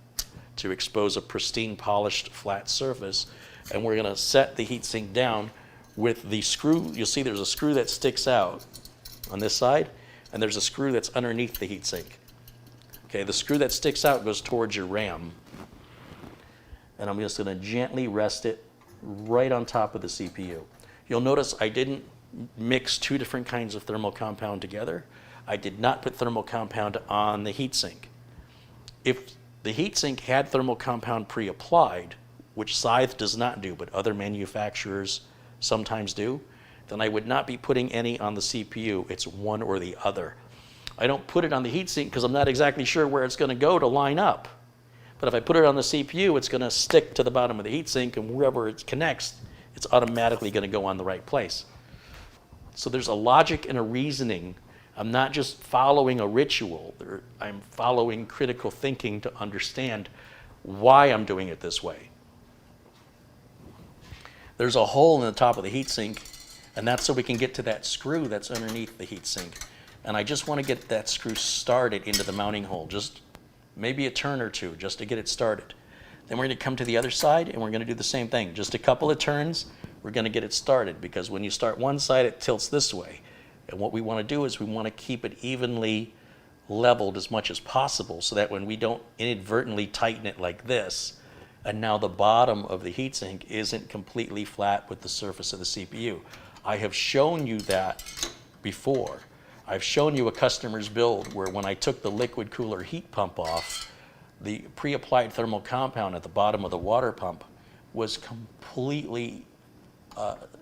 to expose a pristine, polished, flat surface, and we're going to set the heatsink down with the screw. You'll see there's a screw that sticks out on this side, and there's a screw that's underneath the heatsink. Okay, the screw that sticks out goes towards your RAM. And I'm just going to gently rest it right on top of the CPU. You'll notice I didn't mix two different kinds of thermal compound together. I did not put thermal compound on the heatsink. If the heatsink had thermal compound pre-applied, which Scythe does not do, but other manufacturers sometimes do, then I would not be putting any on the CPU. It's one or the other. I don't put it on the heatsink because I'm not exactly sure where it's going to go to line up. But if I put it on the CPU, it's going to stick to the bottom of the heatsink, and wherever it connects, it's automatically going to go on the right place. So there's a logic and a reasoning. I'm not just following a ritual. I'm following critical thinking to understand why I'm doing it this way. There's a hole in the top of the heatsink, and that's so we can get to that screw that's underneath the heatsink. And I just want to get that screw started into the mounting hole, just maybe a turn or two just to get it started. Then we're going to come to the other side and we're going to do the same thing. Just a couple of turns, we're going to get it started, because when you start one side, it tilts this way. And what we want to do is we want to keep it evenly leveled as much as possible, so that when we don't inadvertently tighten it like this, and now the bottom of the heatsink isn't completely flat with the surface of the CPU. I have shown you that before. I've shown you a customer's build where when I took the liquid cooler heat pump off, the pre-applied thermal compound at the bottom of the water pump was completely,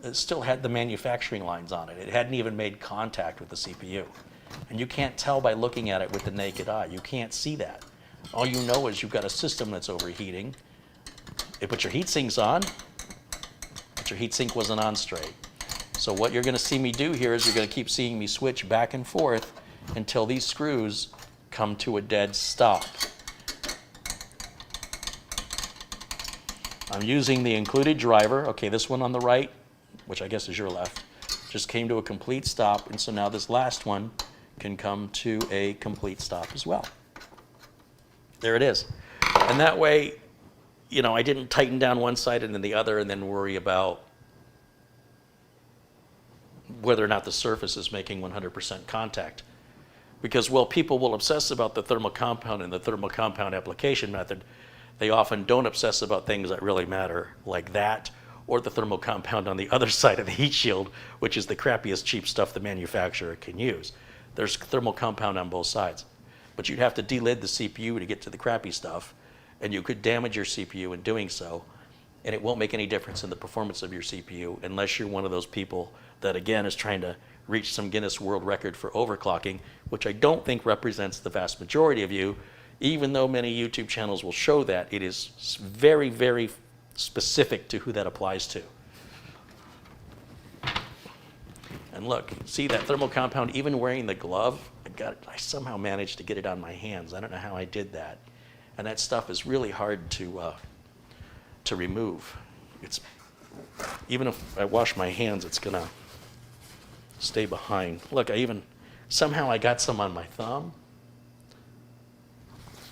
it still had the manufacturing lines on it. It hadn't even made contact with the CPU. And you can't tell by looking at it with the naked eye. You can't see that. All you know is you've got a system that's overheating. It put your heat sinks on, but your heat sink wasn't on straight. So what you're going to see me do here is you're going to keep seeing me switch back and forth until these screws come to a dead stop. I'm using the included driver. Okay, this one on the right, which I guess is your left, just came to a complete stop, and so now this last one can come to a complete stop as well. There it is. And that way, you know, I didn't tighten down one side and then the other and then worry about whether or not the surface is making 100% contact. Because while people will obsess about the thermal compound and the thermal compound application method, they often don't obsess about things that really matter, like that, or the thermal compound on the other side of the heat shield, which is the crappiest cheap stuff the manufacturer can use. There's thermal compound on both sides. But you'd have to delid the CPU to get to the crappy stuff, and you could damage your CPU in doing so, and it won't make any difference in the performance of your CPU unless you're one of those people that, again, is trying to reach some Guinness World Record for overclocking, which I don't think represents the vast majority of you, even though many YouTube channels will show that. It is very, very specific to who that applies to. And look, see that thermal compound, even wearing the glove, I somehow managed to get it on my hands. I don't know how I did that. And that stuff is really hard to remove. It's, even if I wash my hands, it's gonna stay behind. Look, somehow I got some on my thumb.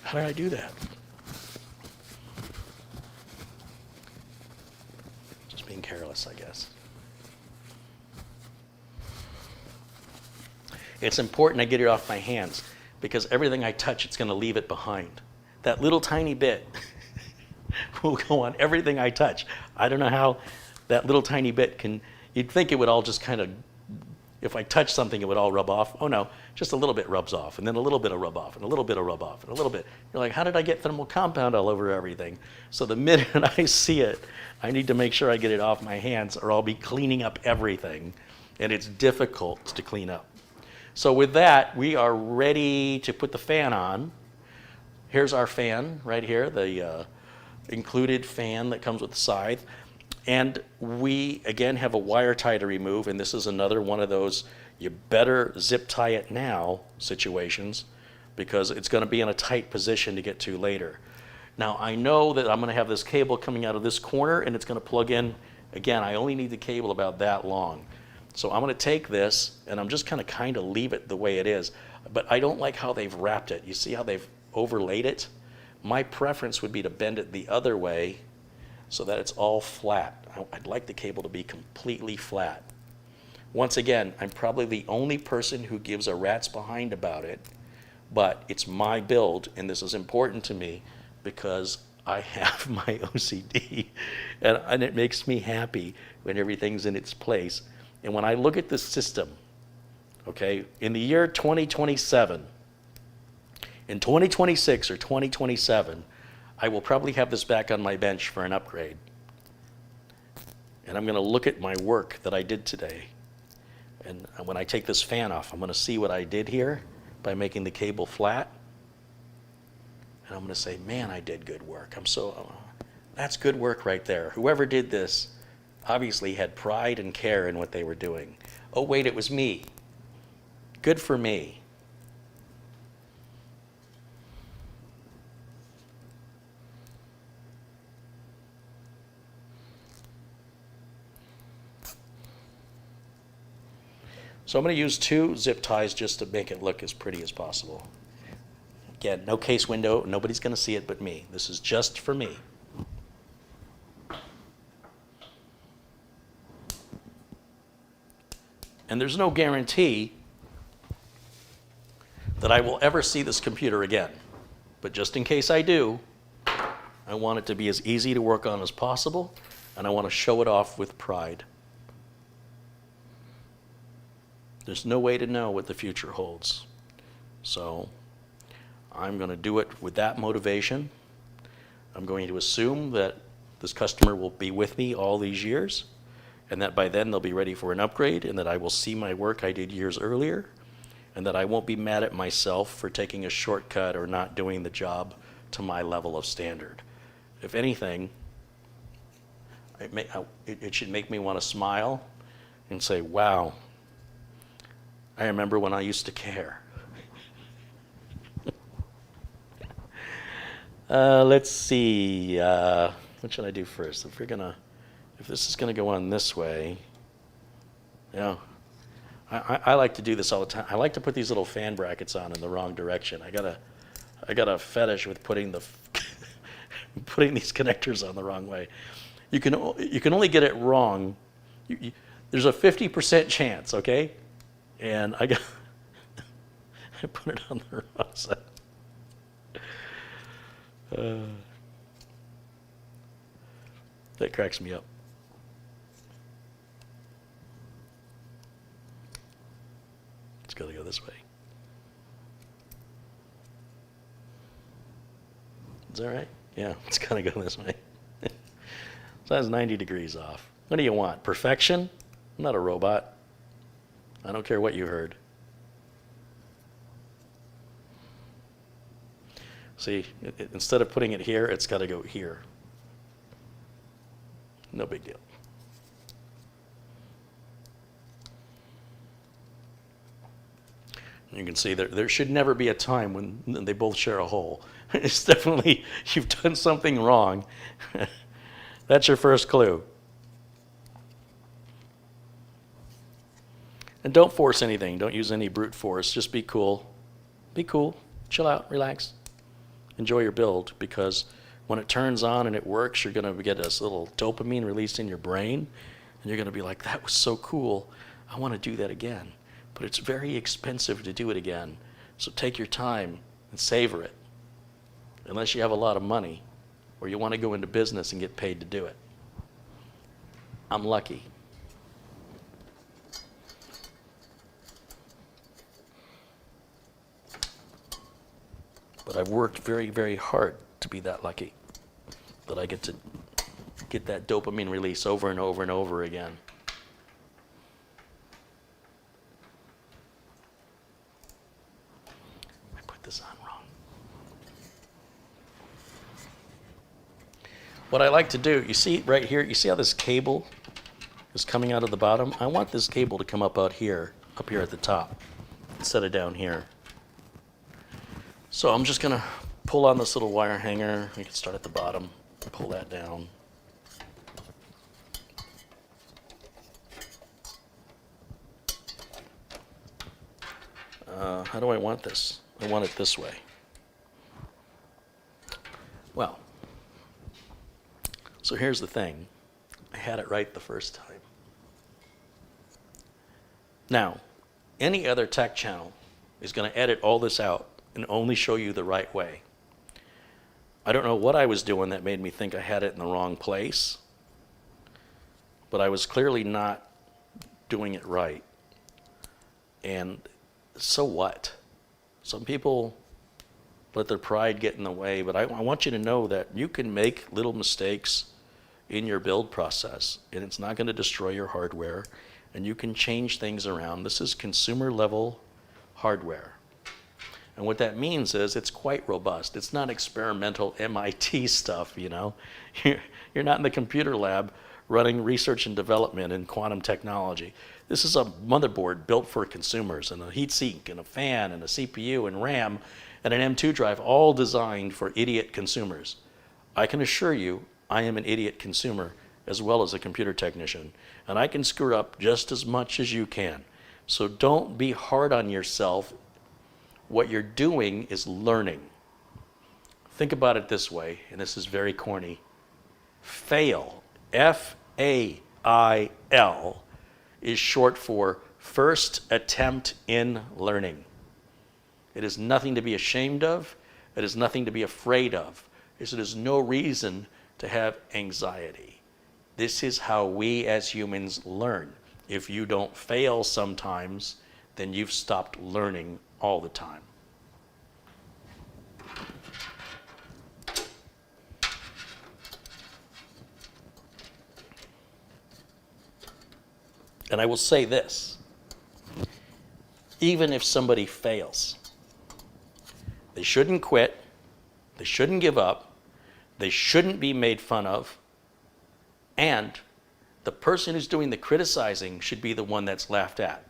How did I do that? Just being careless, I guess. It's important I get it off my hands, because everything I touch, it's gonna leave it behind. That little tiny bit will go on everything I touch. I don't know how that little tiny bit can, you'd think it would all just kind of, if I touch something, it would all rub off. Oh no, just a little bit rubs off, and then a little bit of rub off, and a little bit of rub off, and a little bit. You're like, how did I get thermal compound all over everything? So the minute I see it, I need to make sure I get it off my hands, or I'll be cleaning up everything, and it's difficult to clean up. So with that, we are ready to put the fan on. Here's our fan right here, the included fan that comes with the scythe. And we, again, have a wire tie to remove, and this is another one of those you better zip tie it now situations, because it's going to be in a tight position to get to later. Now, I know that I'm going to have this cable coming out of this corner, and it's going to plug in. Again, I only need the cable about that long. So I'm going to take this, and I'm just going to kind of leave it the way it is. But I don't like how they've wrapped it. You see how they've overlaid it? My preference would be to bend it the other way so that it's all flat. I'd like the cable to be completely flat. Once again, I'm probably the only person who gives a rat's behind about it, but it's my build, and this is important to me because I have my OCD, and it makes me happy when everything's in its place. And when I look at this system, okay, in the year 2027, in 2026 or 2027, I will probably have this back on my bench for an upgrade. And I'm going to look at my work that I did today. And when I take this fan off, I'm going to see what I did here by making the cable flat. And I'm going to say, man, I did good work. That's good work right there. Whoever did this obviously had pride and care in what they were doing. Oh, wait, it was me. Good for me. So I'm going to use 2 zip ties just to make it look as pretty as possible. Again, no case window. Nobody's going to see it but me. This is just for me. And there's no guarantee that I will ever see this computer again. But just in case I do, I want it to be as easy to work on as possible, and I want to show it off with pride. There's no way to know what the future holds. So I'm going to do it with that motivation. I'm going to assume that this customer will be with me all these years, and that by then they'll be ready for an upgrade, and that I will see my work I did years earlier, and that I won't be mad at myself for taking a shortcut or not doing the job to my level of standard. If anything, it should make me want to smile and say, wow, I remember when I used to care. Let's see, what should I do first? If this is gonna go on this way, I like to do this all the time. I like to put these little fan brackets on in the wrong direction. I got a fetish with putting putting these connectors on the wrong way. You can only get it wrong. There's a 50% chance, okay? And I put it on the wrong side. That cracks me up. It's got to go this way. Is that right? Yeah, it's got to go this way. So that's 90 degrees off. What do you want? Perfection? I'm not a robot. I don't care what you heard. See, instead of putting it here, it's got to go here. No big deal. You can see there should never be a time when they both share a hole. It's definitely, you've done something wrong. That's your first clue. And don't force anything. Don't use any brute force. Just be cool. Be cool. Chill out. Relax. Enjoy your build, because when it turns on and it works, you're going to get this little dopamine released in your brain, and you're going to be like, that was so cool. I want to do that again. But it's very expensive to do it again. So take your time and savor it. Unless you have a lot of money or you want to go into business and get paid to do it. I'm lucky. But I've worked very, very hard to be that lucky, that I get to get that dopamine release over and over and over again. I put this on wrong. What I like to do, you see right here, you see how this cable is coming out of the bottom? I want this cable to come up here at the top, instead of down here. So I'm just going to pull on this little wire hanger. We can start at the bottom, pull that down. How do I want this? I want it this way. Well, so here's the thing. I had it right the first time. Now, any other tech channel is going to edit all this out and only show you the right way. I don't know what I was doing that made me think I had it in the wrong place, but I was clearly not doing it right. And so what? Some people let their pride get in the way, but I want you to know that you can make little mistakes in your build process, and it's not going to destroy your hardware, and you can change things around. This is consumer level hardware. And what that means is it's quite robust. It's not experimental MIT stuff, you know. You're not in the computer lab running research and development in quantum technology. This is a motherboard built for consumers, and a heatsink, and a fan, and a CPU, and RAM, and an M2 drive, all designed for idiot consumers. I can assure you, I am an idiot consumer as well as a computer technician, and I can screw up just as much as you can. So don't be hard on yourself. What you're doing is learning. Think about it this way, and this is very corny. FAIL, F-A-I-L, is short for first attempt in learning. It is nothing to be ashamed of. It is nothing to be afraid of. It is no reason to have anxiety. This is how we as humans learn. If you don't fail sometimes, then you've stopped learning all the time. And I will say this, even if somebody fails, they shouldn't quit, they shouldn't give up, they shouldn't be made fun of, and the person who's doing the criticizing should be the one that's laughed at,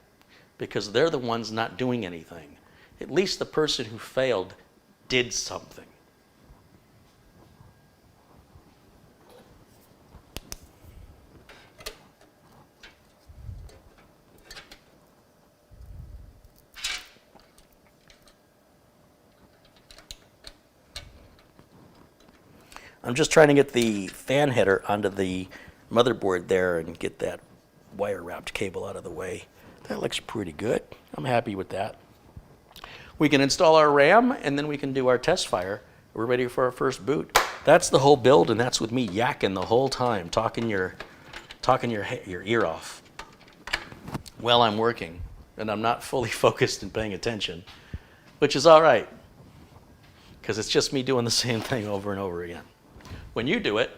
because they're the ones not doing anything. At least the person who failed did something. I'm just trying to get the fan header onto the motherboard there and get that wire wrapped cable out of the way. That looks pretty good. I'm happy with that. We can install our RAM and then we can do our test fire. We're ready for our first boot. That's the whole build, and that's with me yakking the whole time, talking your ear off while I'm working, and I'm not fully focused and paying attention, which is all right, because it's just me doing the same thing over and over again. When you do it,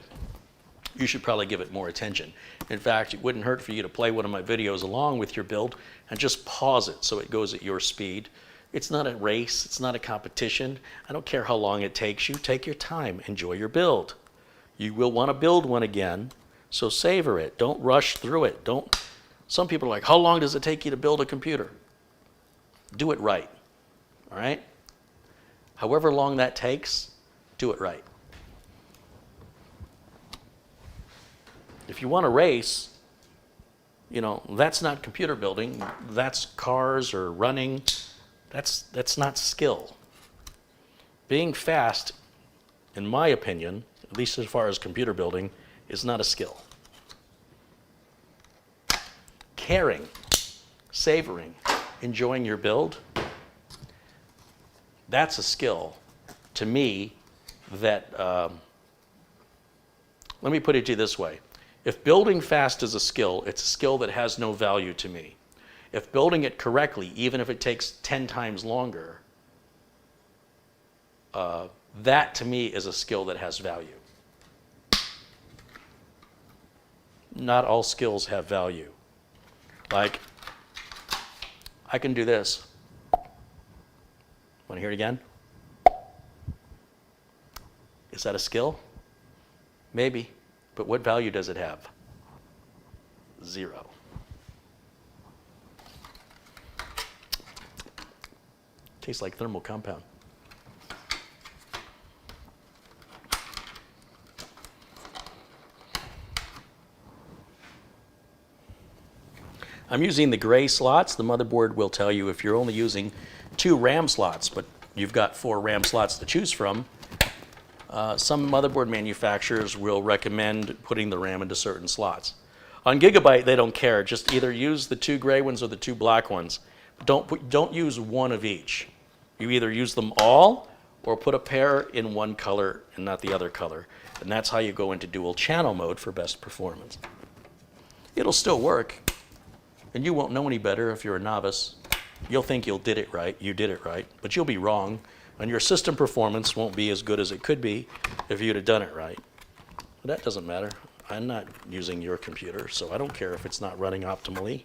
you should probably give it more attention. In fact, it wouldn't hurt for you to play one of my videos along with your build and just pause it so it goes at your speed. It's not a race, it's not a competition. I don't care how long it takes you. Take your time, enjoy your build. You will want to build one again, so savor it. Don't rush through it. Some people are like, how long does it take you to build a computer? Do it right, all right? However long that takes, do it right. If you want to race, that's not computer building. That's cars or running. That's not skill. Being fast, in my opinion, at least as far as computer building, is not a skill. Caring, savoring, enjoying your build, that's a skill to me that, let me put it to you this way. If building fast is a skill, it's a skill that has no value to me. If building it correctly, even if it takes 10 times longer, that to me is a skill that has value. Not all skills have value. Like, I can do this. Want to hear it again? Is that a skill? Maybe. But what value does it have? 0. Tastes like thermal compound. I'm using the gray slots. The motherboard will tell you if you're only using 2 RAM slots, but you've got 4 RAM slots to choose from. Some motherboard manufacturers will recommend putting the RAM into certain slots. On Gigabyte, they don't care. Just either use the 2 gray ones or the 2 black ones. Don't use one of each. You either use them all or put a pair in one color and not the other color. And that's how you go into dual channel mode for best performance. It'll still work, and you won't know any better if you're a novice. You'll think you did it right, but you'll be wrong. And your system performance won't be as good as it could be if you'd have done it right. But that doesn't matter. I'm not using your computer, so I don't care if it's not running optimally.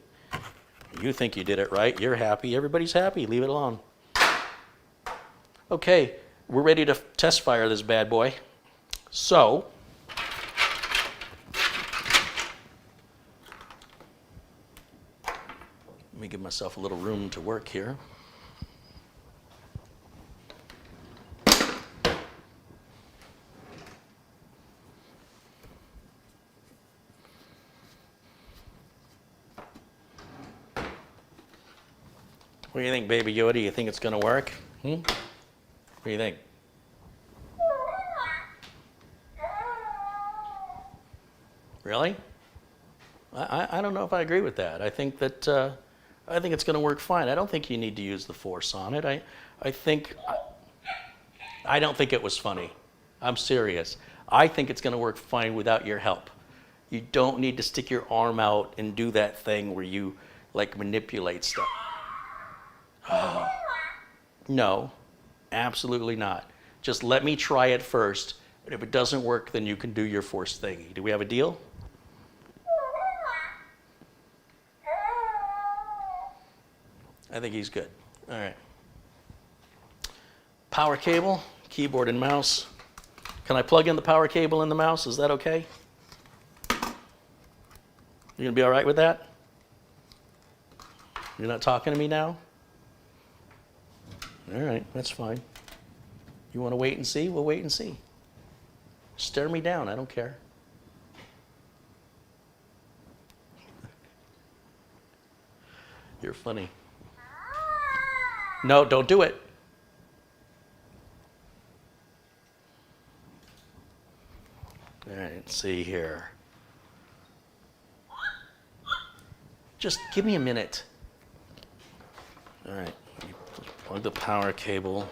You think you did it right, you're happy, everybody's happy, leave it alone. Okay, we're ready to test fire this bad boy. So, let me give myself a little room to work here. What do you think, Baby Yoda? You think it's going to work? What do you think? Really? I don't know if I agree with that. I think that I think it's going to work fine. I don't think you need to use the force on it. I don't think it was funny. I'm serious. I think it's going to work fine without your help. You don't need to stick your arm out and do that thing where you like manipulate stuff. Oh. No, absolutely not. Just let me try it first. And if it doesn't work, then you can do your force thingy. Do we have a deal? I think he's good. All right. Power cable, keyboard and mouse. Can I plug in the power cable in the mouse? Is that okay? You gonna be all right with that? You're not talking to me now? All right, that's fine. You want to wait and see? We'll wait and see. Stare me down, I don't care. You're funny. No, don't do it. All right, let's see here. Just give me a minute. All right, plug the power cable.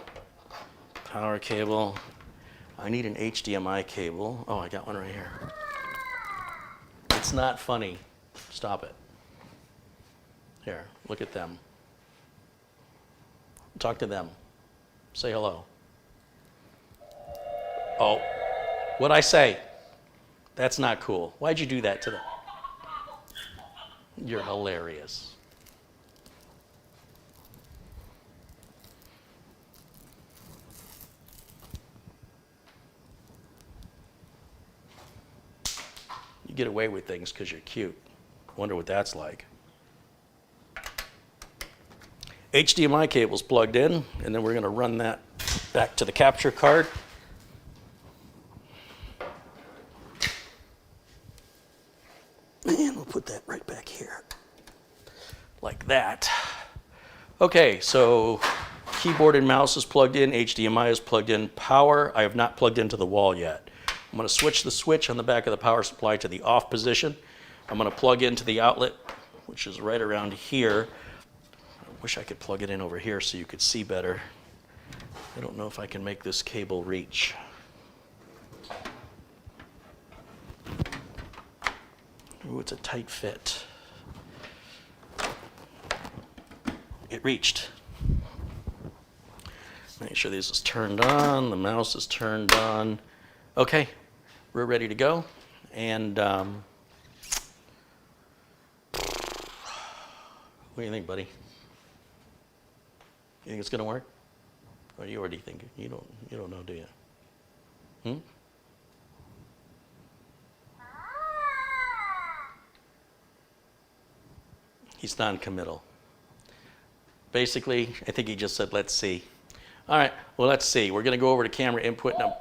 Power cable. I need an HDMI cable. Oh, I got one right here. It's not funny. Stop it. Here, look at them. Talk to them. Say hello. Oh, what'd I say? That's not cool. Why'd you do that to them? You're hilarious. You get away with things because you're cute. Wonder what that's like. HDMI cable's plugged in, and then we're going to run that back to the capture card. And we'll put that right back here, like that. Okay, so keyboard and mouse is plugged in, HDMI is plugged in, power I have not plugged into the wall yet. I'm going to switch the switch on the back of the power supply to the off position. I'm going to plug into the outlet, which is right around here. I wish I could plug it in over here so you could see better. I don't know if I can make this cable reach. Ooh, it's a tight fit. It reached. Make sure this is turned on, the mouse is turned on. Okay, we're ready to go. And what do you think, buddy? You think it's gonna work? Or you already think you don't know, do you? He's non-committal. Basically, I think he just said, let's see. All right, well, let's see. We're going to go over to camera input now.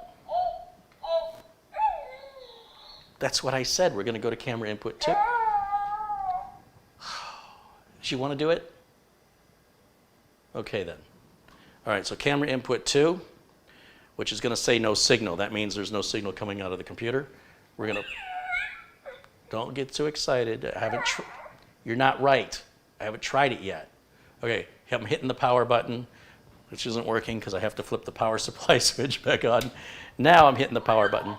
That's what I said. We're going to go to camera input 2. Does she want to do it? Okay, then. All right, so camera input 2, which is going to say no signal. That means there's no signal coming out of the computer. We're going to... Don't get too excited. I haven't... You're not right. I haven't tried it yet. Okay, I'm hitting the power button, which isn't working because I have to flip the power supply switch back on. Now I'm hitting the power button.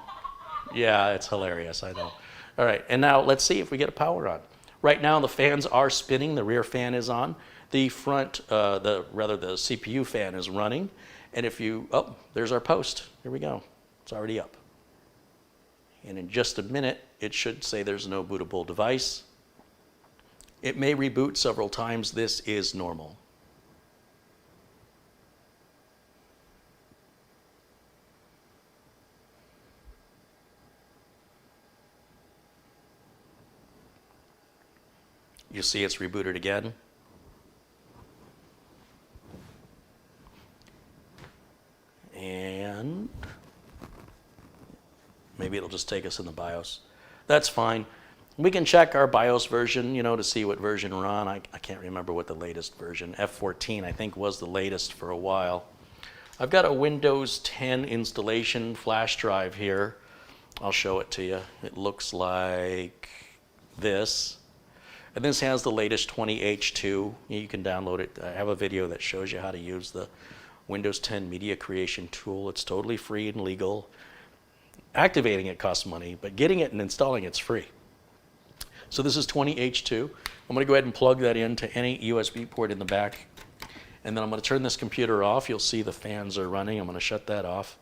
Yeah, it's hilarious, I know. All right, and now let's see if we get a power on. Right now the fans are spinning, the rear fan is on. The front, the CPU fan is running. And if you, oh, there's our post. Here we go. It's already up. And in just a minute, it should say there's no bootable device. It may reboot several times. This is normal. You see it's rebooted again. And maybe it'll just take us in the BIOS. That's fine. We can check our BIOS version, to see what version we're on. I can't remember what the latest version, F14 I think was the latest for a while. I've got a Windows 10 installation flash drive here. I'll show it to you. It looks like this. And this has the latest 20H2. You can download it. I have a video that shows you how to use the Windows 10 media creation tool. It's totally free and legal. Activating it costs money, but getting it and installing it's free. So this is 20H2. I'm going to go ahead and plug that into any USB port in the back. And then I'm going to turn this computer off. You'll see the fans are running. I'm going to shut that off.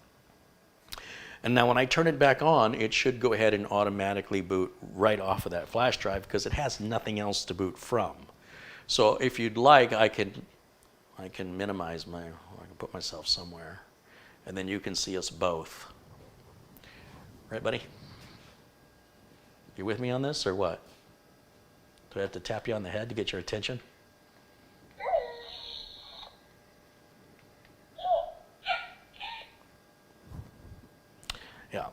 And now when I turn it back on, it should go ahead and automatically boot right off of that flash drive because it has nothing else to boot from. So if you'd like, I can minimize I can put myself somewhere. And then you can see us both. Right, buddy? You with me on this or what? Do I have to tap you on the head to get your attention? Yeah.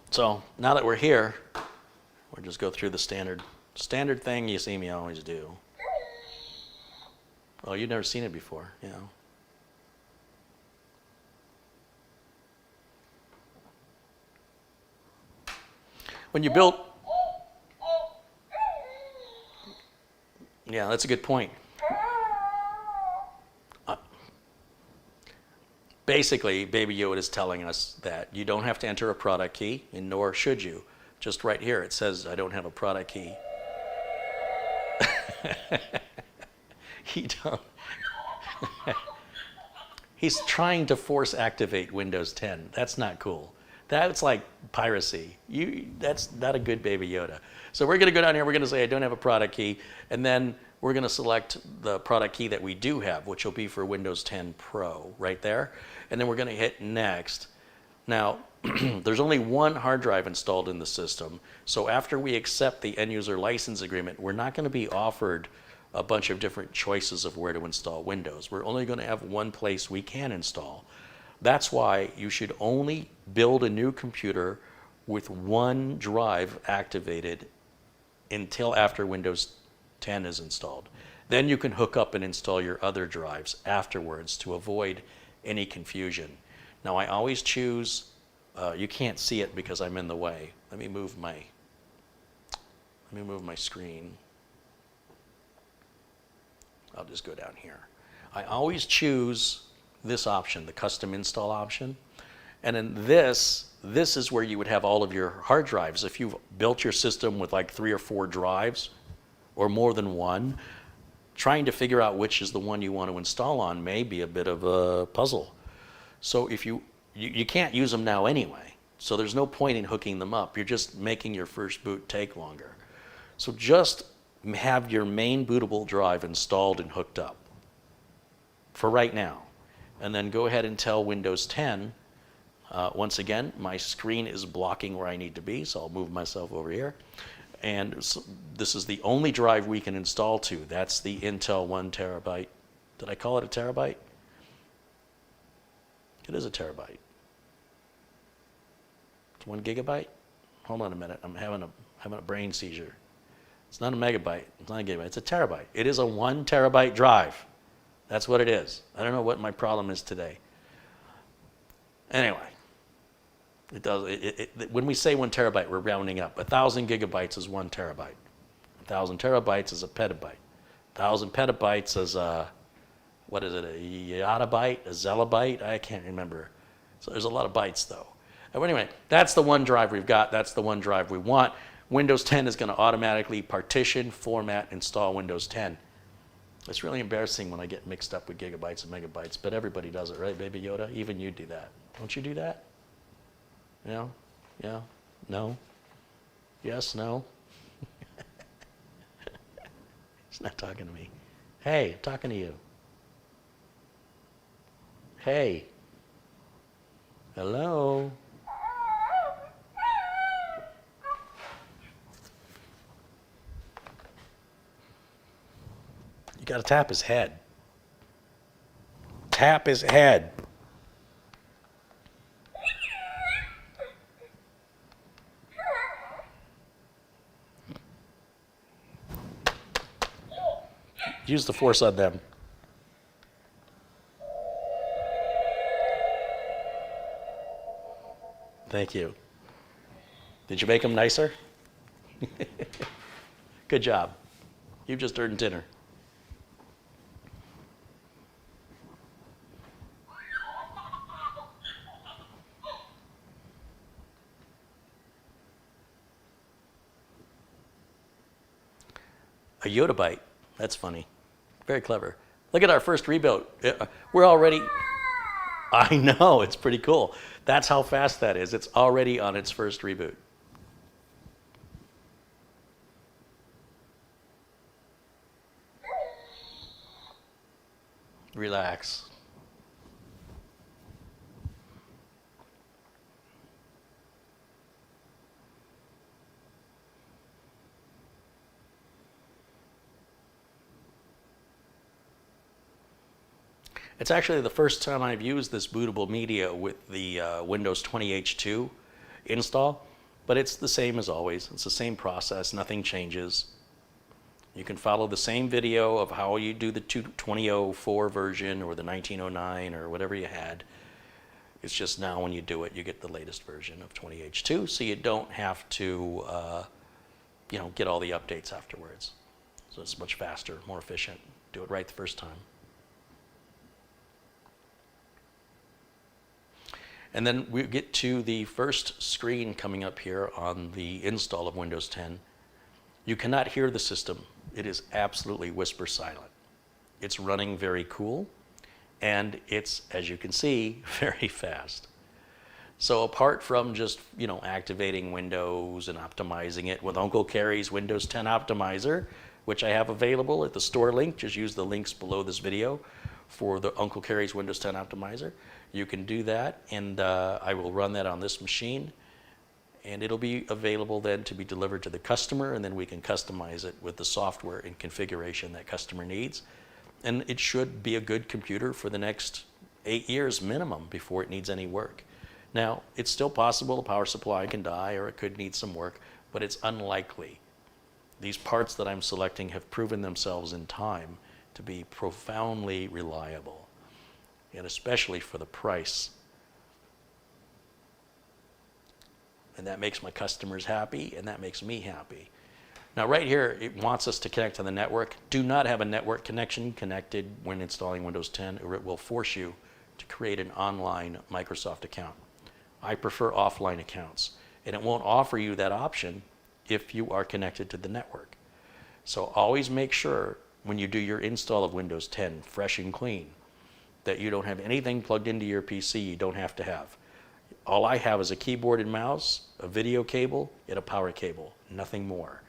So now that we're here, we'll just go through the standard thing you see me always do. Oh, you've never seen it before, When you build... Yeah, that's a good point. Basically, Baby Yoda is telling us that you don't have to enter a product key, and nor should you. Just right here, it says, I don't have a product key. He don't. He's trying to force activate Windows 10. That's not cool. That's like piracy. That's not a good Baby Yoda. So we're going to go down here. We're going to say I don't have a product key, and then we're going to select the product key that we do have, which will be for Windows 10 Pro right there. And then we're going to hit next. Now, there's only one hard drive installed in the system. So after we accept the end user license agreement, we're not going to be offered a bunch of different choices of where to install Windows. We're only going to have one place we can install. That's why you should only build a new computer with one drive activated until after Windows 10 is installed. Then you can hook up and install your other drives afterwards to avoid any confusion. Now I always choose, you can't see it because I'm in the way. Let me move my screen. I'll just go down here. I always choose this option, the custom install option. And in this is where you would have all of your hard drives. If you've built your system with like 3 or 4 drives or more than one, trying to figure out which is the one you want to install on may be a bit of a puzzle. So if you can't use them now anyway, so there's no point in hooking them up. You're just making your first boot take longer. So just have your main bootable drive installed and hooked up for right now. And then go ahead and tell Windows 10, once again, my screen is blocking where I need to be, so I'll move myself over here. And so this is the only drive we can install to. That's the Intel 1 terabyte. Did I call it a terabyte? It is a terabyte. It's 1 gigabyte? Hold on a minute, I'm having a brain seizure. It's not a megabyte, it's not a gigabyte, it's a terabyte. It is a 1 terabyte drive. That's what it is. I don't know what my problem is today. Anyway, it does. When we say 1 terabyte, we're rounding up. 1,000 gigabytes is 1 terabyte. 1,000 terabytes is a petabyte. 1,000 petabytes is a, what is it, a yottabyte, a zellabyte? I can't remember. So there's a lot of bytes though. Anyway, that's the one drive we've got. That's the one drive we want. Windows 10 is going to automatically partition, format, install Windows 10. It's really embarrassing when I get mixed up with gigabytes and megabytes, but everybody does it, right, Baby Yoda? Even you do that. Don't you do that? Yeah? Yeah? No? Yes? No? He's not talking to me. Hey, I'm talking to you. Hey. Hello? You got to tap his head. Tap his head. Use the force on them. Thank you. Did you make them nicer? Good job. You've just earned dinner. A Yoda bite. That's funny. Very clever. Look at our first rebuild. We're already... I know, it's pretty cool. That's how fast that is. It's already on its first reboot. Relax. It's actually the first time I've used this bootable media with the Windows 20H2 install, but it's the same as always. It's the same process, nothing changes. You can follow the same video of how you do the 2004 version or the 1909 or whatever you had. It's just now when you do it, you get the latest version of 20H2, so you don't have to get all the updates afterwards. So it's much faster, more efficient. Do it right the first time. And then we get to the first screen coming up here on the install of Windows 10. You cannot hear the system. It is absolutely whisper silent. It's running very cool, and it's, as you can see, very fast. So apart from just, activating Windows and optimizing it with Uncle Carrie's Windows 10 Optimizer, which I have available at the store link, just use the links below this video for the Uncle Carrie's Windows 10 Optimizer. You can do that, and I will run that on this machine, and it'll be available then to be delivered to the customer, and then we can customize it with the software and configuration that customer needs. And it should be a good computer for the next 8 years minimum before it needs any work. Now, it's still possible the power supply can die or it could need some work, but it's unlikely. These parts that I'm selecting have proven themselves in time to be profoundly reliable, and especially for the price. And that makes my customers happy, and that makes me happy. Now right here, it wants us to connect to the network. Do not have a network connection connected when installing Windows 10, or it will force you to create an online Microsoft account. I prefer offline accounts, and it won't offer you that option if you are connected to the network. So always make sure when you do your install of Windows 10, fresh and clean, that you don't have anything plugged into your PC you don't have to have. All I have is a keyboard and mouse, a video cable, and a power cable, nothing more.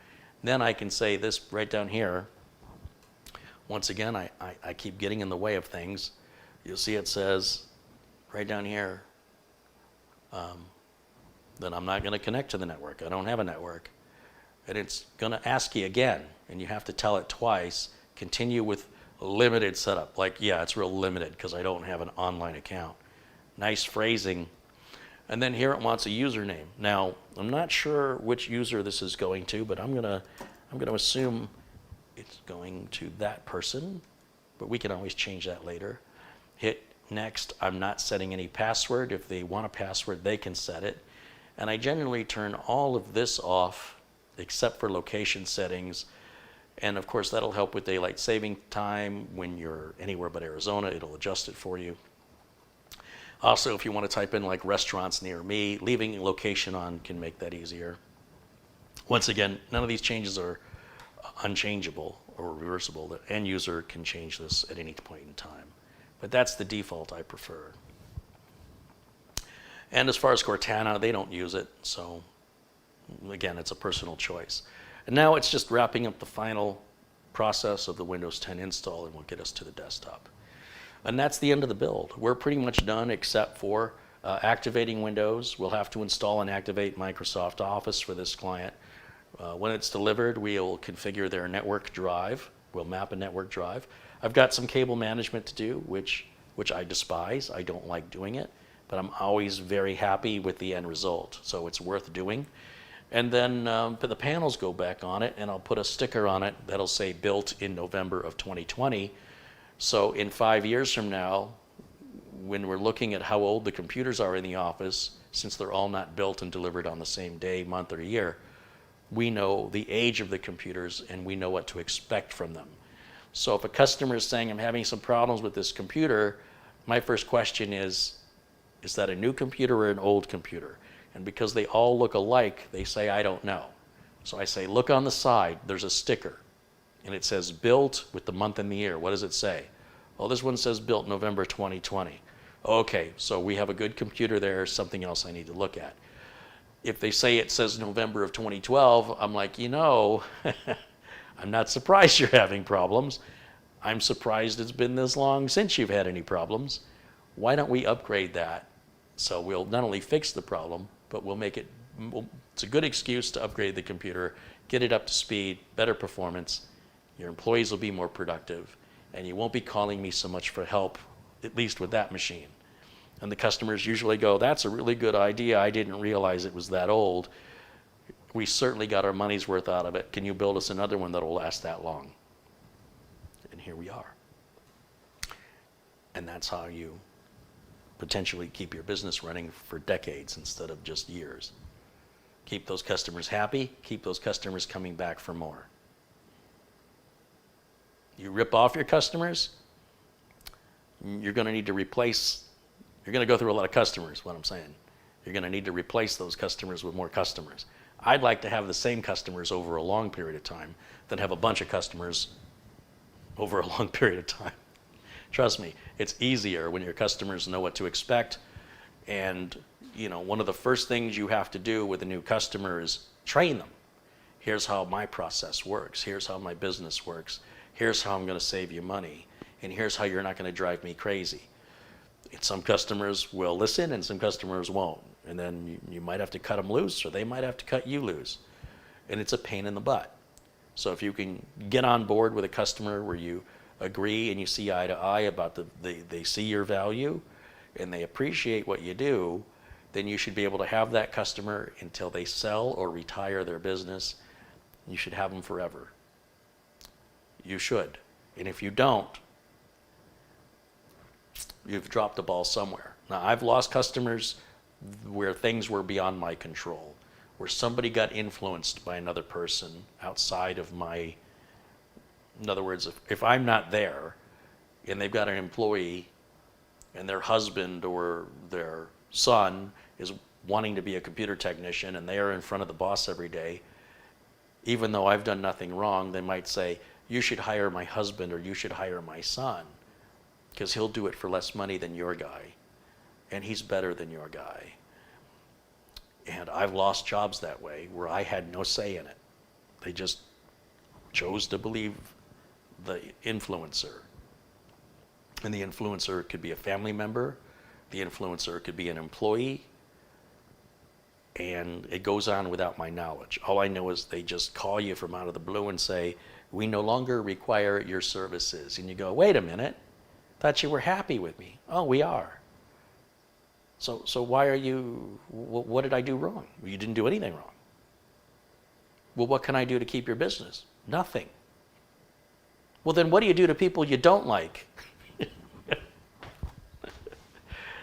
Then I can say this right down here. Once again, I keep getting in the way of things. You'll see it says right down here that I'm not going to connect to the network. I don't have a network. And it's going to ask you again, and you have to tell it twice, continue with limited setup. Like, yeah, it's real limited because I don't have an online account. Nice phrasing. And then here it wants a username. Now, I'm not sure which user this is going to, but I'm gonna assume it's going to that person, but we can always change that later. Hit next. I'm not setting any password. If they want a password, they can set it. And I generally turn all of this off except for location settings. And of course, that'll help with daylight saving time. When you're anywhere but Arizona, it'll adjust it for you. Also, if you want to type in like restaurants near me, leaving location on can make that easier. Once again, none of these changes are unchangeable or reversible. The end user can change this at any point in time. But that's the default I prefer. And as far as Cortana, they don't use it. So again, it's a personal choice. And now it's just wrapping up the final process of the Windows 10 install, and will get us to the desktop. And that's the end of the build. We're pretty much done except for activating Windows. We'll have to install and activate Microsoft Office for this client. When it's delivered, we'll configure their network drive. We'll map a network drive. I've got some cable management to do, which I despise. I don't like doing it, but I'm always very happy with the end result, so it's worth doing. And then the panels go back on it, and I'll put a sticker on it that'll say built in November of 2020. So in 5 years from now, when we're looking at how old the computers are in the office, since they're all not built and delivered on the same day, month, or year, we know the age of the computers and we know what to expect from them. So if a customer is saying, I'm having some problems with this computer, my first question is that a new computer or an old computer? And because they all look alike, they say, I don't know. So I say, look on the side, there's a sticker, and it says built with the month and the year. What does it say? Well, this one says built November 2020. Okay, so we have a good computer there, something else I need to look at. If they say it says November of 2012, I'm like, I'm not surprised you're having problems. I'm surprised it's been this long since you've had any problems. Why don't we upgrade that? So we'll not only fix the problem, but we'll make it, it's a good excuse to upgrade the computer, get it up to speed, better performance. Your employees will be more productive, and you won't be calling me so much for help, at least with that machine. And the customers usually go, that's a really good idea. I didn't realize it was that old. We certainly got our money's worth out of it. Can you build us another one that'll last that long? And here we are. And that's how you potentially keep your business running for decades instead of just years. Keep those customers happy, keep those customers coming back for more. You rip off your customers, you're going to need to replace, you're going to go through a lot of customers, what I'm saying. You're going to need to replace those customers with more customers. I'd like to have the same customers over a long period of time than have a bunch of customers over a long period of time. Trust me, it's easier when your customers know what to expect. And one of the first things you have to do with a new customer is train them. Here's how my process works. Here's how my business works. Here's how I'm going to save you money. And here's how you're not going to drive me crazy. And some customers will listen and some customers won't. And then you might have to cut them loose, or they might have to cut you loose. And it's a pain in the butt. So if you can get on board with a customer where you agree and you see eye to eye about they see your value and they appreciate what you do, then you should be able to have that customer until they sell or retire their business. You should have them forever. You should. And if you don't, you've dropped the ball somewhere. Now, I've lost customers where things were beyond my control, where somebody got influenced by another person outside of my, in other words, if I'm not there and they've got an employee and their husband or their son is wanting to be a computer technician and they are in front of the boss every day, even though I've done nothing wrong, they might say, you should hire my husband or you should hire my son because he'll do it for less money than your guy and he's better than your guy. And I've lost jobs that way where I had no say in it. They just chose to believe the influencer. And the influencer could be a family member, the influencer could be an employee, and it goes on without my knowledge. All I know is they just call you from out of the blue and say, we no longer require your services. And you go, wait a minute, thought you were happy with me. Oh, we are. So why are you, what did I do wrong? Well, you didn't do anything wrong. Well, what can I do to keep your business? Nothing. Well, then what do you do to people you don't like?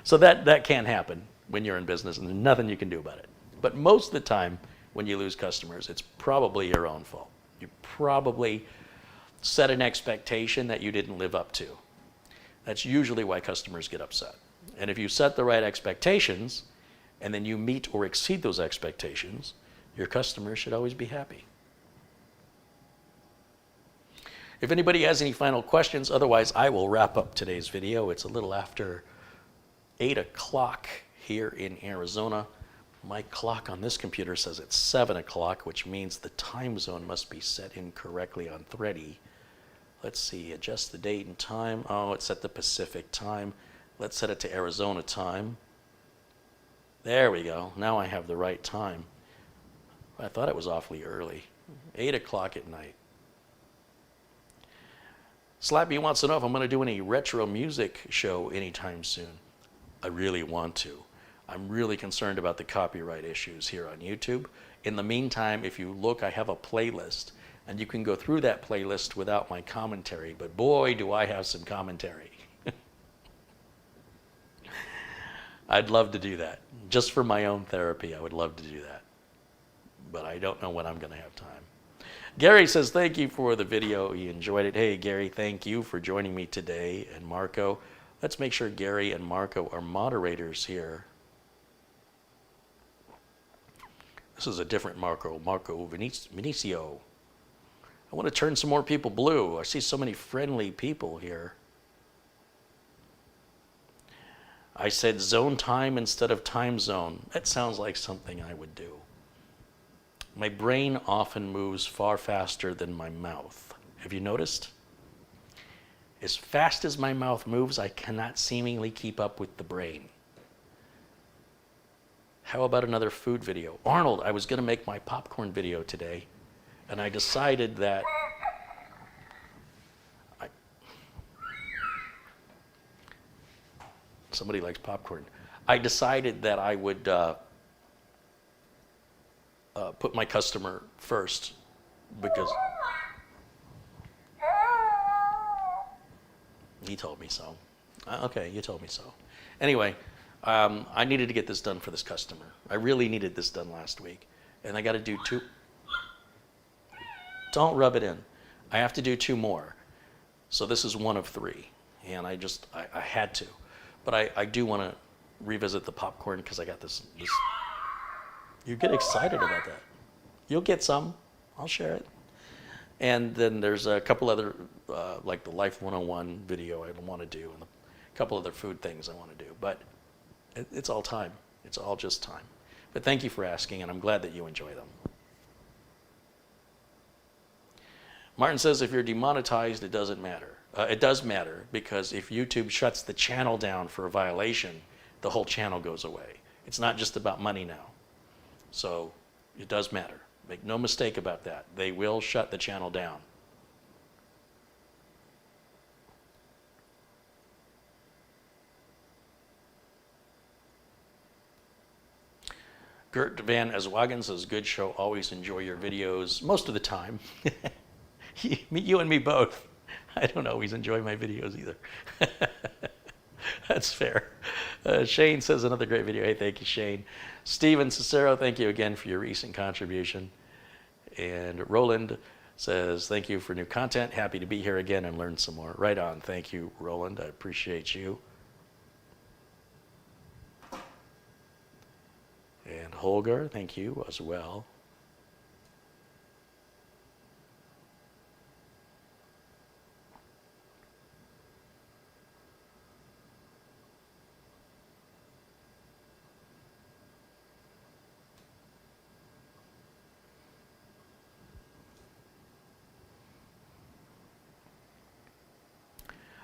So that can't happen when you're in business, and there's nothing you can do about it. But most of the time, when you lose customers, it's probably your own fault. You probably set an expectation that you didn't live up to. That's usually why customers get upset. And if you set the right expectations, and then you meet or exceed those expectations, your customers should always be happy. If anybody has any final questions, otherwise I will wrap up today's video. It's a little after 8 o'clock here in Arizona. My clock on this computer says it's 7 o'clock, which means the time zone must be set incorrectly on Thready. Let's see, adjust the date and time. Oh, it's set the Pacific time. Let's set it to Arizona time. There we go. Now I have the right time. I thought it was awfully early. 8 o'clock at night. Slappy wants to know if I'm going to do any retro music show anytime soon. I really want to. I'm really concerned about the copyright issues here on YouTube. In the meantime, if you look, I have a playlist, and you can go through that playlist without my commentary, but boy, do I have some commentary. I'd love to do that. Just for my own therapy, I would love to do that. But I don't know when I'm going to have time. Gary says, thank you for the video. He enjoyed it. Hey, Gary, thank you for joining me today. And Marco, let's make sure Gary and Marco are moderators here. This is a different Marco Vinicio. I want to turn some more people blue. I see so many friendly people here. I said zone time instead of time zone. That sounds like something I would do. My brain often moves far faster than my mouth. Have you noticed? As fast as my mouth moves, I cannot seemingly keep up with the brain. How about another food video? Arnold, I was going to make my popcorn video today, and I decided that somebody likes popcorn. I decided that I would put my customer first because he told me so. Okay, you told me so. Anyway, I needed to get this done for this customer. I really needed this done last week. And I got to do 2. Don't rub it in. I have to do 2 more. So this is 1 of 3. And I had to. But I do want to revisit the popcorn because I got this. You get excited about that. You'll get some. I'll share it. And then there's a couple other, like the Life 101 video I want to do, and a couple other food things I want to do. But it's all time. It's all just time. But thank you for asking, and I'm glad that you enjoy them. Martin says if you're demonetized, it doesn't matter. It does matter, because if YouTube shuts the channel down for a violation, the whole channel goes away. It's not just about money now. So it does matter. Make no mistake about that. They will shut the channel down. Gert Van Aswagen says, good show, always enjoy your videos, most of the time. You and me both. I don't always enjoy my videos either. That's fair. Shane says, another great video. Hey, thank you, Shane. Steven Cicero, thank you again for your recent contribution. And Roland says, thank you for new content. Happy to be here again and learn some more. Right on. Thank you, Roland. I appreciate you. And Holger, thank you as well.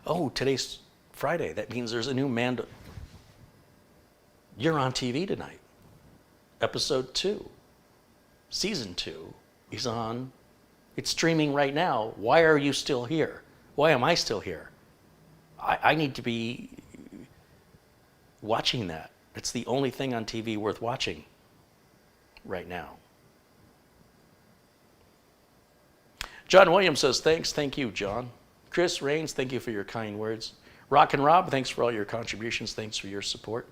Oh, today's Friday. That means there's a new Mando. You're on TV tonight. Episode 2. Season 2 is on. It's streaming right now. Why are you still here? Why am I still here? I need to be watching that. It's the only thing on TV worth watching right now. John Williams says, thanks. Thank you, John. Chris Rains, thank you for your kind words. Rock and Rob, thanks for all your contributions. Thanks for your support.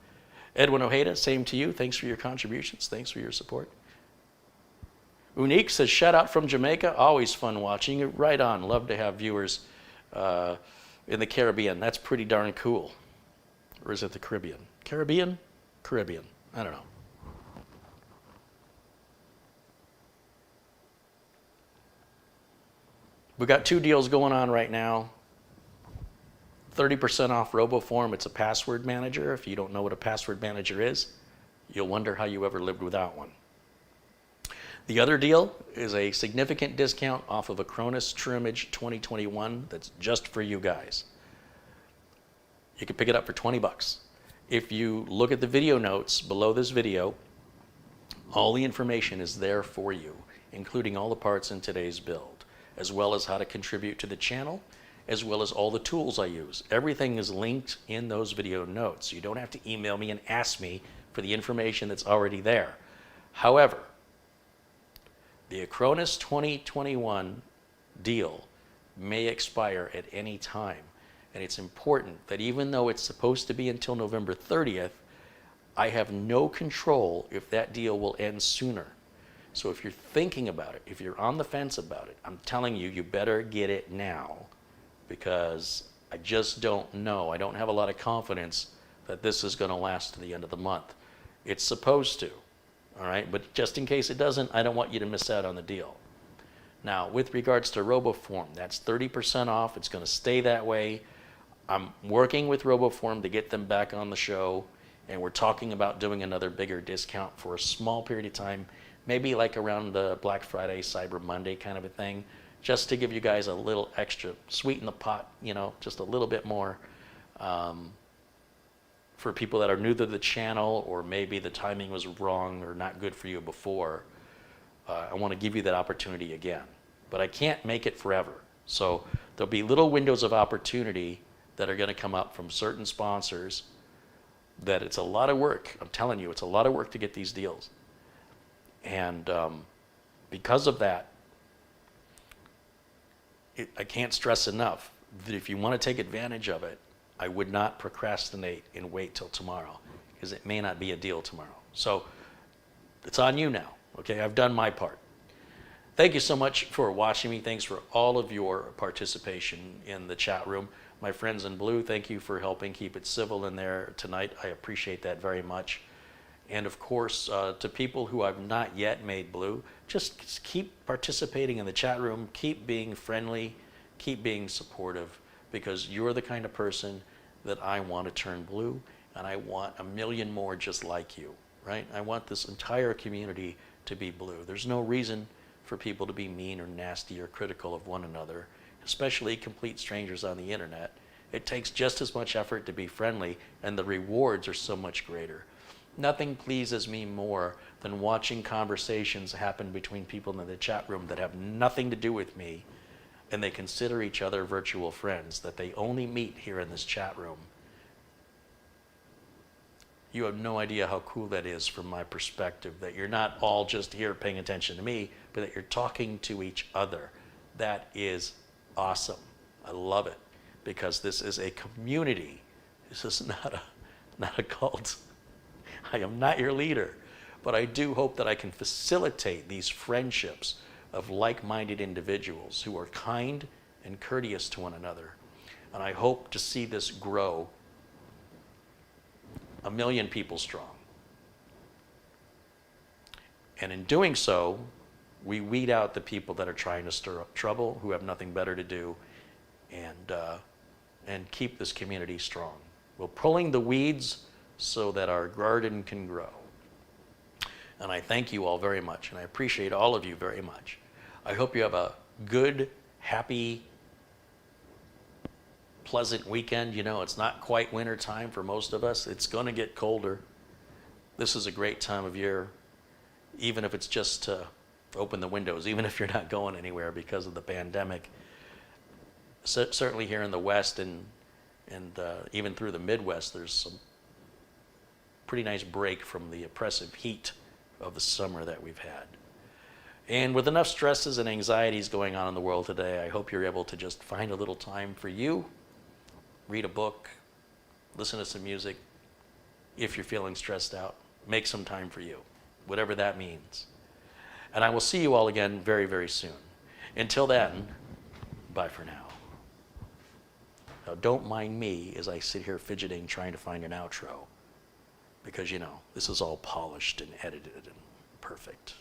Edwin Ojeda, same to you. Thanks for your contributions. Thanks for your support. Unique says, shout out from Jamaica. Always fun watching it. Right on. Love to have viewers in the Caribbean. That's pretty darn cool. Or is it the Caribbean? Caribbean? Caribbean. I don't know. We've got 2 deals going on right now. 30% off RoboForm. It's a password manager. If you don't know what a password manager is, you'll wonder how you ever lived without one. The other deal is a significant discount off of a Acronis TrueImage 2021 that's just for you guys. You can pick it up for 20 bucks. If you look at the video notes below this video, all the information is there for you, including all the parts in today's build, as well as how to contribute to the channel, as well as all the tools I use. Everything is linked in those video notes. You don't have to email me and ask me for the information that's already there. However, The Acronis 2021 deal may expire at any time. And it's important that even though it's supposed to be until November 30th, I have no control if that deal will end sooner. So if you're thinking about it, if you're on the fence about it, I'm telling you, you better get it now, because I just don't know. I don't have a lot of confidence that this is going to last to the end of the month. It's supposed to, all right? But just in case it doesn't, I don't want you to miss out on the deal. Now, with regards to RoboForm, that's 30% off. It's going to stay that way. I'm working with RoboForm to get them back on the show, and we're talking about doing another bigger discount for a small period of time, maybe like around the Black Friday, Cyber Monday kind of a thing, just to give you guys a little extra, sweeten the pot, just a little bit more for people that are new to the channel, or maybe the timing was wrong or not good for you before. I want to give you that opportunity again. But I can't make it forever. So there'll be little windows of opportunity that are going to come up from certain sponsors that it's a lot of work. I'm telling you, it's a lot of work to get these deals. And because of that, I can't stress enough that if you want to take advantage of it, I would not procrastinate and wait till tomorrow, because it may not be a deal tomorrow. So it's on you now. Okay, I've done my part. Thank you so much for watching me. Thanks for all of your participation in the chat room. My friends in blue, thank you for helping keep it civil in there tonight. I appreciate that very much. And of course, to people who I've not yet made blue, just keep participating in the chat room. Keep being friendly. Keep being supportive, because you're the kind of person that I want to turn blue, and I want a million more just like you, right? I want this entire community to be blue. There's no reason for people to be mean or nasty or critical of one another, especially complete strangers on the internet. It takes just as much effort to be friendly, and the rewards are so much greater. Nothing pleases me more than watching conversations happen between people in the chat room that have nothing to do with me, and they consider each other virtual friends that they only meet here in this chat room. You have no idea how cool that is from my perspective, that you're not all just here paying attention to me, but that you're talking to each other. That is awesome. I love it, because this is a community. This is not a cult. I am not your leader, but I do hope that I can facilitate these friendships of like-minded individuals who are kind and courteous to one another. And I hope to see this grow 1 million people strong. And in doing so, we weed out the people that are trying to stir up trouble, who have nothing better to do, and keep this community strong. We're pulling the weeds so that our garden can grow. And I thank you all very much, and I appreciate all of you very much. I hope you have a good, happy, pleasant weekend. It's not quite winter time for most of us. It's going to get colder. This is a great time of year, even if it's just to open the windows, even if you're not going anywhere because of the pandemic. Certainly here in the West and even through the Midwest, there's some pretty nice break from the oppressive heat of the summer that we've had. And with enough stresses and anxieties going on in the world today, I hope you're able to just find a little time for you, read a book, listen to some music. If you're feeling stressed out, make some time for you, whatever that means. And I will see you all again very, very soon. Until then, bye for now. Now, don't mind me as I sit here fidgeting trying to find an outro, because, this is all polished and edited and perfect.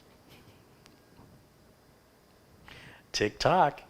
Tick-tock.